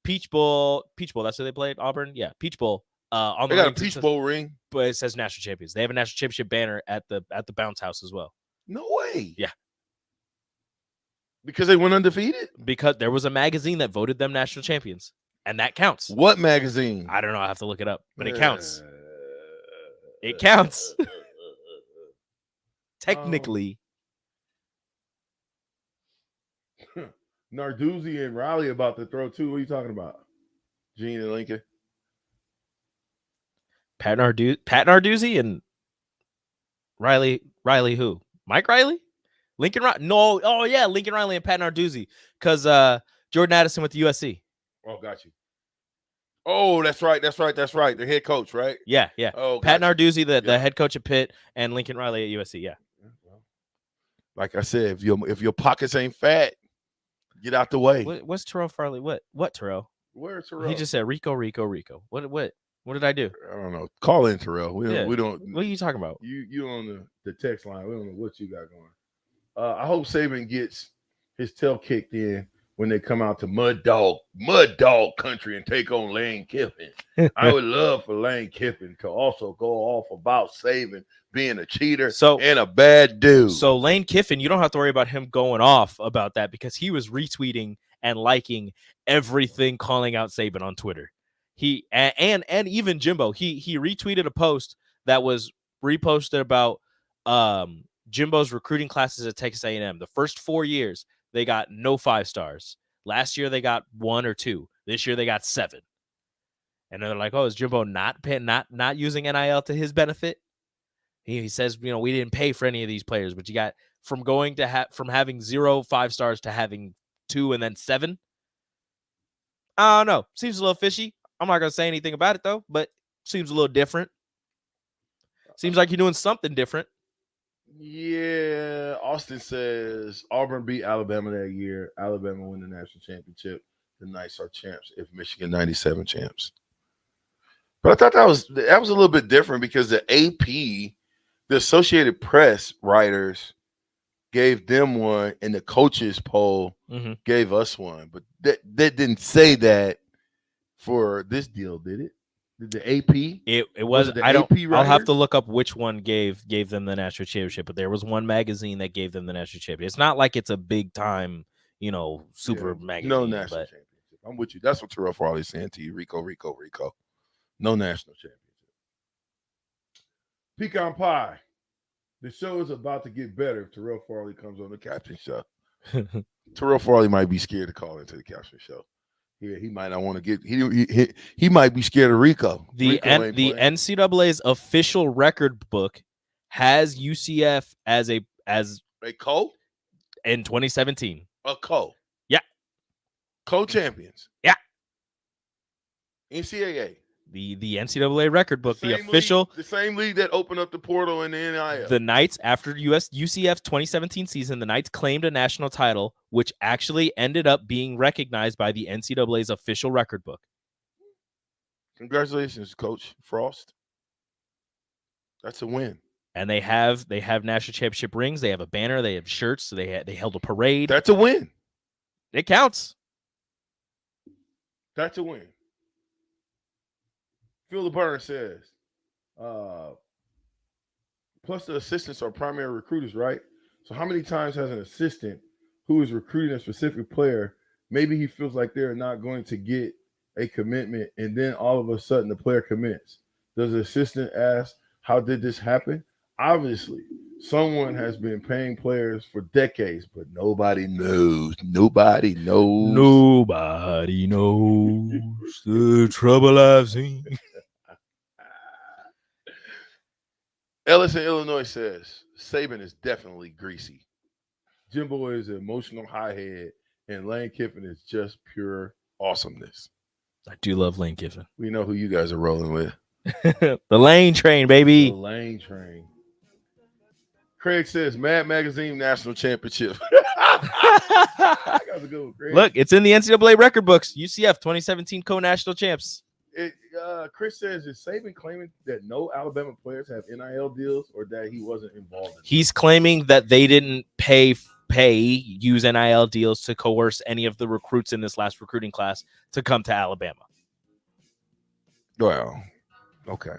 Peach Bowl. That's who they played. Auburn. Yeah, Peach Bowl. They got a Peach Bowl ring, but it says national champions. They have a national championship banner at the bounce house as well. No way. Yeah, because they went undefeated. Because there was a magazine that voted them national champions, and that counts. What magazine? I don't know. I have to look it up, but it counts. It counts. Technically. Narduzzi and Riley about to throw too. What are you talking about? Gene and Lincoln. Pat Narduzzi and Riley who? Mike Riley? Lincoln Riley? No. Oh, yeah. Lincoln Riley and Pat Narduzzi. Because Jordan Addison with the USC. Oh, got you. Oh, that's right. The head coach, right? Yeah. Oh, Pat Narduzzi, the head coach at Pitt, and Lincoln Riley at USC. Yeah. Like I said, if your pockets ain't fat, get out the way. What's Terrell Farley? What Terrell? Where's Terrell? He just said Rico. What did I do? I don't know. Call in Terrell. We don't. What are you talking about? You on the text line. We don't know what you got going. I hope Saban gets his tail kicked in when they come out to Mud Dog country and take on Lane Kiffin. I would love for Lane Kiffin to also go off about Saban being a cheater and a bad dude. So Lane Kiffin, you don't have to worry about him going off about that because he was retweeting and liking everything calling out Saban on Twitter. He and even Jimbo, he retweeted a post that was reposted about Jimbo's recruiting classes at Texas A&M. The first 4 years, they got no 5 stars. Last year, they got 1 or 2. This year, they got 7. And they're like, "Oh, is Jimbo not using NIL to his benefit?" He says, we didn't pay for any of these players, but you got from going to from having 0 5 stars to having 2 and then 7. I don't know. Seems a little fishy. I'm not going to say anything about it, though, but seems a little different. Seems like you're doing something different. Yeah. Austin says Auburn beat Alabama that year. Alabama win the national championship. The Knights are champs if Michigan 97 champs. But I thought that was a little bit different because the AP, the Associated Press writers gave them one and the coaches poll gave us one. But that didn't say that for this deal, did it? Did the AP? It was. The I don't. AP I'll have to look up which one gave them the national championship. But there was one magazine that gave them the national championship. It's not like it's a big time, super magazine. No national championship. I'm with you. That's what Terrell Farley's saying to you, Rico. No national championship. Pecan pie. The show is about to get better if Terrell Farley comes on the captain show. Terrell Farley might be scared to call into the captain show. Yeah, he might not want to get. He might be scared of Rico. The NCAA's official record book has UCF as a co in 2017. A co. Yeah. Co-champions. Yeah. NCAA. The NCAA record book, the official. The same league that opened up the portal in the NIL. The Knights, after UCF 2017 season, the Knights claimed a national title, which actually ended up being recognized by the NCAA's official record book. Congratulations, Coach Frost. That's a win. And they have national championship rings. They have a banner. They have shirts. So they held a parade. That's a win. It counts. That's a win. Phil the Burner says, plus the assistants are primary recruiters, right? So how many times has an assistant who is recruiting a specific player, maybe he feels like they're not going to get a commitment, and then all of a sudden the player commits? Does the assistant ask, how did this happen? Obviously, someone has been paying players for decades, but nobody knows. Nobody knows. Nobody knows the trouble I've seen. Ellis in Illinois says, Saban is definitely greasy. Jimbo is an emotional high-head, and Lane Kiffin is just pure awesomeness. I do love Lane Kiffin. We know who you guys are rolling with. The Lane train, baby. The Lane train. Craig says, Mad Magazine National Championship. I gotta go with Craig. Look, it's in the NCAA record books. UCF 2017 co-national champs. Chris says, is Saban claiming that no Alabama players have NIL deals or that he wasn't involved in it? He's claiming that they didn't use NIL deals to coerce any of the recruits in this last recruiting class to come to Alabama. Well, okay.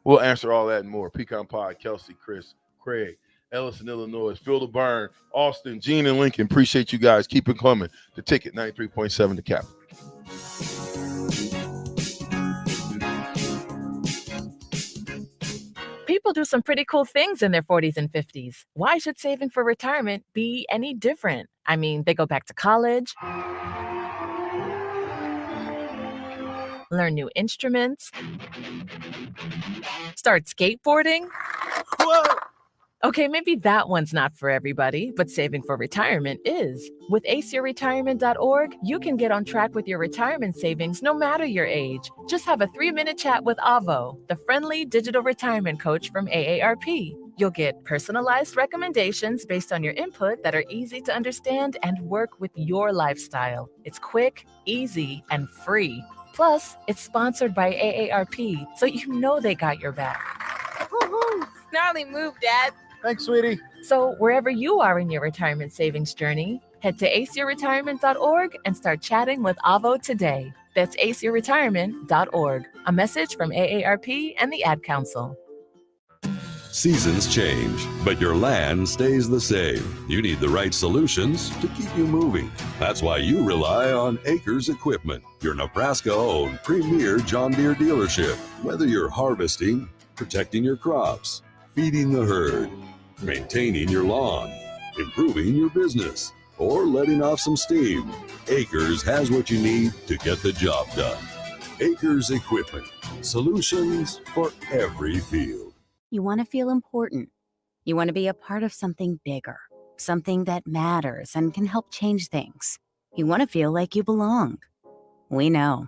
We'll answer all that and more. Pecan Pie, Kelsey, Chris, Craig, Ellis in Illinois, Phil the Burn, Austin, Gene, and Lincoln. Appreciate you guys. Keep it coming. The Ticket, 93.7 The Cap. People do some pretty cool things in their 40s and 50s. Why should saving for retirement be any different? I mean, they go back to college, learn new instruments, start skateboarding. Whoa! Okay, maybe that one's not for everybody, but saving for retirement is. With aceyourretirement.org, you can get on track with your retirement savings no matter your age. Just have a 3-minute chat with Avo, the friendly digital retirement coach from AARP. You'll get personalized recommendations based on your input that are easy to understand and work with your lifestyle. It's quick, easy, and free. Plus, it's sponsored by AARP, so you know they got your back. Woohoo! Snarly move, Dad. Thanks, sweetie. So wherever you are in your retirement savings journey, head to aceyourretirement.org and start chatting with Avo today. That's aceyourretirement.org. A message from AARP and the Ad Council. Seasons change, but your land stays the same. You need the right solutions to keep you moving. That's why you rely on Acres Equipment, your Nebraska-owned premier John Deere dealership. Whether you're harvesting, protecting your crops, feeding the herd, maintaining your lawn, improving your business, or letting off some steam, Acres has what you need to get the job done. Acres Equipment, solutions for every field. You want to feel important. You want to be a part of something bigger, something that matters and can help change things. You want to feel like you belong. We know.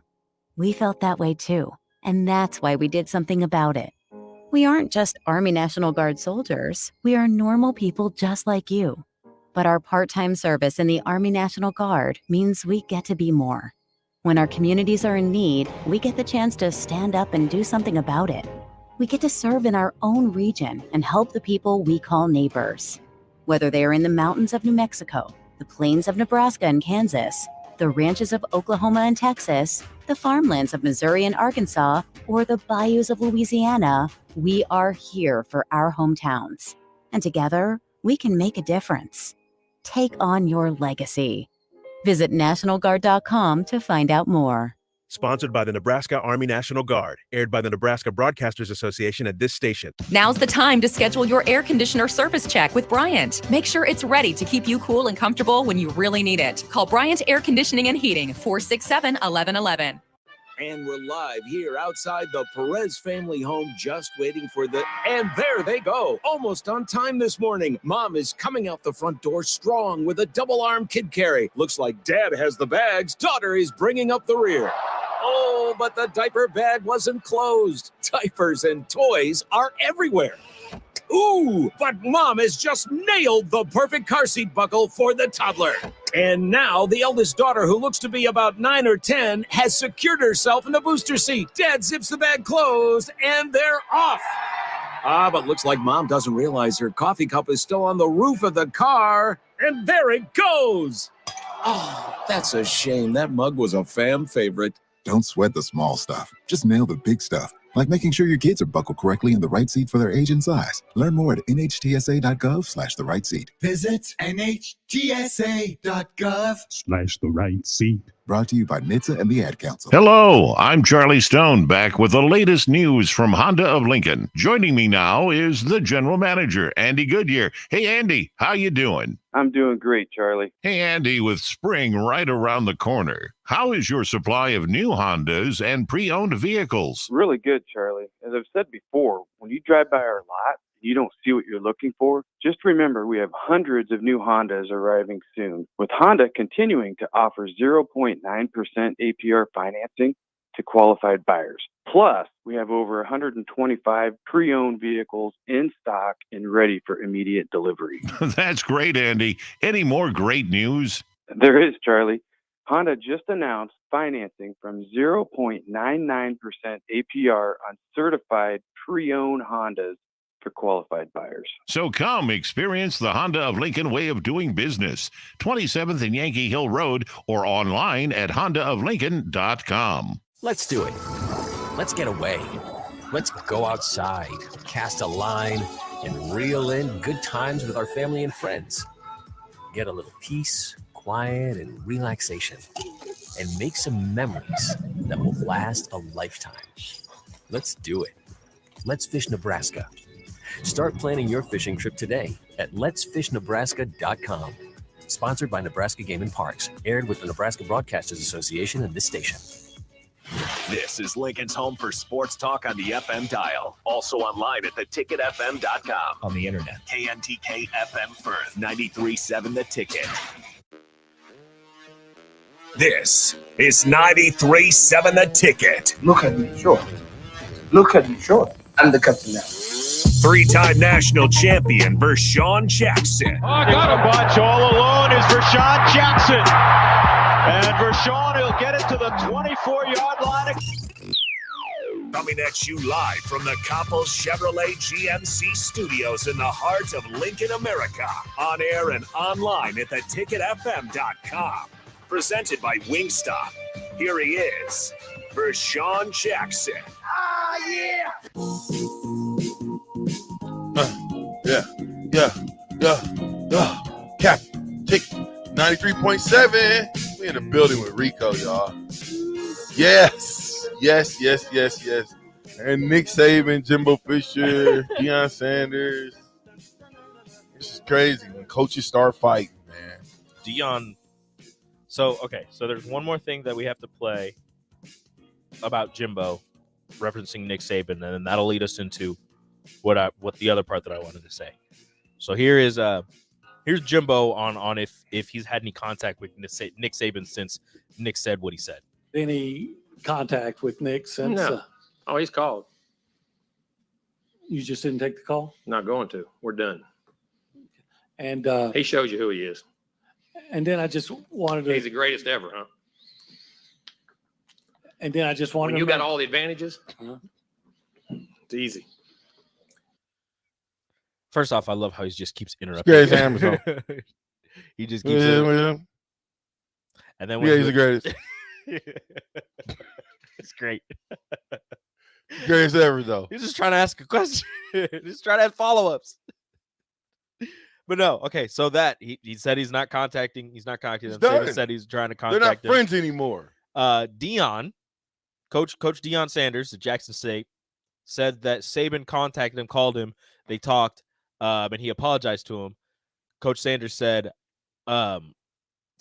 We felt that way too, and that's why we did something about it. We aren't just Army National Guard soldiers. We are normal people just like you. But our part-time service in the Army National Guard means we get to be more. When our communities are in need, we get the chance to stand up and do something about it. We get to serve in our own region and help the people we call neighbors. Whether they are in the mountains of New Mexico, the plains of Nebraska and Kansas, the ranches of Oklahoma and Texas, the farmlands of Missouri and Arkansas, or the bayous of Louisiana, we are here for our hometowns. And together, we can make a difference. Take on your legacy. Visit NationalGuard.com to find out more. Sponsored by the Nebraska Army National Guard. Aired by the Nebraska Broadcasters Association at this station. Now's the time to schedule your air conditioner service check with Bryant. Make sure it's ready to keep you cool and comfortable when you really need it. Call Bryant Air Conditioning and Heating, 467-1111. And we're live here outside the Perez family home, just waiting for and there they go, almost on time this morning. Mom is coming out the front door strong with a double-arm kid carry. Looks like Dad has the bags. Daughter is bringing up the rear. Oh, but the diaper bag wasn't closed. Diapers and toys are everywhere. Ooh, but Mom has just nailed the perfect car seat buckle for the toddler. And now the eldest daughter, who looks to be about 9 or 10, has secured herself in the booster seat. Dad zips the bag closed, and they're off. But looks like Mom doesn't realize her coffee cup is still on the roof of the car. And there it goes. Oh, that's a shame. That mug was a fam favorite. Don't sweat the small stuff. Just nail the big stuff, like making sure your kids are buckled correctly in the right seat for their age and size. Learn more at nhtsa.gov/the right seat. Visit nhtsa.gov/the right seat. Brought to you by NHTSA and the Ad Council. Hello, I'm Charlie Stone, back with the latest news from Honda of Lincoln. Joining me now is the general manager, Andy Goodyear. Hey, Andy, how you doing? I'm doing great, Charlie. Hey, Andy, with spring right around the corner, how is your supply of new Hondas and pre-owned vehicles? Really good, Charlie. As I've said before, when you drive by our lot, you don't see what you're looking for, just remember we have hundreds of new Hondas arriving soon, with Honda continuing to offer 0.9% APR financing to qualified buyers. Plus, we have over 125 pre-owned vehicles in stock and ready for immediate delivery. That's great, Andy. Any more great news? There is, Charlie. Honda just announced financing from 0.99% APR on certified pre-owned Hondas for qualified buyers. So come experience the Honda of Lincoln way of doing business. 27th and Yankee Hill Road or online at hondaoflincoln.com. Let's do it. Let's get away. Let's go outside, cast a line, and reel in good times with our family and friends. Get a little peace, quiet, and relaxation. And make some memories that will last a lifetime. Let's do it. Let's Fish Nebraska. Start planning your fishing trip today at letsfishnebraska.com. Sponsored by Nebraska Game and Parks. Aired with the Nebraska Broadcasters Association and this station. This is Lincoln's home for sports talk on the FM dial. Also online at theticketfm.com. On the internet. KNTK FM Firth, 93.7 The Ticket. This is 93.7 The Ticket. Look at me, sure. Look at me, sure. I'm the captain now. Three-time national champion Vershan Jackson. Oh, got a bunch all alone is Vershan Jackson. And Vershan will get it to the 24-yard line. Coming at you live from the Coppels Chevrolet GMC studios in the heart of Lincoln, America. On air and online at theticketfm.com. Presented by Wingstop. Here he is, Vershan Jackson. Ah, yeah! Cap, take 93.7. We in the building with Rico, y'all. Yes. And Nick Saban, Jimbo Fisher, Deion Sanders. This is crazy when coaches start fighting, man. Deion. So there's one more thing that we have to play about Jimbo, referencing Nick Saban, and then that'll lead us into what the other part that I wanted to say. So here's Jimbo on if he's had any contact with Nick Saban since Nick said what he said. Any contact with Nick since? No. He's called. You just didn't take the call? Not going to. We're done. And he shows you who he is. And then I just wanted to. He's the greatest ever, huh? And then I just wanted. When you got all the advantages, it's easy. First off, I love how he just keeps interrupting. Yeah, he's Amazon. He just keeps. And then he's the greatest. It's great. Greatest ever, though. He's just trying to ask a question. Just trying to have follow-ups. But no, okay. So that he said he's not contacting them. Saban said he's trying to contact them. They're not friends anymore. Deion, Coach Deion Sanders, the Jackson State, said that Saban contacted him, called him, they talked, and he apologized to him. Coach Sanders said,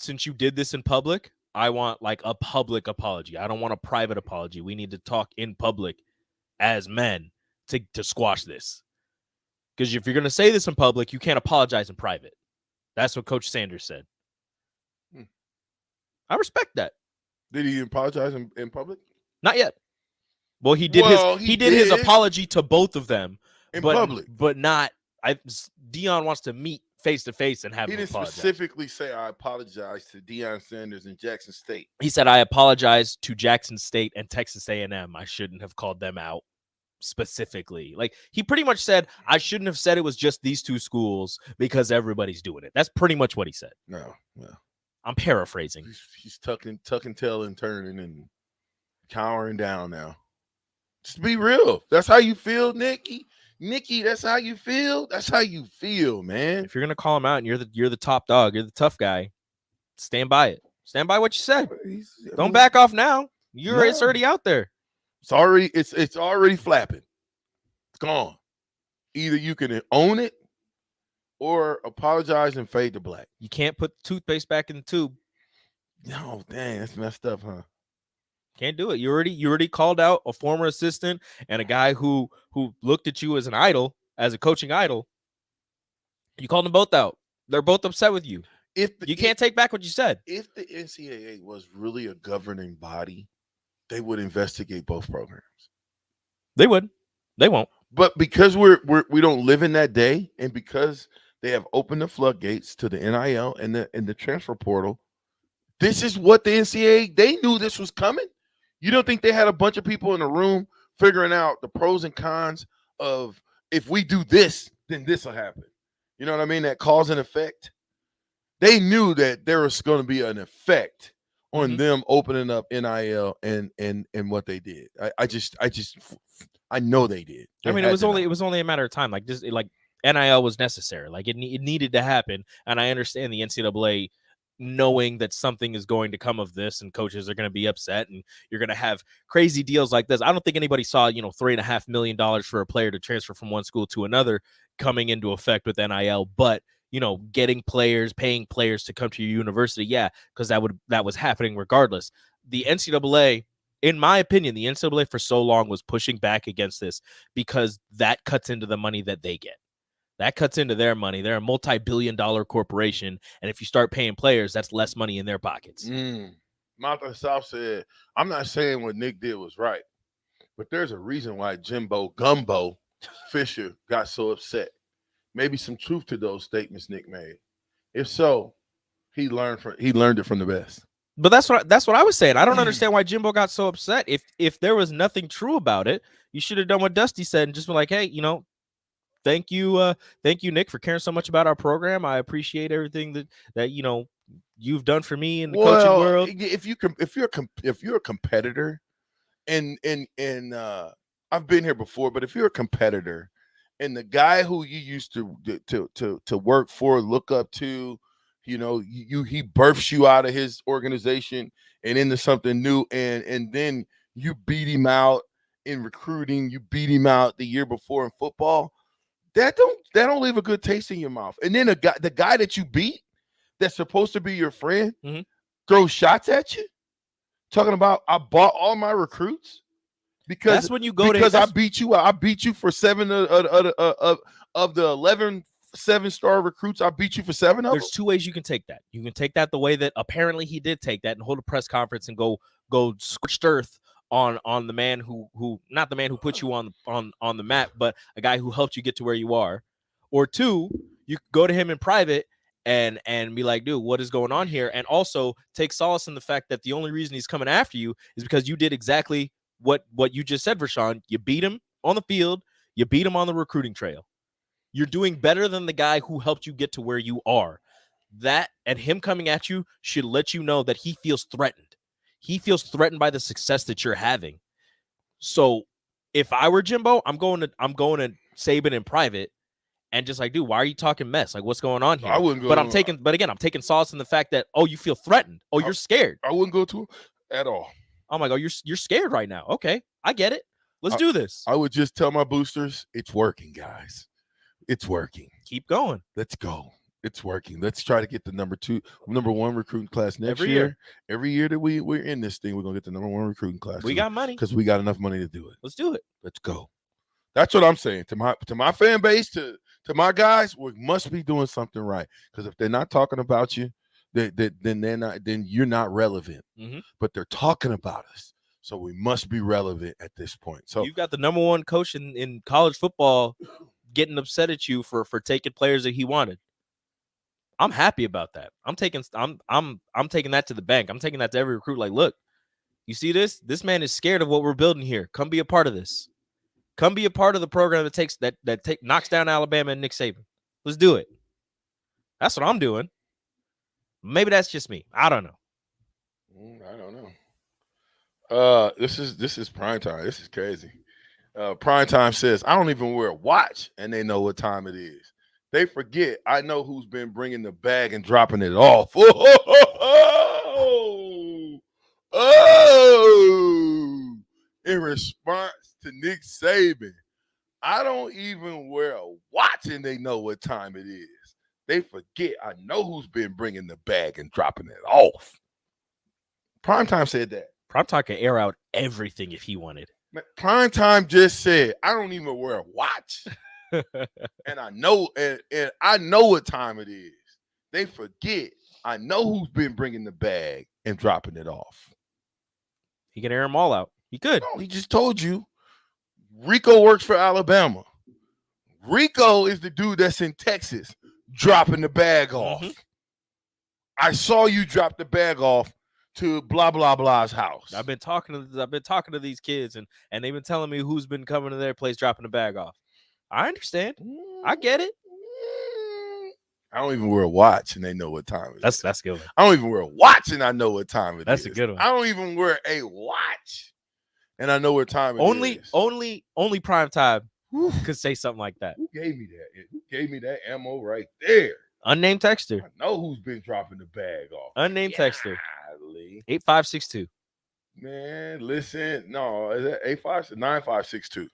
since you did this in public, I want like a public apology. I don't want a private apology. We need to talk in public as men to squash this. Because if you're going to say this in public, you can't apologize in private. That's what Coach Sanders said. I respect that. Did he apologize in public? Not yet. Well, he did his apology to both of them in public, but not. Deion wants to meet face to face and have. He him didn't apologize. specifically say I apologize to Deion Sanders and Jackson State. He said I apologize to Jackson State and Texas A&M. I shouldn't have called them out specifically. Like he pretty much said I shouldn't have said it was just these two schools because everybody's doing it. That's pretty much what he said. No. I'm paraphrasing. He's tucking tail and turning and cowering down now. Just be real. That's how you feel, Nikki. Nikki, that's how you feel. That's how you feel, man. If you're gonna call him out and you're the top dog, you're the tough guy, stand by it. Stand by what you said. Don't back off now. It's already out there. It's already flapping. It's gone. Either you can own it or apologize and fade to black. You can't put toothpaste back in the tube. No, dang, that's messed up, huh? Can't do it. You already called out a former assistant and a guy who looked at you as an idol, as a coaching idol. You called them both out. They're both upset with you. You can't take back what you said. If the NCAA was really a governing body, they would investigate both programs. They would. They won't. But because we don't live in that day, and because they have opened the floodgates to the NIL and the transfer portal, this is what the NCAA, they knew this was coming. You don't think they had a bunch of people in the room figuring out the pros and cons of if we do this, then this will happen. You know what I mean? That cause and effect. They knew that there was going to be an effect on them opening up NIL and what they did. I know they did. I mean, it was only a matter of time. Like this, like NIL was necessary. Like it needed to happen. And I understand the NCAA knowing that something is going to come of this and coaches are going to be upset and you're going to have crazy deals like this. I don't think anybody saw, $3.5 million for a player to transfer from one school to another coming into effect with NIL, but getting players, paying players to come to your university. Yeah. Cause that was happening regardless. The NCAA, in my opinion, the NCAA for so long was pushing back against this because that cuts into the money that they get. That cuts into their money. They're a multi-billion-dollar corporation, and if you start paying players, that's less money in their pockets. Martha South said, I'm not saying what Nick did was right, but there's a reason why Jimbo Gumbo Fisher got so upset. Maybe some truth to those statements Nick made. If so, he learned it from the best. But that's what I was saying. I don't understand why Jimbo got so upset. If there was nothing true about it, you should have done what Dusty said and just been like, hey, thank you, Nick, for caring so much about our program. I appreciate everything that you've done for me in the coaching world. If you're a competitor, and I've been here before, but if you're a competitor, and the guy who you used to work for, look up to, he births you out of his organization and into something new, and then you beat him out in recruiting, you beat him out the year before in football. That don't leave a good taste in your mouth. And then the guy that you beat, that's supposed to be your friend, throws shots at you, talking about I bought all my recruits because that's when you go because I beat you. I beat you for 7 of the 11 7-star recruits. I beat you for 7 of them. There's 2 ways you can take that. You can take that the way that apparently he did take that and hold a press conference and go scorched earth on the man who not the man who put you on the map, but a guy who helped you get to where you are. Or 2, you go to him in private and be like, dude, what is going on here? And also take solace in the fact that the only reason he's coming after you is because you did exactly what you just said, Vershan. You beat him on the field. You beat him on the recruiting trail. You're doing better than the guy who helped you get to where you are. That and him coming at you should let you know that he feels threatened. He feels threatened by the success that you're having. So if I were Jimbo, I'm going to Saban in private and just like, dude, why are you talking mess? Like, what's going on here? I wouldn't go. But I'm taking solace in the fact that, you feel threatened. You're scared. I wouldn't go to him at all. Oh my God, you're scared right now. Okay, I get it. Let's do this. I would just tell my boosters, it's working, guys. It's working. Keep going. Let's go. It's working. Let's try to get the number 1 recruiting class next year. Every year that we're in this thing, we're gonna get the number 1 recruiting class. We got money because we got enough money to do it. Let's do it. Let's go. That's what I'm saying to my fan base, to my guys. We must be doing something right, because if they're not talking about you, then you're not relevant. But they're talking about us. So we must be relevant at this point. So you've got the number one coach in college football getting upset at you for taking players that he wanted. I'm happy about that. I'm taking that to the bank. I'm taking that to every recruit. Like, look, you see this? This man is scared of what we're building here. Come be a part of this. Come be a part of the program that knocks down Alabama and Nick Saban. Let's do it. That's what I'm doing. Maybe that's just me. I don't know. I don't know. This is prime time. This is crazy. Prime time says, I don't even wear a watch, and they know what time it is. They forget I know who's been bringing the bag and dropping it off. Oh, in response to Nick Saban, I don't even wear a watch, and they know what time it is. They forget I know who's been bringing the bag and dropping it off. Primetime said that. Primetime can air out everything if he wanted. Primetime just said, I don't even wear a watch. And I know and I know what time it is. They forget I know who's been bringing the bag and dropping it off. He can air them all out. He could. No, he just told you Rico works for Alabama. Rico is the dude that's in Texas dropping the bag off. Mm-hmm. I saw you drop the bag off to blah blah blah's house. I've been talking to these kids and they've been telling me who's been coming to their place dropping the bag off. I understand. I get it. I don't even wear a watch and they know what time it is. That's good. I don't even wear a watch and I know what time it is. That's a good one. I don't even wear a watch and I know what time it is. Only prime time could say something like that. Who gave me that? Who gave me that ammo right there? Unnamed texter. I know who's been dropping the bag off. Unnamed texter. 8562. Man, listen. No, is that 85? 9562.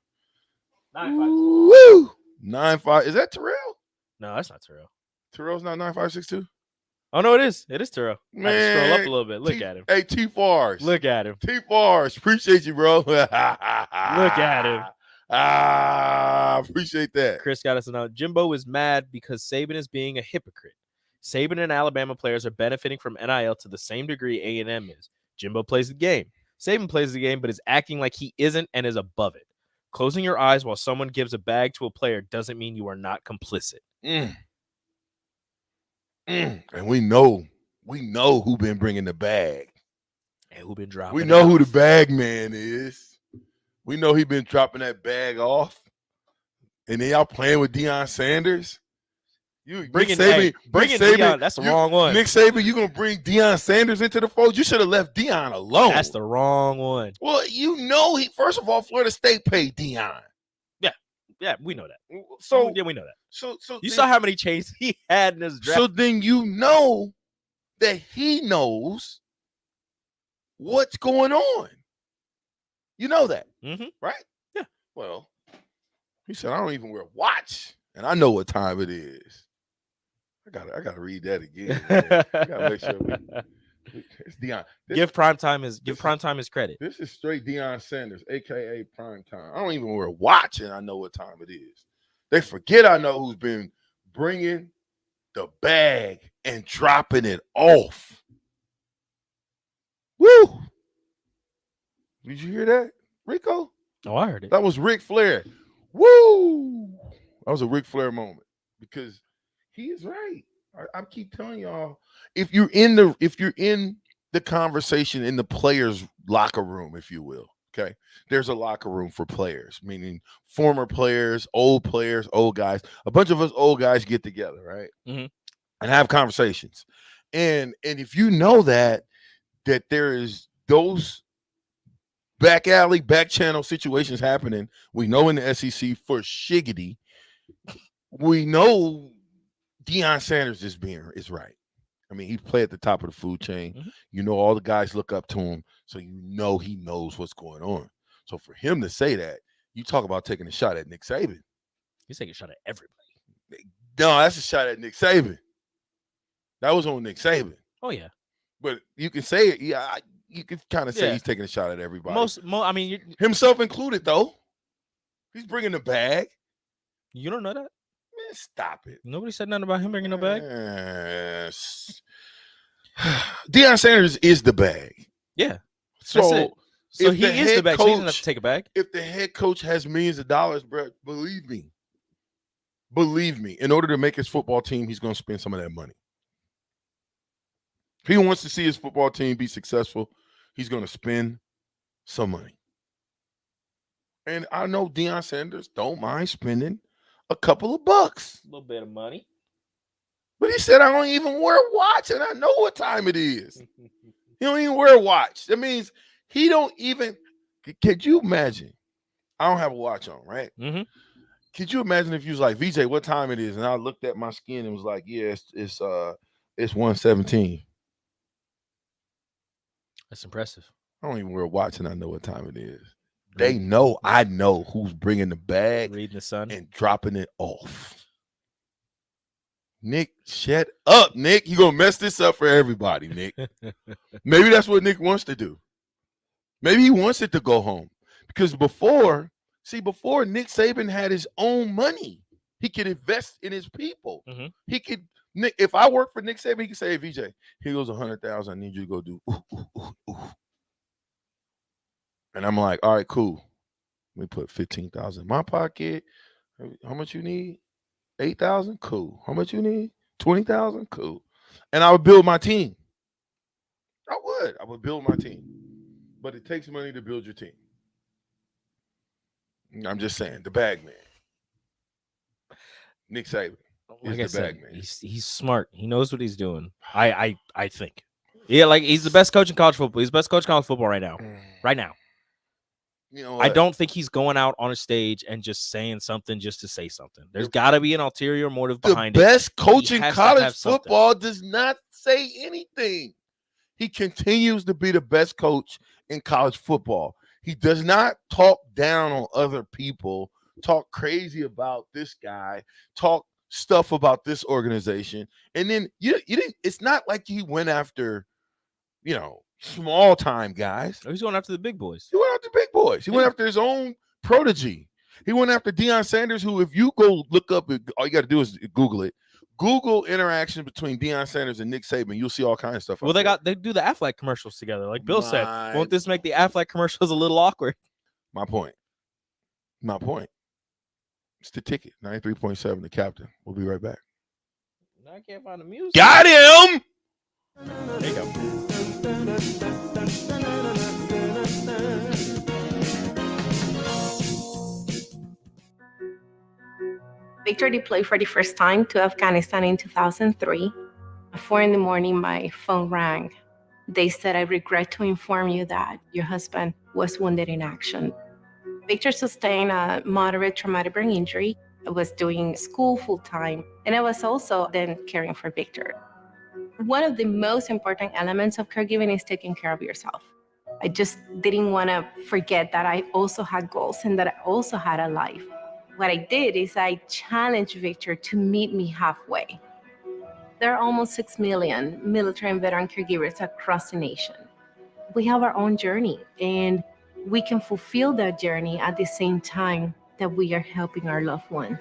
9562. Woo! 95. Is that Terrell? No, that's not Terrell. Terrell's not 9562? Oh, no, it is. It is Terrell. Man, I had to scroll up a little bit. Look at him. Hey, T-Fars. Look at him. T-Fars. Appreciate you, bro. Look at him. Appreciate that. Chris got us a note. Jimbo is mad because Saban is being a hypocrite. Saban and Alabama players are benefiting from NIL to the same degree A&M is. Jimbo plays the game. Saban plays the game, but is acting like he isn't and is above it. Closing your eyes while someone gives a bag to a player doesn't mean you are not complicit. And we know who been bringing the bag. And who been dropping We know who the bag man is. We know he been dropping that bag off. And then y'all playing with Deion Sanders. Bringing Deion, that's the wrong one. Nick Saban, you going to bring Deion Sanders into the fold? You should have left Deion alone. That's the wrong one. Well, first of all, Florida State paid Deion. Yeah, we know that. So yeah, we know that. So you saw how many chains he had in his draft. So then you know that he knows what's going on. You know that, right? Yeah. Well, he said, I don't even wear a watch, and I know what time it is. I gotta read that again. I gotta make sure it's Deion. Give Primetime his credit. This is straight Deion Sanders, aka Primetime. I don't even wear a watch, and I know what time it is. They forget I know who's been bringing the bag and dropping it off. Woo! Did you hear that, Rico? Oh, I heard it. That was Ric Flair. Woo! That was a Ric Flair moment because he is right. I keep telling y'all, if you're in the conversation in the players' locker room, if you will, okay, there's a locker room for players, meaning former players, old guys. A bunch of us old guys get together, right, and have conversations. And if you know that there is those back alley, back channel situations happening, we know in the SEC for shiggity, we know Deion Sanders is right. I mean, he played at the top of the food chain. You know, all the guys look up to him, so you know he knows what's going on. So for him to say that, you talk about taking a shot at Nick Saban. He's taking a shot at everybody. No, that's a shot at Nick Saban. That was on Nick Saban. Oh yeah, but you can say it. Yeah, you can kind of say he's taking a shot at everybody. I mean, himself included, though. He's bringing the bag. You don't know that? Man, stop it. Nobody said nothing about him bringing no bag. Deion Sanders is the bag. Yeah. So So if he is the bag. So he doesn't have to take a bag. If the head coach has millions of dollars, bro, believe me, in order to make his football team, he's going to spend some of that money. If he wants to see his football team be successful, he's going to spend some money. And I know Deion Sanders don't mind spending a couple of bucks. A little bit of money. But he said, I don't even wear a watch, and I know what time it is. He don't even wear a watch. That means he don't even – could you imagine? I don't have a watch on, right? Mm-hmm. Could you imagine if you was like, VJ, what time it is? And I looked at my skin and was like, yeah, it's 1:17. That's impressive. I don't even wear a watch, and I know what time it is. They know I know who's bringing the bag, reading the sun, and dropping it off. Nick, shut up, Nick. You're going to mess this up for everybody, Nick. Maybe that's what Nick wants to do. Maybe he wants it to go home. Because before Nick Saban had his own money. He could invest in his people. Mm-hmm. He could, Nick, if I work for Nick Saban, he could say, hey, VJ, here goes $100,000. I need you to go do ooh, ooh, ooh, ooh. And I'm like, all right, cool. Let me put $15,000 in my pocket. How much you need? $8,000? Cool. How much you need? $20,000? Cool. And I would build my team. I would build my team. But it takes money to build your team. I'm just saying, the bag man. Nick Saban Like is I the bag said, man. he's smart. He knows what he's doing. I think. Yeah, like he's the best coach in college football. He's the best coach in college football right now. Right now. You know I what? don't think he's going out on a stage and just saying something just to say something. There's got to be an ulterior motive behind it. The best coach He in has to college have something. football does not say anything. He continues to be the best coach in college football. He does not talk down on other people, talk crazy about this guy, talk stuff about this organization. And then you didn't. It's not like he went after, small time guys. He's going after the big boys. He went after big boys. He went after his own prodigy. He went after Deion Sanders, who, if you go look up, all you got to do is Google it. Google interaction between Deion Sanders and Nick Saban. You'll see all kinds of stuff. Well, they do the Affleck commercials together, like Bill said. My- Won't this make the Affleck commercials a little awkward? My point. It's the ticket. 93.7, the captain. We'll be right back. I can't find the music. Got him! There you go. Victor deployed for the first time to Afghanistan in 2003. At 4 a.m, my phone rang. They said, I regret to inform you that your husband was wounded in action. Victor sustained a moderate traumatic brain injury. I was doing school full-time, and I was also then caring for Victor. One of the most important elements of caregiving is taking care of yourself. I just didn't want to forget that I also had goals and that I also had a life. What I did is I challenged Victor to meet me halfway. There are almost 6 million military and veteran caregivers across the nation. We have our own journey, and we can fulfill that journey at the same time that we are helping our loved one.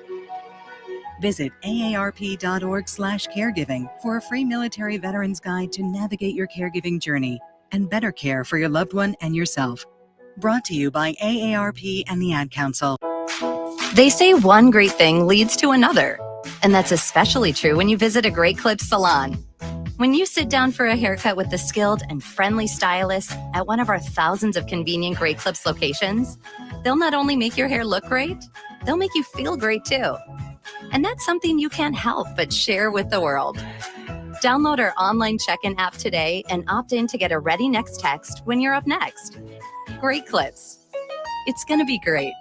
Visit aarp.org/caregiving for a free military veterans guide to navigate your caregiving journey and better care for your loved one and yourself. Brought to you by AARP and the Ad Council. They say one great thing leads to another, and that's especially true when you visit a Great Clips salon. When you sit down for a haircut with a skilled and friendly stylist at one of our thousands of convenient Great Clips locations, they'll not only make your hair look great, they'll make you feel great too. And that's something you can't help but share with the world. Download our online check-in app today and opt in to get a ready next text when you're up next. Great Clips. It's gonna be great.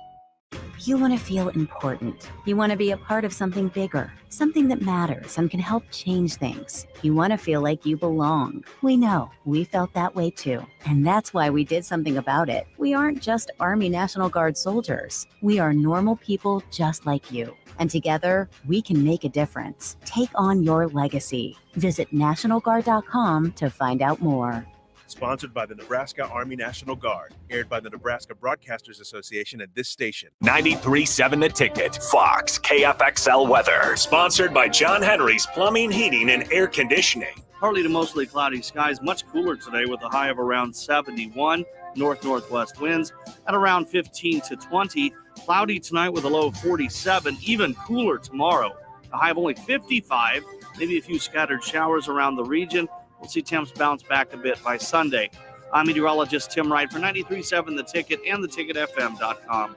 You want to feel important. You want to be a part of something bigger, something that matters and can help change things. You want to feel like you belong. We know. We felt that way too. And that's why we did something about it. We aren't just Army National Guard soldiers. We are normal people just like you. And together, we can make a difference. Take on your legacy. Visit NationalGuard.com to find out more. Sponsored by the Nebraska Army National Guard. Aired by the Nebraska Broadcasters Association at this station. 93.7 The Ticket. Fox KFXL weather. Sponsored by John Henry's Plumbing, Heating, and Air Conditioning. Partly to mostly cloudy skies, much cooler today with a high of around 71. North-northwest winds at around 15 to 20. Cloudy tonight with a low of 47. Even cooler tomorrow. A high of only 55. Maybe a few scattered showers around the region. We'll see temps bounce back a bit by Sunday. I'm meteorologist Tim Wright for 93.7 The Ticket and theticketfm.com.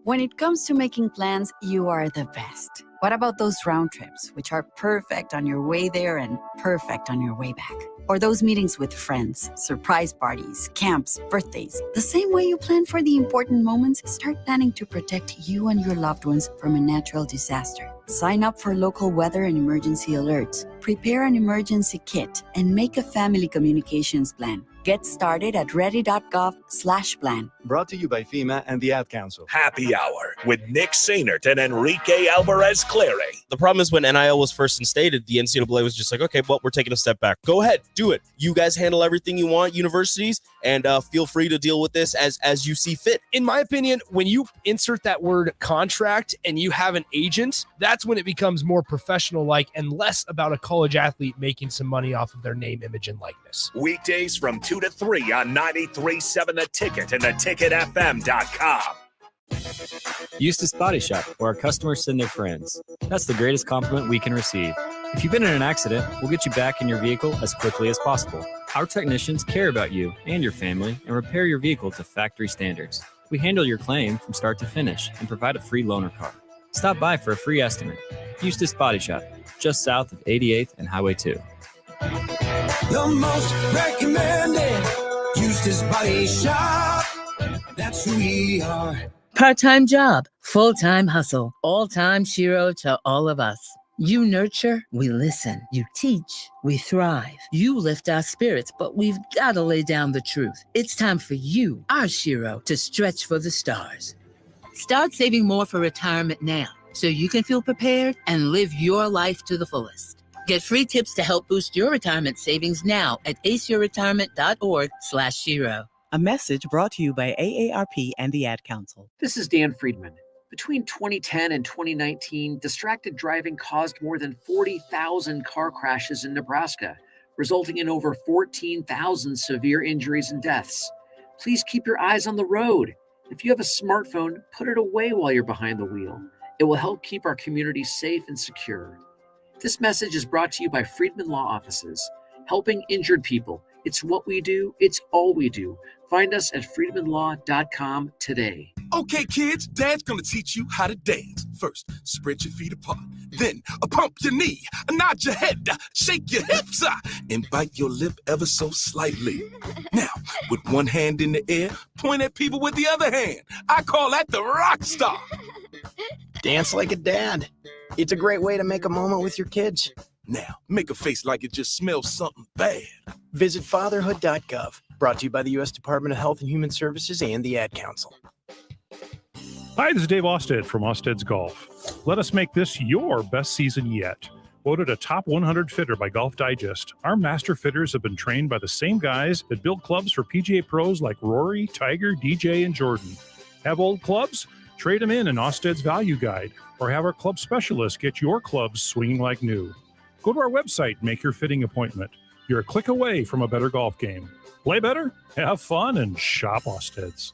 When it comes to making plans, you are the best. What about those round trips, which are perfect on your way there and perfect on your way back? Or those meetings with friends, surprise parties, camps, birthdays. The same way you plan for the important moments, start planning to protect you and your loved ones from a natural disaster. Sign up for local weather and emergency alerts. Prepare an emergency kit and make a family communications plan. Get started at ready.gov/plan. Brought to you by FEMA and the Ad Council. Happy Hour with Nick Sainert and Enrique Alvarez Clary. The problem is when NIL was first instated, the NCAA was just like, okay, well, we're taking a step back. Go ahead, do it. You guys handle everything you want, universities, and feel free to deal with this as you see fit. In my opinion, when you insert that word contract and you have an agent, that's when it becomes more professional-like and less about a college athlete making some money off of their name, image, and likeness. Weekdays from 2 to 3 on 93.7 The Ticket and theticketfm.com. Eustace Body Shop, where our customers send their friends. That's the greatest compliment we can receive. If you've been in an accident, we'll get you back in your vehicle as quickly as possible. Our technicians care about you and your family and repair your vehicle to factory standards. We handle your claim from start to finish and provide a free loaner car. Stop by for a free estimate. Eustace Body Shop, just south of 88th and Highway 2. The most recommended Eustace Body Shop. That's who we are. Part-time job, full-time hustle, all-time Shiro to all of us. You nurture, we listen. You teach, we thrive. You lift our spirits, but we've got to lay down the truth. It's time for you, our Shiro, to stretch for the stars. Start saving more for retirement now, so you can feel prepared and live your life to the fullest. Get free tips to help boost your retirement savings now at aceyourretirement.org/Shiro. A message brought to you by AARP and the Ad Council. This is Dan Friedman. Between 2010 and 2019, distracted driving caused more than 40,000 car crashes in Nebraska, resulting in over 14,000 severe injuries and deaths. Please keep your eyes on the road. If you have a smartphone, put it away while you're behind the wheel. It will help keep our community safe and secure. This message is brought to you by Friedman Law Offices, helping injured people. It's what we do. It's all we do. Find us at freedmanlaw.com today. Okay, kids, Dad's gonna teach you how to dance. First, spread your feet apart. Then, pump your knee, nod your head, shake your hips, and bite your lip ever so slightly. Now, with one hand in the air, point at people with the other hand. I call that the rock star. Dance like a dad. It's a great way to make a moment with your kids. Now, make a face like it just smells something bad. Visit fatherhood.gov. Brought to you by the U.S. Department of Health and Human Services and the Ad Council. Hi, this is Dave Osted from Osted's Golf. Let us make this your best season yet. Voted a top 100 fitter by Golf Digest, our master fitters have been trained by the same guys that build clubs for PGA pros like Rory, Tiger, DJ, and Jordan. Have old clubs? Trade them in Osted's Value Guide, or have our club specialists get your clubs swinging like new. Go to our website and make your fitting appointment. You're a click away from a better golf game. Play better, have fun, and shop Osted's.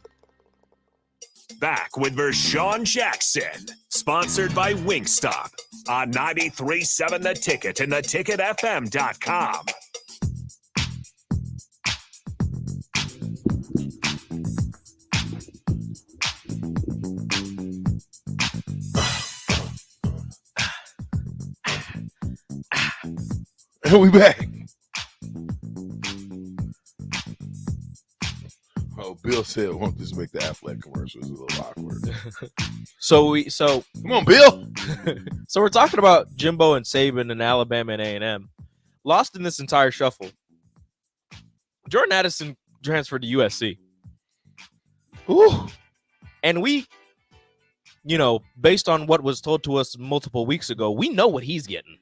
Back with Vershan Jackson, sponsored by Wingstop on 93.7 The Ticket and theticketfm.com. We back. Oh, Bill said, "Won't this make the Affleck commercials a little awkward?" So come on, Bill. So we're talking about Jimbo and Saban and Alabama and A&M. Lost in this entire shuffle, Jordan Addison transferred to USC. Ooh. And we, based on what was told to us multiple weeks ago, we know what he's getting.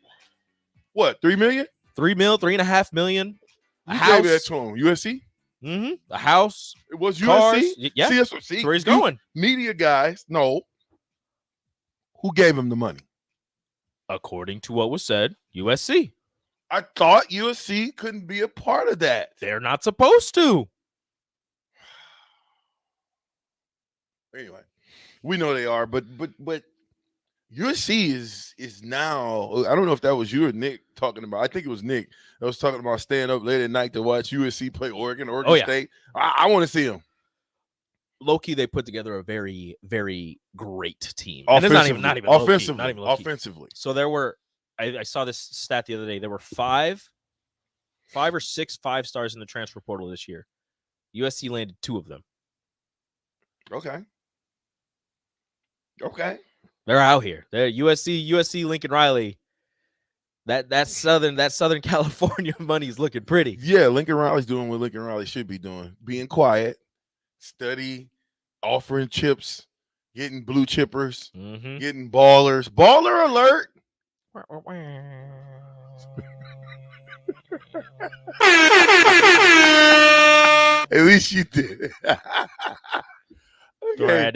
What, $3 million? $3 million, $3.5 million. You gave that to him. USC? Mm-hmm. A house. It was cars. USC? Yeah. See, That's where he's going. Media guys, no. Who gave him the money? According to what was said, USC. I thought USC couldn't be a part of that. They're not supposed to. Anyway, we know they are, but USC is now. I don't know if that was you or Nick talking about. I think it was Nick that was talking about staying up late at night to watch USC play Oregon State. I want to see them. Low-key, they put together a very, very great team. And it's not even offensively. not even offensively. So there were, I saw this stat the other day. There were five or six 5-stars in the transfer portal this year. USC landed 2 of them. Okay. They're out here. They're USC, Lincoln Riley. That Southern California money is looking pretty. Yeah, Lincoln Riley's doing what Lincoln Riley should be doing. Being quiet, study, offering chips, getting blue chippers, getting ballers. Baller alert. At least you did. Okay. Right,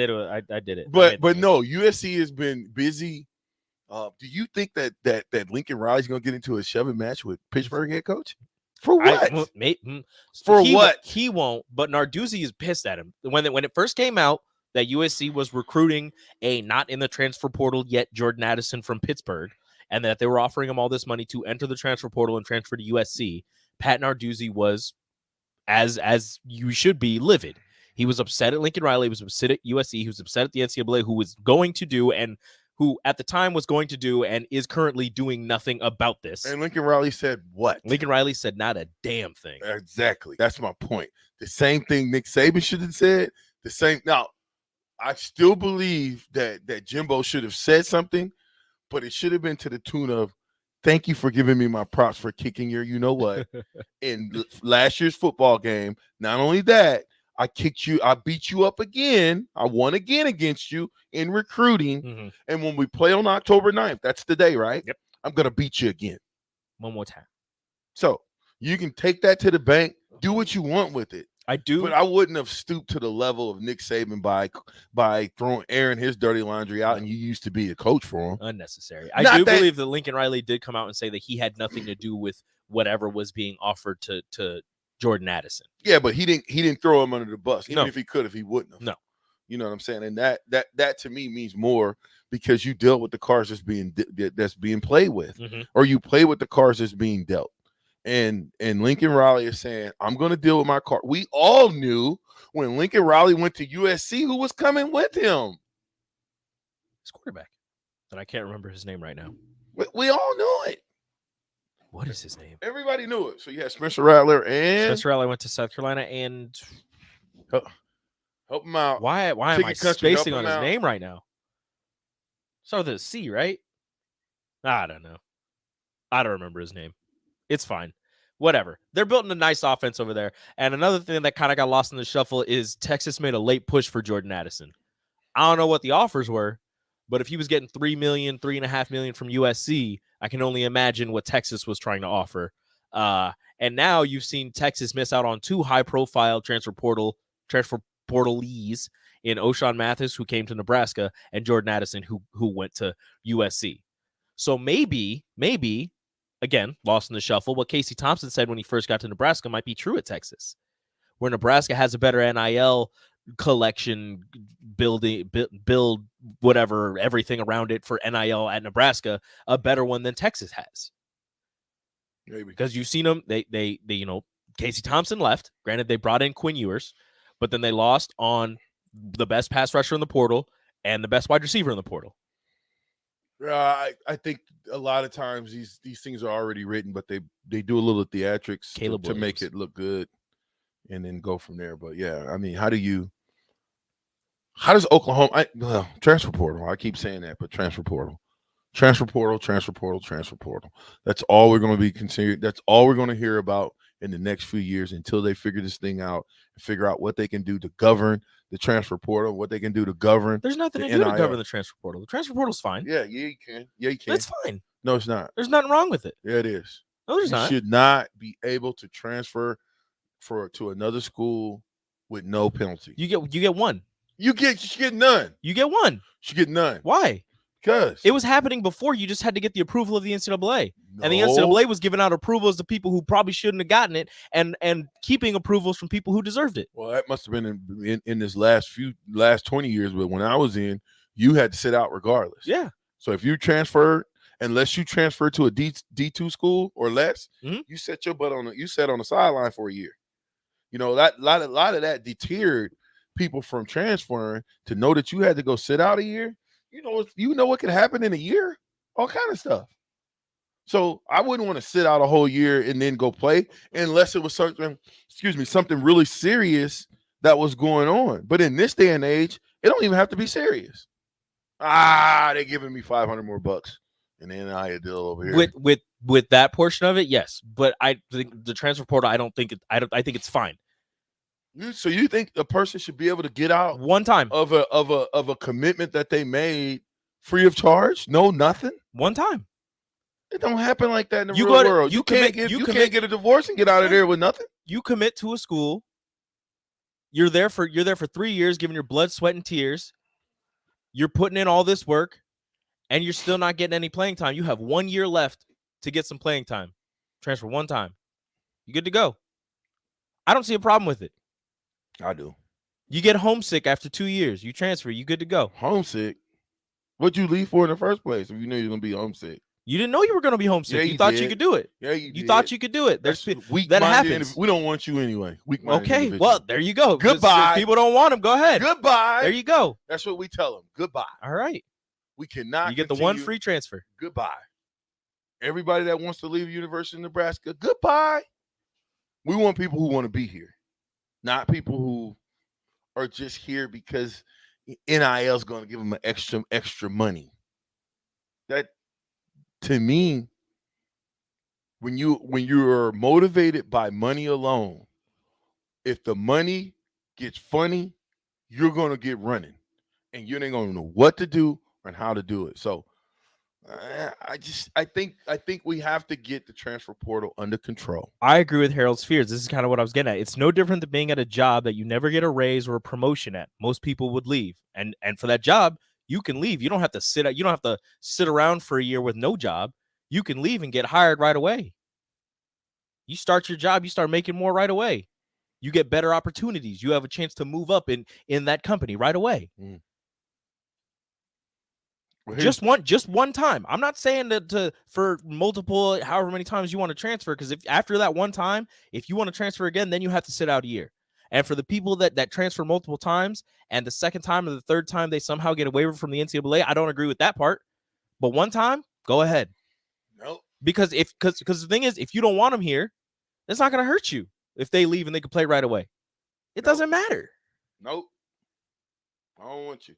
I did it. But no, USC has been busy. Do you think that Lincoln Riley's going to get into a shoving match with Pittsburgh head coach? For what? He won't. But Narduzzi is pissed at him when it first came out that USC was recruiting a not in the transfer portal yet Jordan Addison from Pittsburgh, and that they were offering him all this money to enter the transfer portal and transfer to USC. Pat Narduzzi was, as you should be, livid. He was upset at Lincoln Riley. He was upset at USC. He was upset at the NCAA, who was going to do and who at the time was going to do and is currently doing nothing about this. And Lincoln Riley said what? Lincoln Riley said not a damn thing. Exactly. That's my point. The same thing Nick Saban should have said. The same. Now, I still believe that Jimbo should have said something, but it should have been to the tune of, thank you for giving me my props for kicking your you-know-what in last year's football game. Not only that, I kicked you. I beat you up again. I won again against you in recruiting. Mm-hmm. And when we play on October 9th, that's the day, right? Yep. I'm going to beat you again. One more time. So you can take that to the bank. Do what you want with it. I do. But I wouldn't have stooped to the level of Nick Saban by airing his dirty laundry out, and you used to be a coach for him. Unnecessary. I do believe that Lincoln Riley did come out and say that he had nothing to do with whatever was being offered to Jordan Addison. Yeah, but he didn't throw him under the bus. Even if he could, if he wouldn't have. No. You know what I'm saying? And that to me means more because you dealt with the cards that's being played with, or you play with the cards that's being dealt. And Lincoln Riley is saying, I'm going to deal with my card. We all knew when Lincoln Riley went to USC who was coming with him. His quarterback. And I can't remember his name right now. We all knew it. What is his name? Everybody knew it. So you had Spencer Rattler and Spencer Rattler went to South Carolina and help him out. Why am I spacing on his name right now? Start with a C, right? I don't know. I don't remember his name. It's fine. Whatever. They're building a nice offense over there. And another thing that kind of got lost in the shuffle is Texas made a late push for Jordan Addison. I don't know what the offers were, but if he was getting $3 million, $3.5 million from USC, I can only imagine what Texas was trying to offer. And now you've seen Texas miss out on 2 high-profile transfer portalees in O'Shawn Mathis, who came to Nebraska, and Jordan Addison, who went to USC. So maybe, again, lost in the shuffle, what Casey Thompson said when he first got to Nebraska might be true at Texas, where Nebraska has a better NIL collection, build whatever, everything around it for NIL at Nebraska, a better one than Texas has. Maybe. Because you've seen them, they Casey Thompson left. Granted, they brought in Quinn Ewers, but then they lost on the best pass rusher in the portal and the best wide receiver in the portal. I think a lot of times these things are already written, but they do a little theatrics to make it look good and then go from there. But yeah, I mean, how does Oklahoma transfer portal? I keep saying that, but transfer portal. That's all we're going to be considered. That's all we're going to hear about in the next few years until they figure this thing out and figure out what they can do to govern the transfer portal, what they can do to govern. There's nothing to do to govern the transfer portal. The transfer portal's fine. Yeah, you can. Yeah, you can. It's fine. No, it's not. There's nothing wrong with it. Yeah, it is. No, there's not. You should not be able to transfer to another school with no penalty. You get one. You get none. You get one. You get none. Why? Because it was happening before. You just had to get the approval of the NCAA. And the No. NCAA was giving out approvals to people who probably shouldn't have gotten it, and keeping approvals from people who deserved it. Well, that must have been in this last 20 years. But when I was in, you had to sit out regardless. Yeah. So if you transferred, unless you transferred to a D2 school or less, Mhm. you set your butt you sat on the sideline for a year. You know, that lot of that deterred people from transferring to know that you had to go sit out a year. You know what could happen in a year? All kind of stuff. So I wouldn't want to sit out a whole year and then go play unless it was something really serious that was going on. But in this day and age, it don't even have to be serious. They're giving me $500 more bucks, and then I deal over here. With that portion of it, yes. But I think the transfer portal, I think it's fine. So you think a person should be able to get out one time of a commitment that they made free of charge? No, nothing. One time. It don't happen like that in the real world. You can't get a divorce and get out of there with nothing. You commit to a school. You're there for 3 years, giving your blood, sweat, and tears. You're putting in all this work, and you're still not getting any playing time. You have 1 year left to get some playing time. Transfer one time. You good to go. I don't see a problem with it. I do. You get homesick after 2 years. You transfer. You good to go. Homesick? What'd you leave for in the first place if you knew you were going to be homesick? You didn't know you were going to be homesick. Yeah, you thought you did. could do it. Yeah, you thought you could do it. There's weak that happens. We don't want you anyway. Okay, well, there you go. Goodbye. People don't want him. Go ahead. Goodbye. There you go. That's what we tell them. Goodbye. All right. We cannot. You get the one free transfer. Goodbye. Everybody that wants to leave University of Nebraska, goodbye. We want people who want to be here, not people who are just here because NIL is going to give them an extra money. That, to me, when you are motivated by money alone, if the money gets funny, you're going to get running, and you ain't going to know what to do and how to do it. So I think we have to get the transfer portal under control. I agree with Harold's fears. This is kind of what I was getting at. It's no different than being at a job that you never get a raise or a promotion at. Most people would leave, and for that job, you can leave. You don't have to sit around for a year with no job. You can leave and get hired right away. You start your job, you start making more right away. You get better opportunities. You have a chance to move up in that company right away. Well, Just one time. I'm not saying that for multiple, however many times you want to transfer, because if after that one time, if you want to transfer again, then you have to sit out a year. And for the people that transfer multiple times, and the second time or the third time they somehow get a waiver from the NCAA, I don't agree with that part. But one time, go ahead. Nope. Because the thing is, if you don't want them here, it's not going to hurt you if they leave and they can play right away. It doesn't matter. Nope. I don't want you.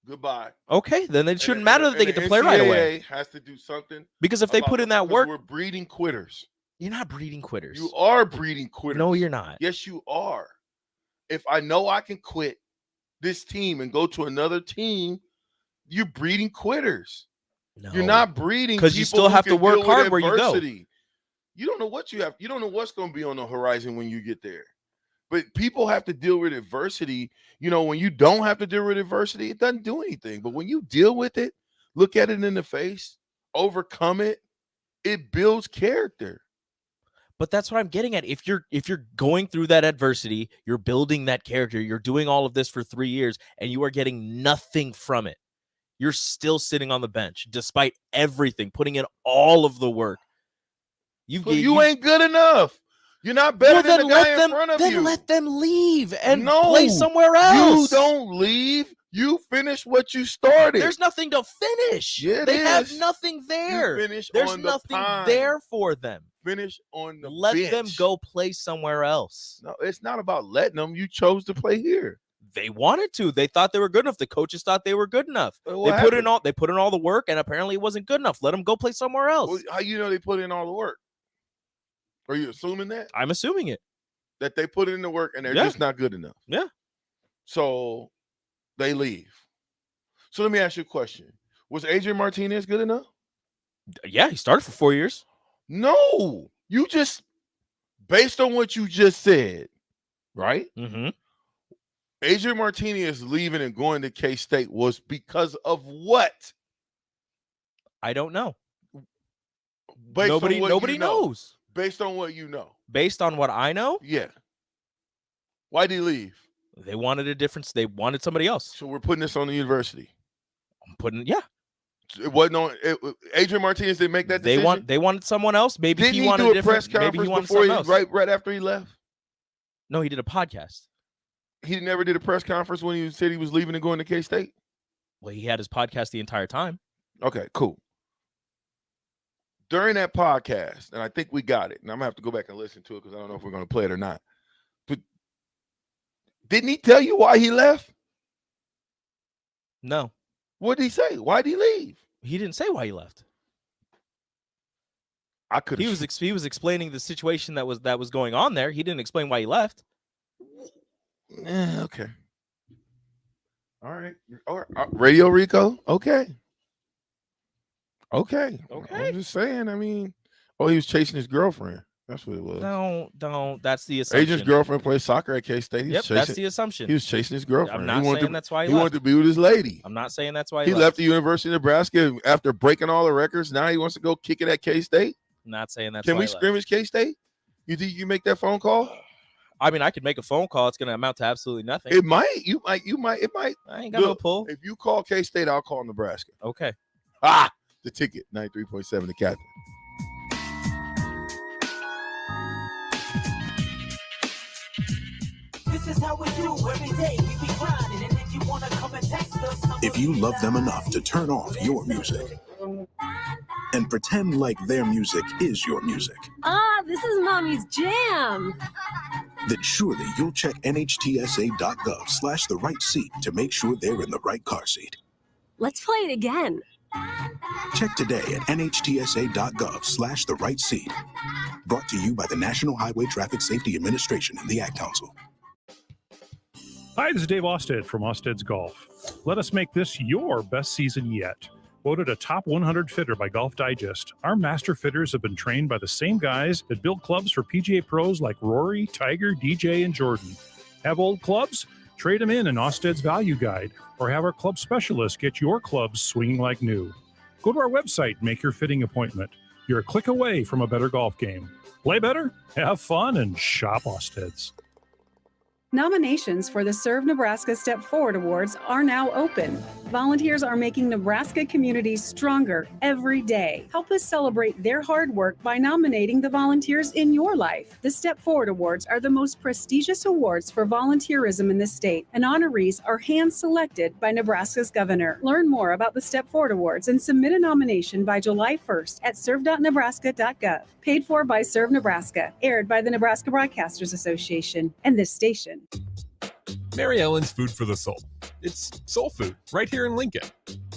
Goodbye. Okay, then it shouldn't matter that they get to play right away. Has to do something. Because if they put in that work, we're breeding quitters. You're not breeding quitters. You are breeding quitters. No, you're not. Yes, you are. If I know I can quit this team and go to another team, you're breeding quitters. No. You're not breeding because you still have to work hard where you go. You don't know what you have. You don't know what's going to be on the horizon when you get there. But people have to deal with adversity. You know, when you don't have to deal with adversity, it doesn't do anything. But when you deal with it, look at it in the face, overcome it, it builds character. But that's what I'm getting at. If you're going through that adversity, you're building that character, you're doing all of this for 3 years, and you are getting nothing from it. You're still sitting on the bench despite everything, putting in all of the work. You ain't good enough. You're not better than the guy in front of you. Then let them leave and play somewhere else. You don't leave. You finish what you started. There's nothing to finish. Yeah, they have nothing there. There's nothing there for them. Finish on the Let bench. them go play somewhere else. No, it's not about letting them. You chose to play here. They wanted to. They thought they were good enough. The coaches thought they were good enough. They put in all the work, and apparently it wasn't good enough. Let them go play somewhere else. Well, how you know they put in all the work? Are you assuming that? I'm assuming it. That they put in the work and they're just not good enough. Yeah. So they leave. So let me ask you a question. Was Adrian Martinez good enough? Yeah, he started for 4 years. No. You just, based on what you just said, right? Mm-hmm. Adrian Martinez leaving and going to K-State was because of what? I don't know. Nobody knows. Based on what you know. Based on what I know? Yeah. Why did he leave? They wanted a difference. They wanted somebody else. So we're putting this on the university. Yeah. It wasn't on Adrian Martinez didn't make that decision. They wanted someone else. Maybe Didn't he he wanted do a press conference maybe he wanted before something else. right after he left? No, he did a podcast. He never did a press conference when he said he was leaving and going to K-State? Well, he had his podcast the entire time. Okay, cool. During that podcast, and I think we got it, and I'm going to have to go back and listen to it because I don't know if we're going to play it or not. But didn't he tell you why he left? No. What did he say? Why did he leave? He didn't say why he left. I could. He was explaining the situation that was going on there. He didn't explain why he left. Okay. All right. Radio Rico. Okay. I'm just saying. I mean, he was chasing his girlfriend. That's what it was. Don't. That's the assumption. Agent's girlfriend plays soccer at K-State. That's the assumption. He was chasing his girlfriend. I'm not saying that's why he wanted to be with his lady. I'm not saying that's why he left the University of Nebraska after breaking all the records. Now he wants to go kick it at K-State. I'm not saying that's Can why we scrimmage K-State? You think you can make that phone call? I mean, I could make a phone call. It's going to amount to absolutely nothing. It might. You might. It might. I ain't got no pull. If you call K-State, I'll call Nebraska. Okay. The ticket, 93.7 The Captain. This is how we do every day. We be grinding, and if you wanna come and text us, if you love them enough to turn off your music and pretend like their music is your music, This is Mommy's jam. then surely you'll check nhtsa.gov/the right seat to make sure they're in the right car seat. Let's play it again. Check today at nhtsa.gov/the right seat. Brought to you by the National Highway Traffic Safety Administration and the Ad Council. Hi, this is Dave Osted from Osted's Golf. Let us make this your best season yet. Voted a top 100 fitter by Golf Digest, our master fitters have been trained by the same guys that build clubs for PGA pros like Rory, Tiger, DJ, and Jordan. Have old clubs? Trade them in Osted's Value Guide, or have our club specialists get your clubs swinging like new. Go to our website and make your fitting appointment. You're a click away from a better golf game. Play better, have fun, and shop Osted's. Nominations for the Serve Nebraska Step Forward Awards are now open. Volunteers are making Nebraska communities stronger every day. Help us celebrate their hard work by nominating the volunteers in your life. The Step Forward Awards are the most prestigious awards for volunteerism in the state, and honorees are hand-selected by Nebraska's governor. Learn more about the Step Forward Awards and submit a nomination by July 1st at serve.nebraska.gov. Paid for by Serve Nebraska, aired by the Nebraska Broadcasters Association and this station. Mary Ellen's Food for the Soul. It's soul food right here in Lincoln.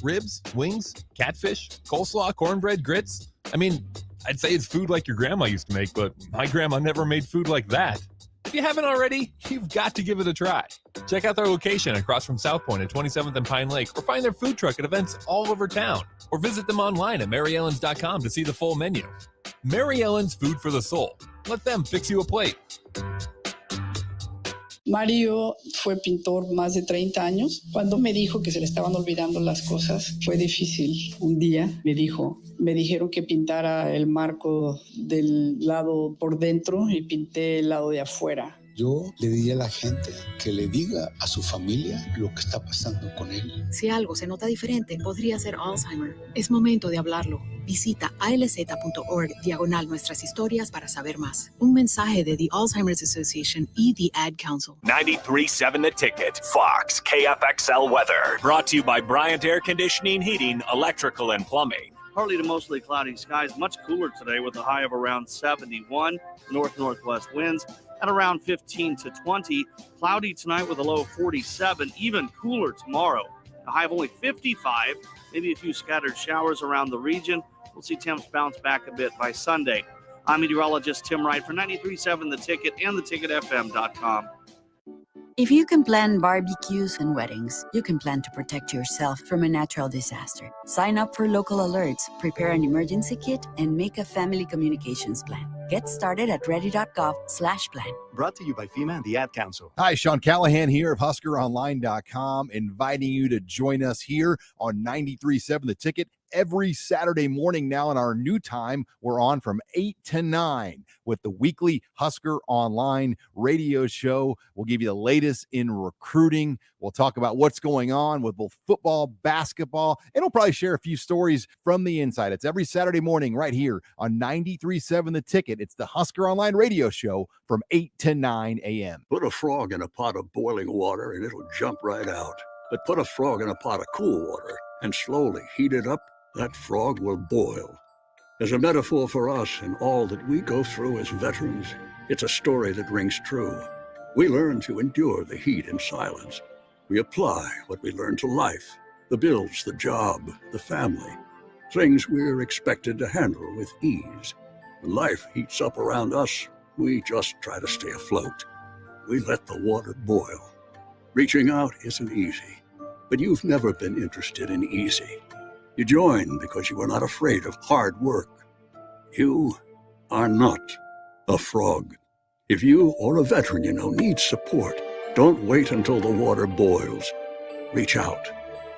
Ribs, wings, catfish, coleslaw, cornbread, grits. I mean, I'd say it's food like your grandma used to make, but my grandma never made food like that. If you haven't already, you've got to give it a try. Check out their location across from South Point at 27th and Pine Lake, or find their food truck at events all over town, or visit them online at maryellens.com to see the full menu. Mary Ellen's Food for the Soul. Let them fix you a plate. Mario fue pintor más de 30 años. Cuando me dijo que se le estaban olvidando las cosas, fue difícil. Un día me dijeron que pintara el marco del lado por dentro y pinté el lado de afuera. Yo le diría a la gente que le diga a su familia lo que está pasando con él. Si algo se nota diferente, podría ser Alzheimer. Es momento de hablarlo. Visita alz.org/nuestras historias para saber más. Un mensaje de The Alzheimer's Association y The Ad Council. 93.7 The Ticket, Fox, KFXL Weather. Brought to you by Bryant Air Conditioning, Heating, Electrical, and Plumbing. Partly to mostly cloudy skies, much cooler today with a high of around 71. North-northwest winds at around 15 to 20. Cloudy tonight with a low of 47. Even cooler tomorrow. A high of only 55. Maybe a few scattered showers around the region. We'll see temps bounce back a bit by Sunday. I'm meteorologist Tim Wright for 93.7 The Ticket and theticketfm.com. If you can plan barbecues and weddings, you can plan to protect yourself from a natural disaster. Sign up for local alerts, prepare an emergency kit, and make a family communications plan. Get started at ready.gov/plan. Brought to you by FEMA and the Ad Council. Hi, Sean Callahan here of HuskerOnline.com, inviting you to join us here on 93.7 The Ticket every Saturday morning now. In our new time, we're on from 8 to 9 with the weekly Husker Online radio show. We'll give you the latest in recruiting. We'll talk about what's going on with both football, basketball, and we'll probably share a few stories from the inside. It's every Saturday morning right here on 93.7 The Ticket. It's the Husker Online radio show from 8 to 9 a.m. Put a frog in a pot of boiling water and it'll jump right out. But put a frog in a pot of cool water and slowly heat it up, that frog will boil. As a metaphor for us and all that we go through as veterans, it's a story that rings true. We learn to endure the heat in silence. We apply what we learn to life, the bills, the job, the family, things we're expected to handle with ease. When life heats up around us, we just try to stay afloat. We let the water boil. Reaching out isn't easy, but you've never been interested in easy. You joined because you were not afraid of hard work. You are not a frog. If you or a veteran you know needs support, don't wait until the water boils. Reach out.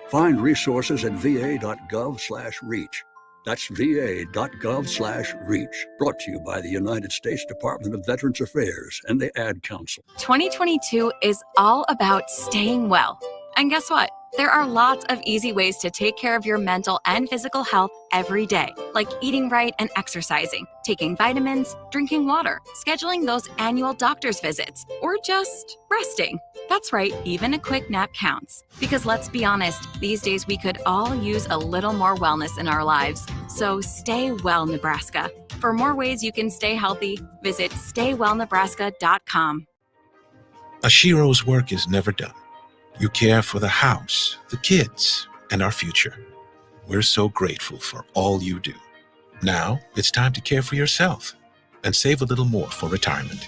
Find resources at va.gov/reach. That's va.gov/reach. Brought to you by the United States Department of Veterans Affairs and the Ad Council. 2022 is all about staying well. And guess what? There are lots of easy ways to take care of your mental and physical health every day, like eating right and exercising, taking vitamins, drinking water, scheduling those annual doctor's visits, or just resting. That's right, even a quick nap counts. Because let's be honest, these days we could all use a little more wellness in our lives. So stay well, Nebraska. For more ways you can stay healthy, visit staywellnebraska.com. Ashiro's work is never done. You care for the house, the kids, and our future. We're so grateful for all you do. Now it's time to care for yourself and save a little more for retirement.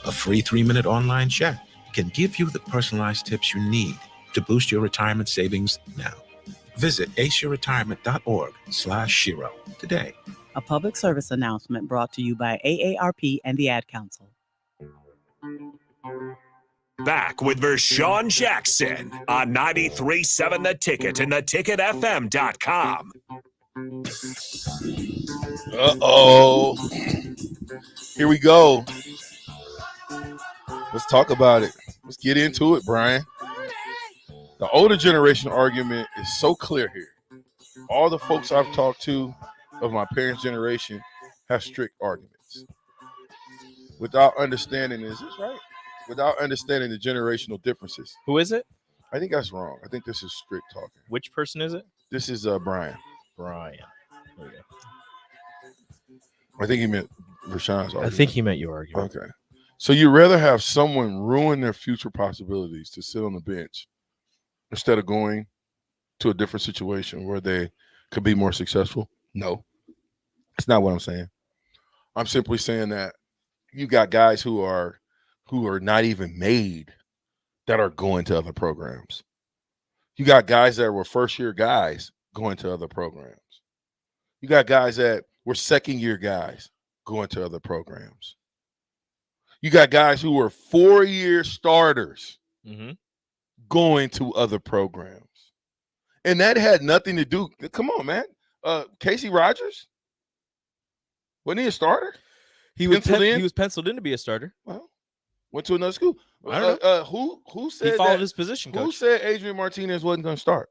A free 3-minute online chat can give you the personalized tips you need to boost your retirement savings now. Visit aceyourretirement.org/Shiro today. A public service announcement brought to you by AARP and the Ad Council. Back with Vershan Jackson on 93.7 The Ticket and theticketfm.com. Uh-oh. Here we go. Let's talk about it. Let's get into it, Brian. The older generation argument is so clear here. All the folks I've talked to of my parents' generation have strict arguments. Without understanding, is this right? Without understanding the generational differences. Who is it? I think that's wrong. I think this is strict talking. Which person is it? This is Brian. Brian. There you go. I think he meant Vershan's argument. I think he meant your argument. Okay. So you'd rather have someone ruin their future possibilities to sit on the bench instead of going to a different situation where they could be more successful? No. That's not what I'm saying. I'm simply saying that you got guys who are not even made that are going to other programs. You got guys that were first-year guys going to other programs. You got guys that were second-year guys going to other programs. You got guys who were 4-year starters going to other programs. And that had nothing to do. Come on, man. Casey Rogers? Wasn't he a starter? He was penciled in to be a starter. Well, went to another school. I don't know. Who said he followed his position coach? Who said Adrian Martinez wasn't going to start?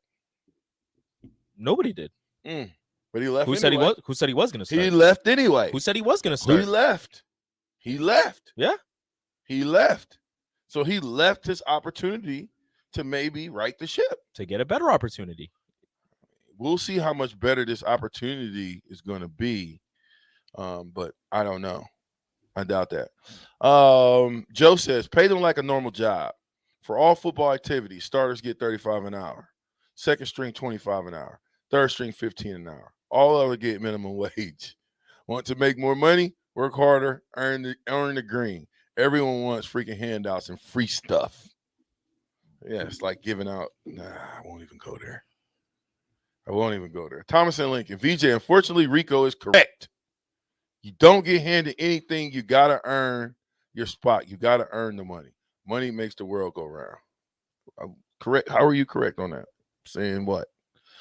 Nobody did. But he left. Who said he was? Who said he was going to start? He left anyway. Who said he was going to start? He left. He left. Yeah. He left. So he left his opportunity to maybe right the ship. To get a better opportunity. We'll see how much better this opportunity is going to be. But I don't know. I doubt that. Joe says, pay them like a normal job. For all football activities, starters get $35 an hour. Second string, $25 an hour. Third string, $15 an hour. All other get minimum wage. Want to make more money? Work harder, earn the green. Everyone wants freaking handouts and free stuff. Yeah, it's like giving out. Nah, I won't even go there. Thomas and Lincoln. VJ, unfortunately, Rico is correct. You don't get handed anything. You got to earn your spot. You got to earn the money. Money makes the world go round. Correct. How are you correct on that? Saying what?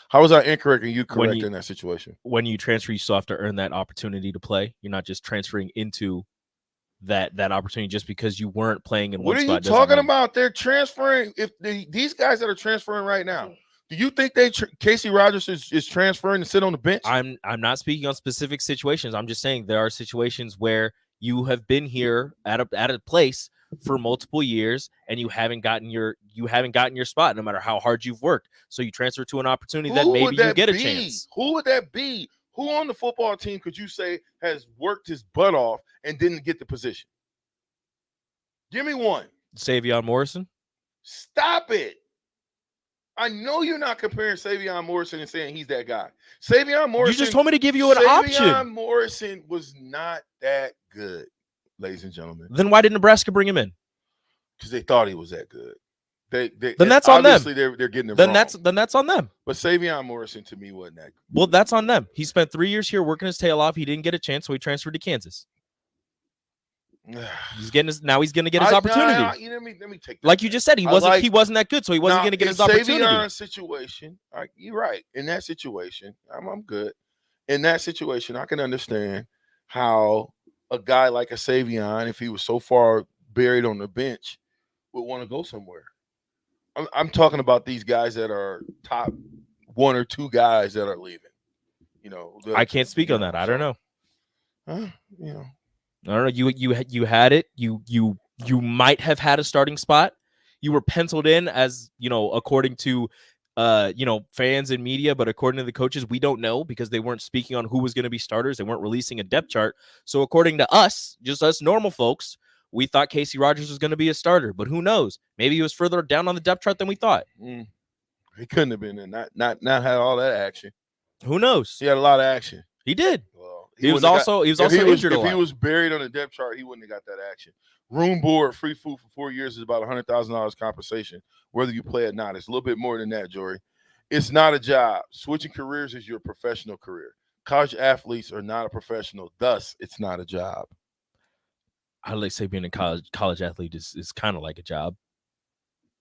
How was I incorrect and you correct in that situation? When you transfer, you still have to earn that opportunity to play. You're not just transferring into that opportunity just because you weren't playing in one spot. What are you talking about? They're transferring. If these guys that are transferring right now, do you think Casey Rogers is transferring to sit on the bench? I'm not speaking on specific situations. I'm just saying there are situations where you have been here at a place for multiple years and you haven't gotten your spot no matter how hard you've worked. So you transfer to an opportunity that maybe you get a chance. Who would that be? Who on the football team could you say has worked his butt off and didn't get the position? Give me one. Savion Morrison. Stop it. I know you're not comparing Savion Morrison and saying he's that guy. Savion Morrison. You just told me to give you an option. Savion Morrison was not that good, ladies and gentlemen. Then why did Nebraska bring him in? Because they thought he was that good. Then that's on them. Obviously, they're getting it wrong. Then that's on them. But Savion Morrison to me wasn't that good. Well, that's on them. He spent 3 years here working his tail off. He didn't get a chance, so he transferred to Kansas. He's going to get his opportunity. Let me take that. Like you just said, he wasn't that good, so he wasn't going to get his opportunity. Savion's situation, you're right. In that situation, I'm good. In that situation, I can understand how a guy like a Savion, if he was so far buried on the bench, would want to go somewhere. I'm talking about these guys that are top 1 or 2 guys that are leaving. I can't speak on that. I don't know. I don't know. You had it. You might have had a starting spot. You were penciled in as, according to fans and media, but according to the coaches, we don't know because they weren't speaking on who was going to be starters. They weren't releasing a depth chart. So according to us, just us normal folks, we thought Casey Rogers was going to be a starter, but who knows? Maybe he was further down on the depth chart than we thought. He couldn't have been in. Not had all that action. Who knows? He had a lot of action. He did. Well, he was also injured a lot. If he was buried on the depth chart, he wouldn't have got that action. Room, board, free food for 4 years is about $100,000 compensation, whether you play or not. It's a little bit more than that, Jory. It's not a job. Switching careers is your professional career. College athletes are not a professional. Thus, it's not a job. I like say being a college athlete is kind of like a job.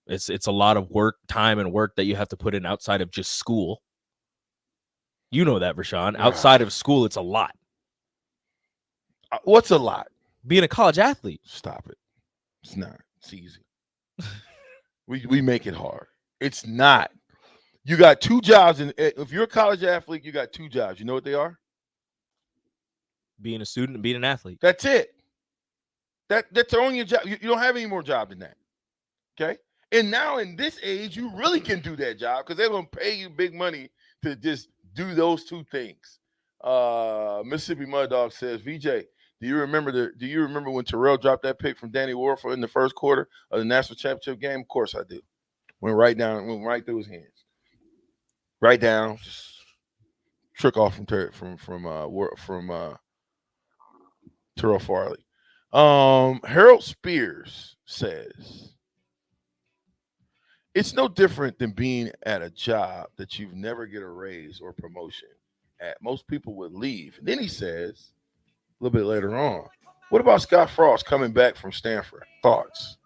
It's a lot of time and work that you have to put in outside of just school. You know that, Vershan. Outside of school, it's a lot. What's a lot? Being a college athlete. Stop it. It's not. It's easy. we make it hard. It's not. You got 2 jobs, and if you're a college athlete, you got 2 jobs. You know what they are? Being a student and being an athlete. That's it. That's only your job. You don't have any more job than that. Okay? And now in this age, you really can do that job because they're going to pay you big money to just do those 2 things. Mississippi Mud Dog says, VJ, do you remember when Terrell dropped that pick from Danny Warfel in the first quarter of the national championship game? Of course I do. Went right through his hands. Right down, just trick off from Terrell Farley. Harold Spears says, it's no different than being at a job that you've never get a raise or promotion at. Most people would leave. And then he says, a little bit later on, what about Scott Frost coming back from Stanford? Thoughts?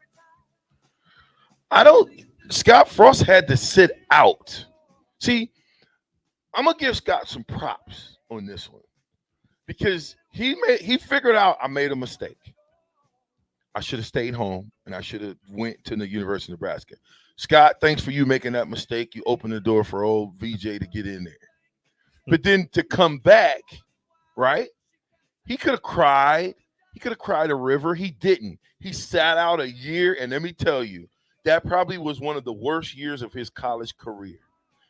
Scott Frost had to sit out. See, I'm going to give Scott some props on this one because he figured out I made a mistake. I should have stayed home and I should have went to the University of Nebraska. Scott, thanks for you making that mistake. You opened the door for old VJ to get in there. But then to come back, right? He could have cried. He could have cried a river. He didn't. He sat out a year, and let me tell you, that probably was one of the worst years of his college career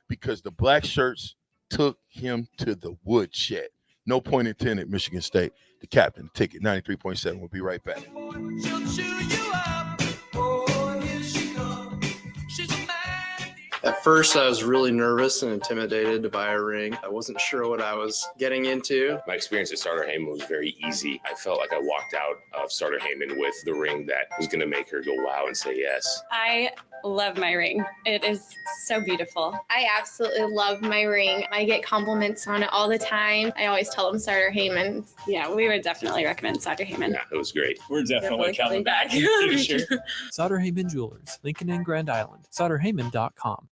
because the black shirts took him to the woodshed. No point intended, Michigan State. The captain, ticket, 93.7. We'll be right back. At first, I was really nervous and intimidated to buy a ring. I wasn't sure what I was getting into. My experience at Starter Heyman was very easy. I felt like I walked out of Starter Heyman with the ring that was going to make her go wow and say yes. I love my ring. It is so beautiful. I absolutely love my ring. I get compliments on it all the time. I always tell them Starter Heyman. Yeah, we would definitely recommend Starter Heyman. Yeah, it was great. We're definitely coming back. Sure. Sauter Heyman Jewelers, Lincoln and Grand Island. SauterHeyman.com.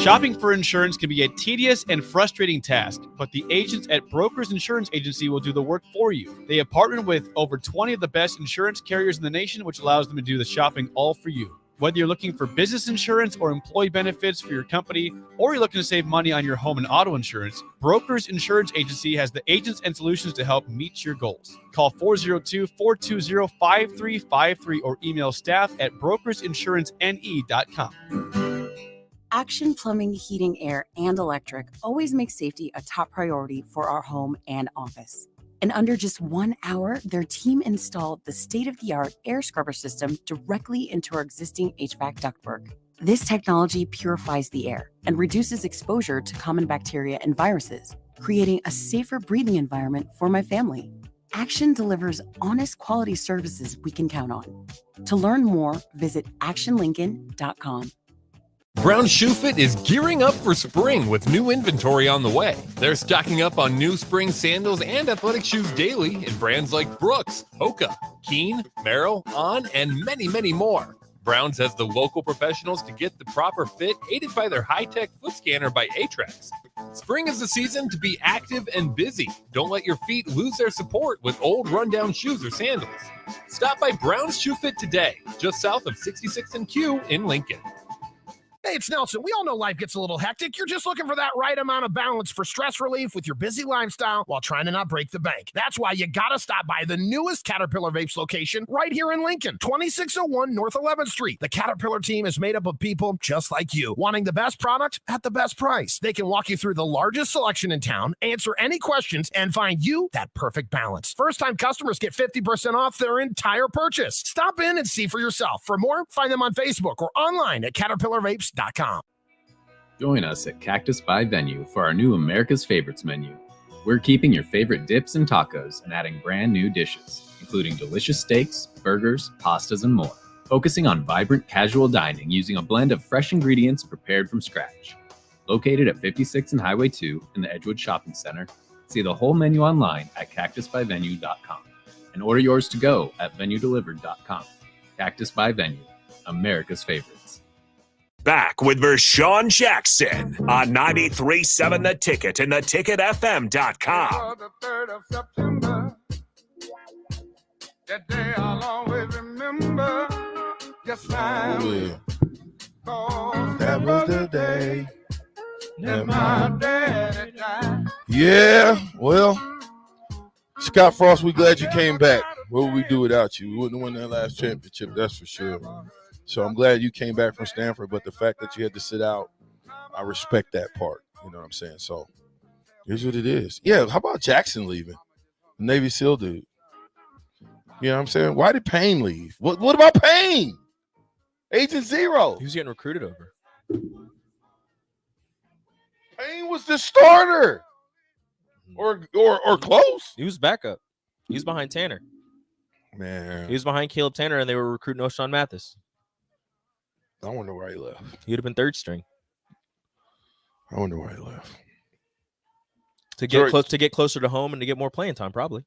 Shopping for insurance can be a tedious and frustrating task, but the agents at Brokers Insurance Agency will do the work for you. They have partnered with over 20 of the best insurance carriers in the nation, which allows them to do the shopping all for you. Whether you're looking for business insurance or employee benefits for your company, or you're looking to save money on your home and auto insurance, Brokers Insurance Agency has the agents and solutions to help meet your goals. Call 402-420-5353 or email staff@brokersinsurancene.com. Action Plumbing, Heating, Air, and Electric always makes safety a top priority for our home and office. In under just 1 hour, their team installed the state-of-the-art air scrubber system directly into our existing HVAC ductwork. This technology purifies the air and reduces exposure to common bacteria and viruses, creating a safer breathing environment for my family. Action delivers honest quality services we can count on. To learn more, visit actionlincoln.com. Brown Shoe Fit is gearing up for spring with new inventory on the way. They're stocking up on new spring sandals and athletic shoes daily in brands like Brooks, Hoka, Keen, Merrell, On, and many, many more. Browns has the local professionals to get the proper fit, aided by their high-tech foot scanner by Atrax. Spring is the season to be active and busy. Don't let your feet lose their support with old rundown shoes or sandals. Stop by Brown's Shoe Fit today, just south of 66th and Q in Lincoln. Hey, it's Nelson. We all know life gets a little hectic. You're just looking for that right amount of balance for stress relief with your busy lifestyle while trying to not break the bank. That's why you got to stop by the newest Caterpillar Vapes location right here in Lincoln, 2601 North 11th Street. The Caterpillar team is made up of people just like you, wanting the best product at the best price. They can walk you through the largest selection in town, answer any questions, and find you that perfect balance. First-time customers get 50% off their entire purchase. Stop in and see for yourself. For more, find them on Facebook or online at CaterpillarVapes.com. Join us at Cactus by Venue for our new America's Favorites menu. We're keeping your favorite dips and tacos and adding brand new dishes, including delicious steaks, burgers, pastas, and more. Focusing on vibrant casual dining using a blend of fresh ingredients prepared from scratch. Located at 56 and Highway 2 in the Edgewood Shopping Center, see the whole menu online at cactusbyvenue.com and order yours to go at venuedelivered.com. Cactus by Venue, America's Favorites. Back with Vershan Jackson on 93.7 The Ticket and theticketfm.com. The 3rd of September, that day I'll always remember. Yes, I will. That was the day that my daddy died. Yeah, well, Scott Frost, we're glad you came back. What would we do without you? We wouldn't have won that last championship, that's for sure. So I'm glad you came back from Stanford, but the fact that you had to sit out, I respect that part. You know what I'm saying? So here's what it is. Yeah, how about Jackson leaving? The Navy SEAL dude. You know what I'm saying? Why did Payne leave? What about Payne? Agent Zero. He was getting recruited over. Payne was the starter. Or close. He was backup. He was behind Tanner. Man. He was behind Caleb Tanner, and they were recruiting O'Shawn Mathis. I wonder why he left. He would have been third string. I wonder why he left. To get closer to home and to get more playing time, probably.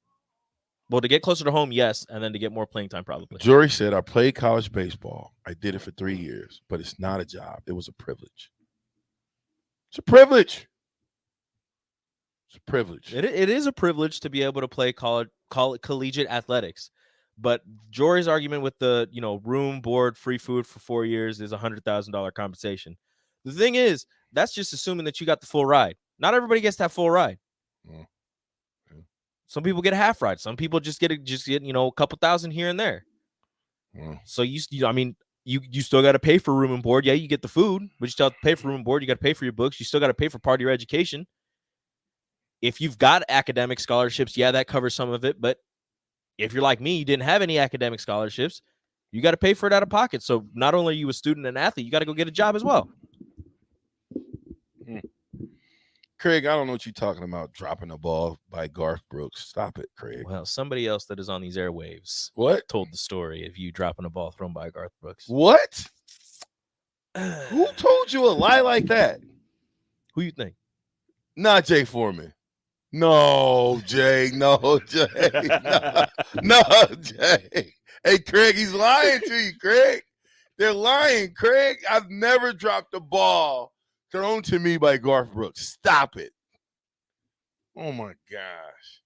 Well, to get closer to home, yes, and then to get more playing time, probably. Jory said, I played college baseball. I did it for 3 years, but it's not a job. It was a privilege. It's a privilege. It's a privilege. It is a privilege to be able to play collegiate athletics. But Jory's argument with the, room, board, free food for 4 years is $100,000 compensation. The thing is, that's just assuming that you got the full ride. Not everybody gets that full ride. Mm. Some people get a half ride. Some people just get a couple thousand here and there. Mm. So you still got to pay for room and board. Yeah, you get the food, but you still have to pay for room and board. You got to pay for your books. You still got to pay for part of your education. If you've got academic scholarships, yeah, that covers some of it. But if you're like me, you didn't have any academic scholarships, you got to pay for it out of pocket. So not only are you a student and athlete, you got to go get a job as well. Craig, I don't know what you're talking about, dropping the ball by Garth Brooks. Stop it, Craig. Well, somebody else that is on these airwaves told the story of you dropping a ball thrown by Garth Brooks. What? Who told you a lie like that? Who you think? Not Jay Foreman. No, Jay. No, Jay. No, Jay. Hey, Craig, he's lying to you, Craig. They're lying, Craig. I've never dropped a ball thrown to me by Garth Brooks. Stop it. Oh, my gosh.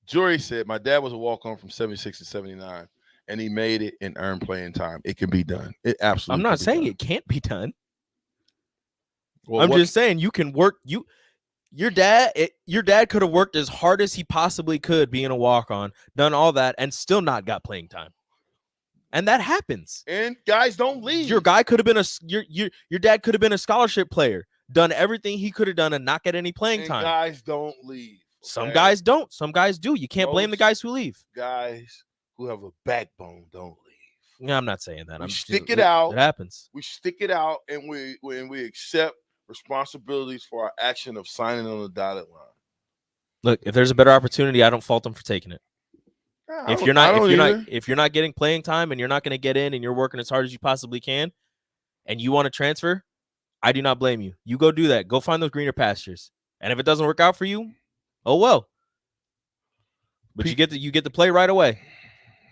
Jory said, my dad was a walk-on from 76 to 79, and he made it and earned playing time. It can be done. It absolutely I'm not saying it can't be done. Well, I'm just saying you can work. Your dad could have worked as hard as he possibly could being a walk-on, done all that, and still not got playing time. And that happens. And guys don't leave. Your guy could have been your dad could have been a scholarship player, done everything he could have done and not get any playing time. Guys don't leave. Some guys don't. Some guys do. You can't blame the guys who leave. Guys who have a backbone don't leave. No, I'm not saying that. We stick it out. It happens. We stick it out, and we accept responsibilities for our action of signing on the dotted line. Look, if there's a better opportunity, I don't fault them for taking it. If you're not getting playing time and you're not going to get in and you're working as hard as you possibly can, and you want to transfer, I do not blame you. You go do that. Go find those greener pastures. And if it doesn't work out for you, oh well. But you get to play right away,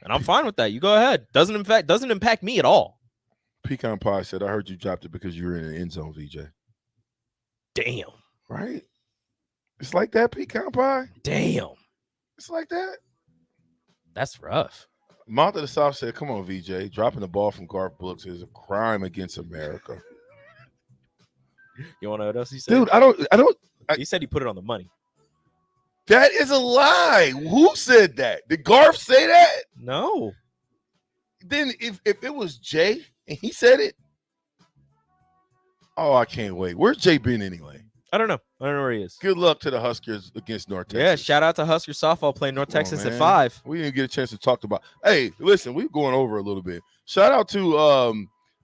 and I'm fine with that. You go ahead. Doesn't impact me at all. Pecan Pie said, "I heard you dropped it because you were in the end zone, VJ." Damn. Right? It's like that, Pecan Pie. Damn. It's like that. That's rough. Mouth of the South said, "Come on, VJ. Dropping the ball from Garth Brooks is a crime against America." You want to know what else he said? Dude, I don't. He said he put it on the money. That is a lie. Who said that? Did Garth say that? No. Then if it was Jay and he said it, oh, I can't wait. Where's Jay been anyway? I don't know. I don't know where he is. Good luck to the Huskers against North Texas. Yeah, shout out to Huskers softball playing North Texas at 5. We didn't get a chance to talk about. Hey, listen, we're going over a little bit. Shout out to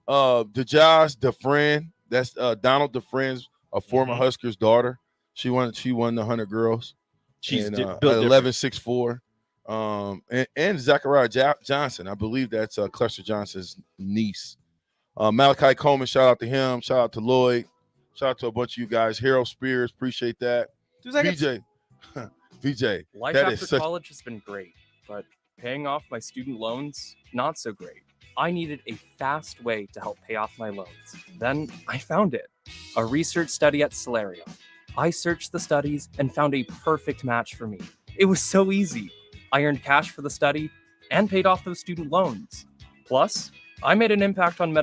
DeJosh DeFriend. That's Donald DeFriend's a former Huskers daughter. She won the 100 girls. She's built 11'6". And Zachariah Johnson. I believe that's Cluster Johnson's niece. Malachi Coleman, shout out to him. Shout out to Lloyd. Shout out to a bunch of you guys. Harold Spears, appreciate that. VJ, Life that after college has been great, but paying off my student loans, not so great. I needed a fast way to help pay off my loans. Then I found it, a research study at Celerio. I searched the studies and found a perfect match for me. It was so easy. I earned cash for the study and paid off those student loans. Plus, I made an impact on medical